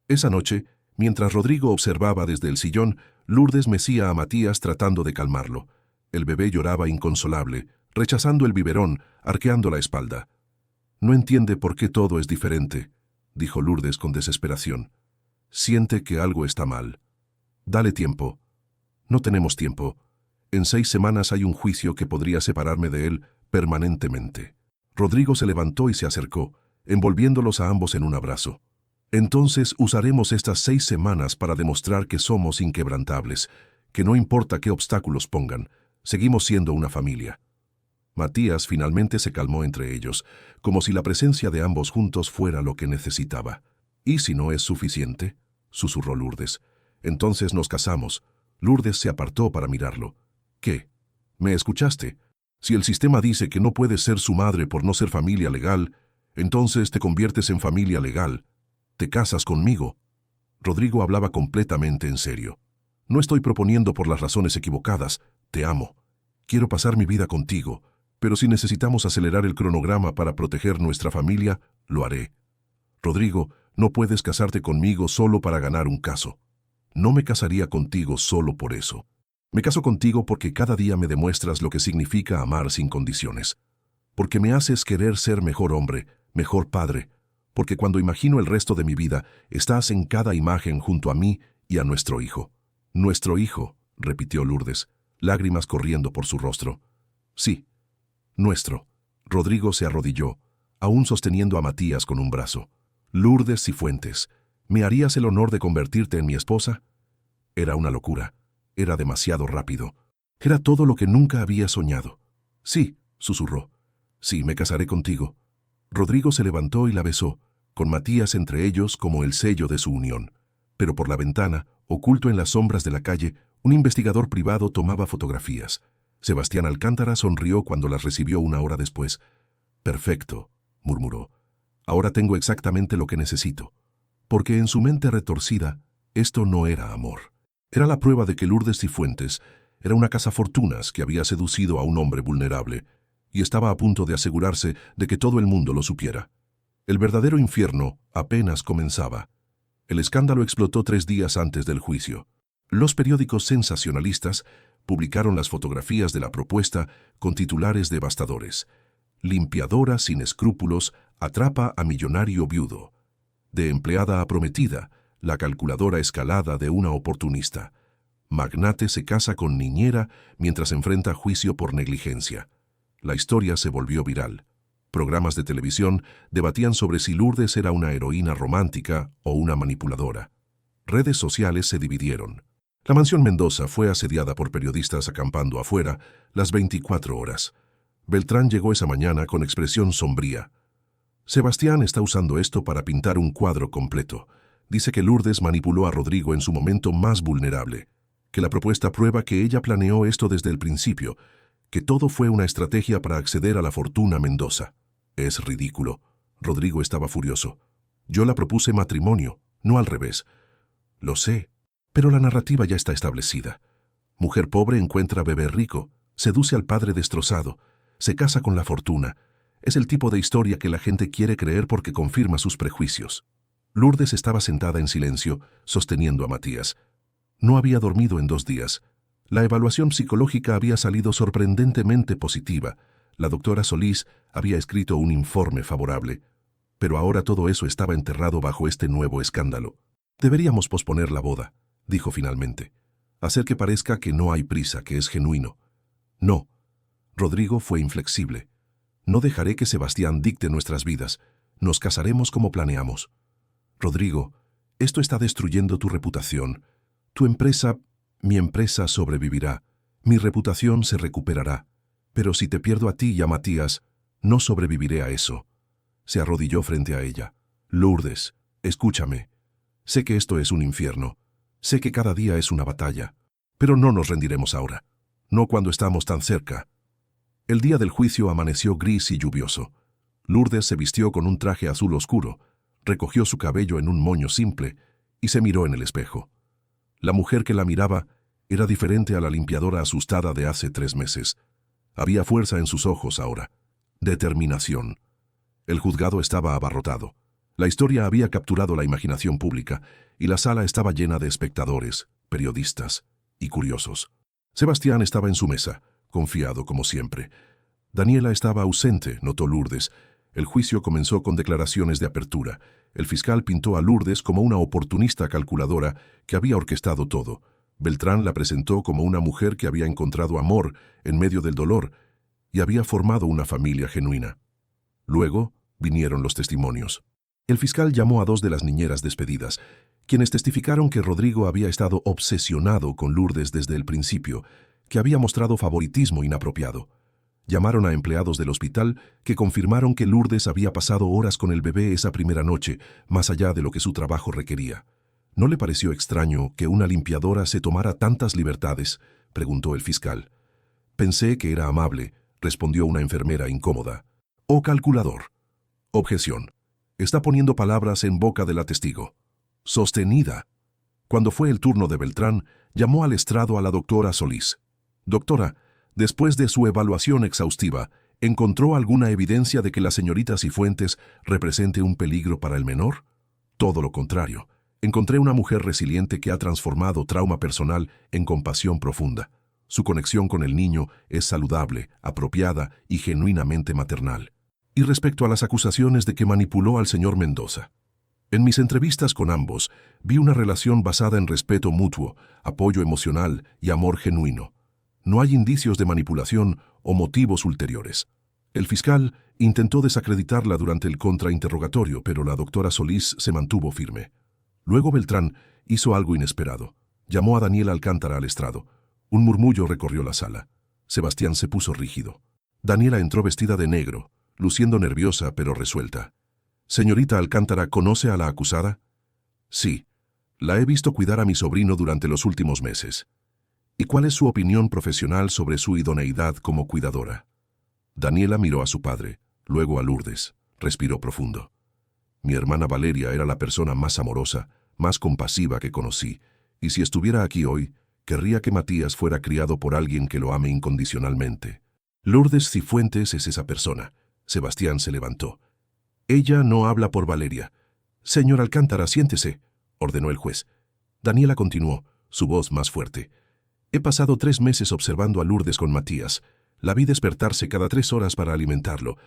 Esa noche, mientras Rodrigo observaba desde el sillón, Lourdes mecía a Matías tratando de calmarlo. El bebé lloraba inconsolable, rechazando el biberón, arqueando la espalda. «No entiende por qué todo es diferente», dijo Lourdes con desesperación. «Siente que algo está mal. Dale tiempo». «No tenemos tiempo. En 6 semanas hay un juicio que podría separarme de él permanentemente». Rodrigo se levantó y se acercó, envolviéndolos a ambos en un abrazo. «Entonces usaremos estas 6 semanas para demostrar que somos inquebrantables, que no importa qué obstáculos pongan, seguimos siendo una familia». Matías finalmente se calmó entre ellos, como si la presencia de ambos juntos fuera lo que necesitaba. «¿Y si no es suficiente?», susurró Lourdes. «Entonces nos casamos». Lourdes se apartó para mirarlo. «¿Qué? ¿Me escuchaste? Si el sistema dice que no puedes ser su madre por no ser familia legal, entonces te conviertes en familia legal. Te casas conmigo». Rodrigo hablaba completamente en serio. «No estoy proponiendo por las razones equivocadas. Te amo. Quiero pasar mi vida contigo. Pero si necesitamos acelerar el cronograma para proteger nuestra familia, lo haré. Rodrigo, no puedes casarte conmigo solo para ganar un caso. No me casaría contigo solo por eso. Me caso contigo porque cada día me demuestras lo que significa amar sin condiciones. Porque me haces querer ser mejor hombre, mejor padre. Porque cuando imagino el resto de mi vida, estás en cada imagen junto a mí y a nuestro hijo». «Nuestro hijo», repitió Lourdes, lágrimas corriendo por su rostro. «Sí, nuestro». Rodrigo se arrodilló, aún sosteniendo a Matías con un brazo. «Lourdes Cifuentes, ¿me harías el honor de convertirte en mi esposa?». Era una locura. Era demasiado rápido. Era todo lo que nunca había soñado. «Sí», susurró. «Sí, me casaré contigo». Rodrigo se levantó y la besó, con Matías entre ellos como el sello de su unión. Pero por la ventana, oculto en las sombras de la calle, un investigador privado tomaba fotografías. Sebastián Alcántara sonrió cuando las recibió una hora después. «Perfecto», murmuró. «Ahora tengo exactamente lo que necesito». Porque en su mente retorcida, esto no era amor. Era la prueba de que Lourdes Cifuentes era una cazafortunas que había seducido a un hombre vulnerable y estaba a punto de asegurarse de que todo el mundo lo supiera. El verdadero infierno apenas comenzaba. El escándalo explotó 3 días antes del juicio. Los periódicos sensacionalistas publicaron las fotografías de la propuesta con titulares devastadores. «Limpiadora sin escrúpulos atrapa a millonario viudo». «De empleada a prometida, la calculadora escalada de una oportunista». «Magnate se casa con niñera mientras enfrenta juicio por negligencia». La historia se volvió viral. Programas de televisión debatían sobre si Lourdes era una heroína romántica o una manipuladora. Redes sociales se dividieron. La mansión Mendoza fue asediada por periodistas acampando afuera las 24 horas. Beltrán llegó esa mañana con expresión sombría. «Sebastián está usando esto para pintar un cuadro completo. Dice que Lourdes manipuló a Rodrigo en su momento más vulnerable, que la propuesta prueba que ella planeó esto desde el principio, que todo fue una estrategia para acceder a la fortuna Mendoza». «Es ridículo». Rodrigo estaba furioso. «Yo la propuse matrimonio, no al revés». «Lo sé, pero la narrativa ya está establecida. Mujer pobre encuentra bebé rico, seduce al padre destrozado, se casa con la fortuna. Es el tipo de historia que la gente quiere creer porque confirma sus prejuicios». Lourdes estaba sentada en silencio, sosteniendo a Matías. No había dormido en 2 días. La evaluación psicológica había salido sorprendentemente positiva. La doctora Solís había escrito un informe favorable. Pero ahora todo eso estaba enterrado bajo este nuevo escándalo. «Deberíamos posponer la boda», dijo finalmente. «Hacer que parezca que no hay prisa, que es genuino». «No». Rodrigo fue inflexible. «No dejaré que Sebastián dicte nuestras vidas. Nos casaremos como planeamos». «Rodrigo, esto está destruyendo tu reputación. Tu empresa, mi empresa sobrevivirá. Mi reputación se recuperará. Pero si te pierdo a ti y a Matías, no sobreviviré a eso». Se arrodilló frente a ella. «Lourdes, escúchame. Sé que esto es un infierno. Sé que cada día es una batalla. Pero no nos rendiremos ahora. No cuando estamos tan cerca». El día del juicio amaneció gris y lluvioso. Lourdes se vistió con un traje azul oscuro, recogió su cabello en un moño simple y se miró en el espejo. La mujer que la miraba era diferente a la limpiadora asustada de hace 3 meses. Había fuerza en sus ojos ahora, determinación. El juzgado estaba abarrotado. La historia había capturado la imaginación pública y la sala estaba llena de espectadores, periodistas y curiosos. Sebastián estaba en su mesa, confiado como siempre. Daniela estaba ausente, notó Lourdes. El juicio comenzó con declaraciones de apertura. El fiscal pintó a Lourdes como una oportunista calculadora que había orquestado todo. Beltrán la presentó como una mujer que había encontrado amor en medio del dolor y había formado una familia genuina. Luego vinieron los testimonios. El fiscal llamó a 2 de las niñeras despedidas, quienes testificaron que Rodrigo había estado obsesionado con Lourdes desde el principio, que había mostrado favoritismo inapropiado. Llamaron a empleados del hospital que confirmaron que Lourdes había pasado horas con el bebé esa primera noche, más allá de lo que su trabajo requería. ¿No le pareció extraño que una limpiadora se tomara tantas libertades?, preguntó el fiscal. Pensé que era amable, respondió una enfermera incómoda. O calculador. Objeción. Está poniendo palabras en boca de la testigo. Sostenida. Cuando fue el turno de Beltrán, llamó al estrado a la doctora Solís. Doctora, después de su evaluación exhaustiva, ¿encontró alguna evidencia de que la señorita Cifuentes represente un peligro para el menor? Todo lo contrario. Encontré una mujer resiliente que ha transformado trauma personal en compasión profunda. Su conexión con el niño es saludable, apropiada y genuinamente maternal. Y respecto a las acusaciones de que manipuló al señor Mendoza. En mis entrevistas con ambos, vi una relación basada en respeto mutuo, apoyo emocional y amor genuino. No hay indicios de manipulación o motivos ulteriores. El fiscal intentó desacreditarla durante el contrainterrogatorio, pero la doctora Solís se mantuvo firme. Luego Beltrán hizo algo inesperado. Llamó a Daniela Alcántara al estrado. Un murmullo recorrió la sala. Sebastián se puso rígido. Daniela entró vestida de negro, luciendo nerviosa pero resuelta. «Señorita Alcántara, ¿conoce a la acusada?» «Sí. La he visto cuidar a mi sobrino durante los últimos meses». «¿Y cuál es su opinión profesional sobre su idoneidad como cuidadora?» Daniela miró a su padre, luego a Lourdes. Respiró profundo. «Mi hermana Valeria era la persona más amorosa, más compasiva que conocí, y si estuviera aquí hoy, querría que Matías fuera criado por alguien que lo ame incondicionalmente. Lourdes Cifuentes es esa persona». Sebastián se levantó. «Ella no habla por Valeria». «Señor Alcántara, siéntese», ordenó el juez. Daniela continuó, su voz más fuerte. «He pasado 3 meses observando a Lourdes con Matías. La vi despertarse cada 3 horas para alimentarlo.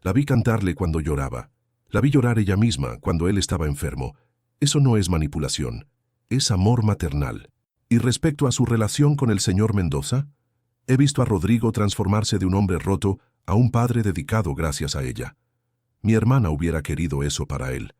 La vi cantarle cuando lloraba. La vi llorar ella misma cuando él estaba enfermo. Eso no es manipulación, es amor maternal. Y respecto a su relación con el señor Mendoza, he visto a Rodrigo transformarse de un hombre roto a un padre dedicado gracias a ella. Mi hermana hubiera querido eso para él.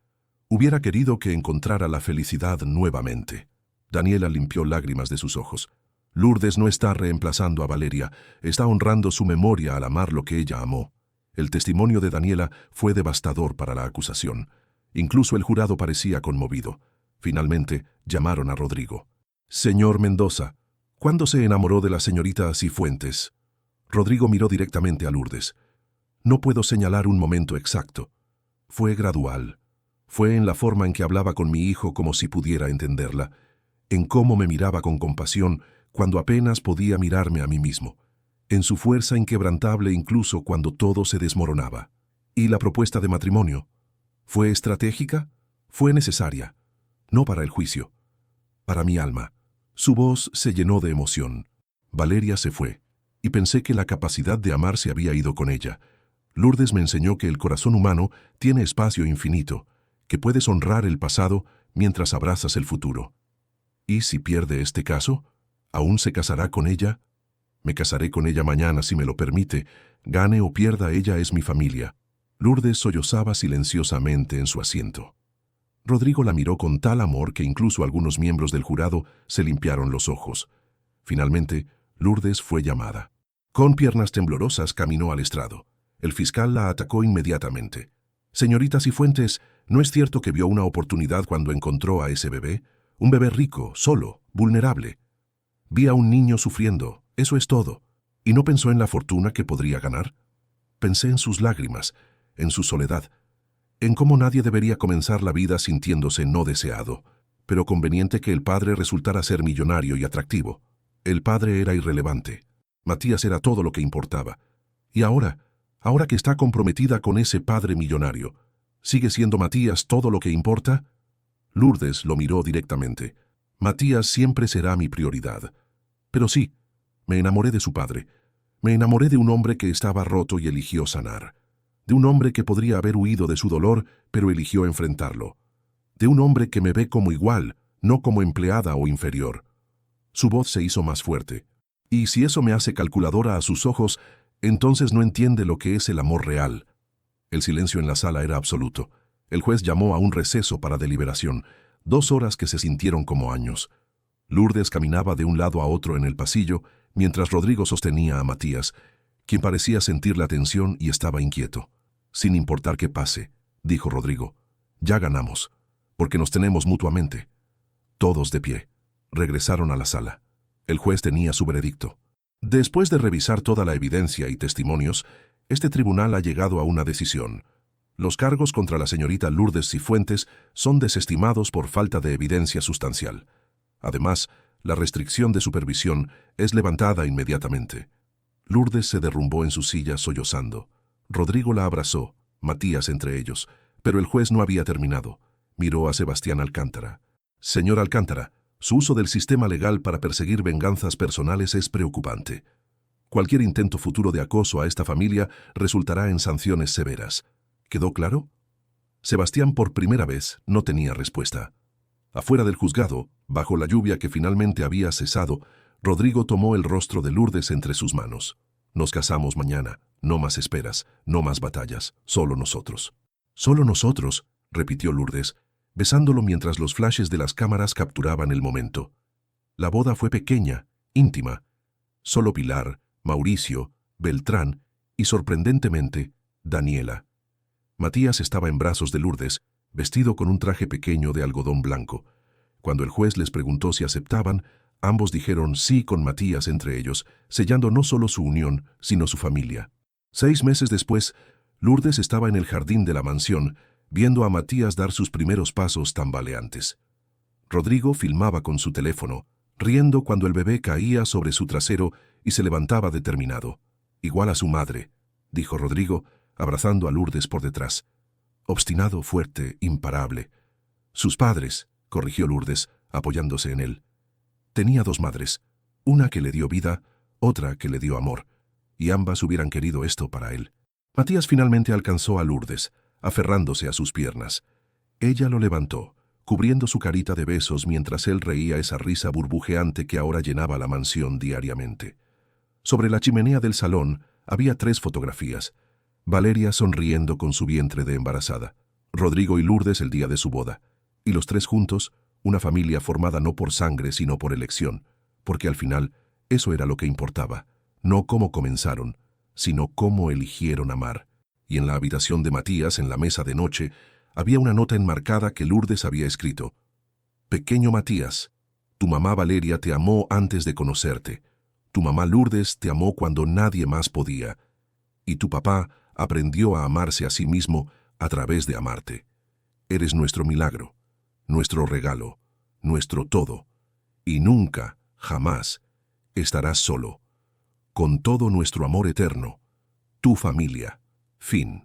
Hubiera querido que encontrara la felicidad nuevamente». Daniela limpió lágrimas de sus ojos. «Lourdes no está reemplazando a Valeria, está honrando su memoria al amar lo que ella amó». El testimonio de Daniela fue devastador para la acusación. Incluso el jurado parecía conmovido. Finalmente, llamaron a Rodrigo. «Señor Mendoza, ¿cuándo se enamoró de la señorita Cifuentes?» Rodrigo miró directamente a Lourdes. «No puedo señalar un momento exacto. Fue gradual. Fue en la forma en que hablaba con mi hijo como si pudiera entenderla, en cómo me miraba con compasión cuando apenas podía mirarme a mí mismo, en su fuerza inquebrantable incluso cuando todo se desmoronaba. ¿Y la propuesta de matrimonio? ¿Fue estratégica? Fue necesaria. No para el juicio. Para mi alma». Su voz se llenó de emoción. Valeria se fue, y pensé que la capacidad de amar se había ido con ella. Lourdes me enseñó que el corazón humano tiene espacio infinito, que puedes honrar el pasado mientras abrazas el futuro. ¿Y si pierde este caso? ¿Aún se casará con ella? Me casaré con ella mañana si me lo permite. Gane o pierda, ella es mi familia. Lourdes sollozaba silenciosamente en su asiento. Rodrigo la miró con tal amor que incluso algunos miembros del jurado se limpiaron los ojos. Finalmente, Lourdes fue llamada. Con piernas temblorosas caminó al estrado. El fiscal la atacó inmediatamente. «Señorita Cifuentes, ¿no es cierto que vio una oportunidad cuando encontró a ese bebé? Un bebé rico, solo, vulnerable. Vi a un niño sufriendo, eso es todo. ¿Y no pensó en la fortuna que podría ganar? Pensé en sus lágrimas, en su soledad, en cómo nadie debería comenzar la vida sintiéndose no deseado, pero conveniente que el padre resultara ser millonario y atractivo. El padre era irrelevante. Matías era todo lo que importaba. Y ahora ahora que está comprometida con ese padre millonario, ¿sigue siendo Matías todo lo que importa? Lourdes lo miró directamente. Matías siempre será mi prioridad. Pero sí, me enamoré de su padre. Me enamoré de un hombre que estaba roto y eligió sanar. De un hombre que podría haber huido de su dolor, pero eligió enfrentarlo. De un hombre que me ve como igual, no como empleada o inferior. Su voz se hizo más fuerte. Y si eso me hace calculadora a sus ojos, entonces no entiende lo que es el amor real. El silencio en la sala era absoluto. El juez llamó a un receso para deliberación, 2 horas que se sintieron como años. Lourdes caminaba de un lado a otro en el pasillo, mientras Rodrigo sostenía a Matías, quien parecía sentir la tensión y estaba inquieto. Sin importar qué pase, dijo Rodrigo, ya ganamos, porque nos tenemos mutuamente. Todos de pie. Regresaron a la sala. El juez tenía su veredicto. Después de revisar toda la evidencia y testimonios, este tribunal ha llegado a una decisión. Los cargos contra la señorita Lourdes Cifuentes son desestimados por falta de evidencia sustancial. Además, la restricción de supervisión es levantada inmediatamente. Lourdes se derrumbó en su silla sollozando. Rodrigo la abrazó, Matías entre ellos, pero el juez no había terminado. Miró a Sebastián Alcántara. Señor Alcántara, su uso del sistema legal para perseguir venganzas personales es preocupante. Cualquier intento futuro de acoso a esta familia resultará en sanciones severas. ¿Quedó claro? Sebastián por primera vez no tenía respuesta. Afuera del juzgado, bajo la lluvia que finalmente había cesado, Rodrigo tomó el rostro de Lourdes entre sus manos. Nos casamos mañana, no más esperas, no más batallas, solo nosotros. Solo nosotros, repitió Lourdes, besándolo mientras los flashes de las cámaras capturaban el momento. La boda fue pequeña, íntima. Solo Pilar, Mauricio, Beltrán y, sorprendentemente, Daniela. Matías estaba en brazos de Lourdes, vestido con un traje pequeño de algodón blanco. Cuando el juez les preguntó si aceptaban, ambos dijeron sí con Matías entre ellos, sellando no solo su unión, sino su familia. 6 meses después, Lourdes estaba en el jardín de la mansión, viendo a Matías dar sus primeros pasos tambaleantes. Rodrigo filmaba con su teléfono, riendo cuando el bebé caía sobre su trasero y se levantaba determinado. Igual a su madre, dijo Rodrigo, abrazando a Lourdes por detrás. Obstinado, fuerte, imparable. Sus padres, corrigió Lourdes, apoyándose en él. Tenía 2 madres, una que le dio vida, otra que le dio amor, y ambas hubieran querido esto para él. Matías finalmente alcanzó a Lourdes, aferrándose a sus piernas. Ella lo levantó, cubriendo su carita de besos mientras él reía esa risa burbujeante que ahora llenaba la mansión diariamente. Sobre la chimenea del salón había 3 fotografías. Valeria sonriendo con su vientre de embarazada, Rodrigo y Lourdes el día de su boda, y los 3 juntos, una familia formada no por sangre sino por elección, porque al final eso era lo que importaba, no cómo comenzaron, sino cómo eligieron amar. Y en la habitación de Matías, en la mesa de noche, había una nota enmarcada que Lourdes había escrito. Pequeño Matías, tu mamá Valeria te amó antes de conocerte, tu mamá Lourdes te amó cuando nadie más podía, y tu papá aprendió a amarse a sí mismo a través de amarte. Eres nuestro milagro, nuestro regalo, nuestro todo, y nunca, jamás, estarás solo. Con todo nuestro amor eterno, tu familia. Fin.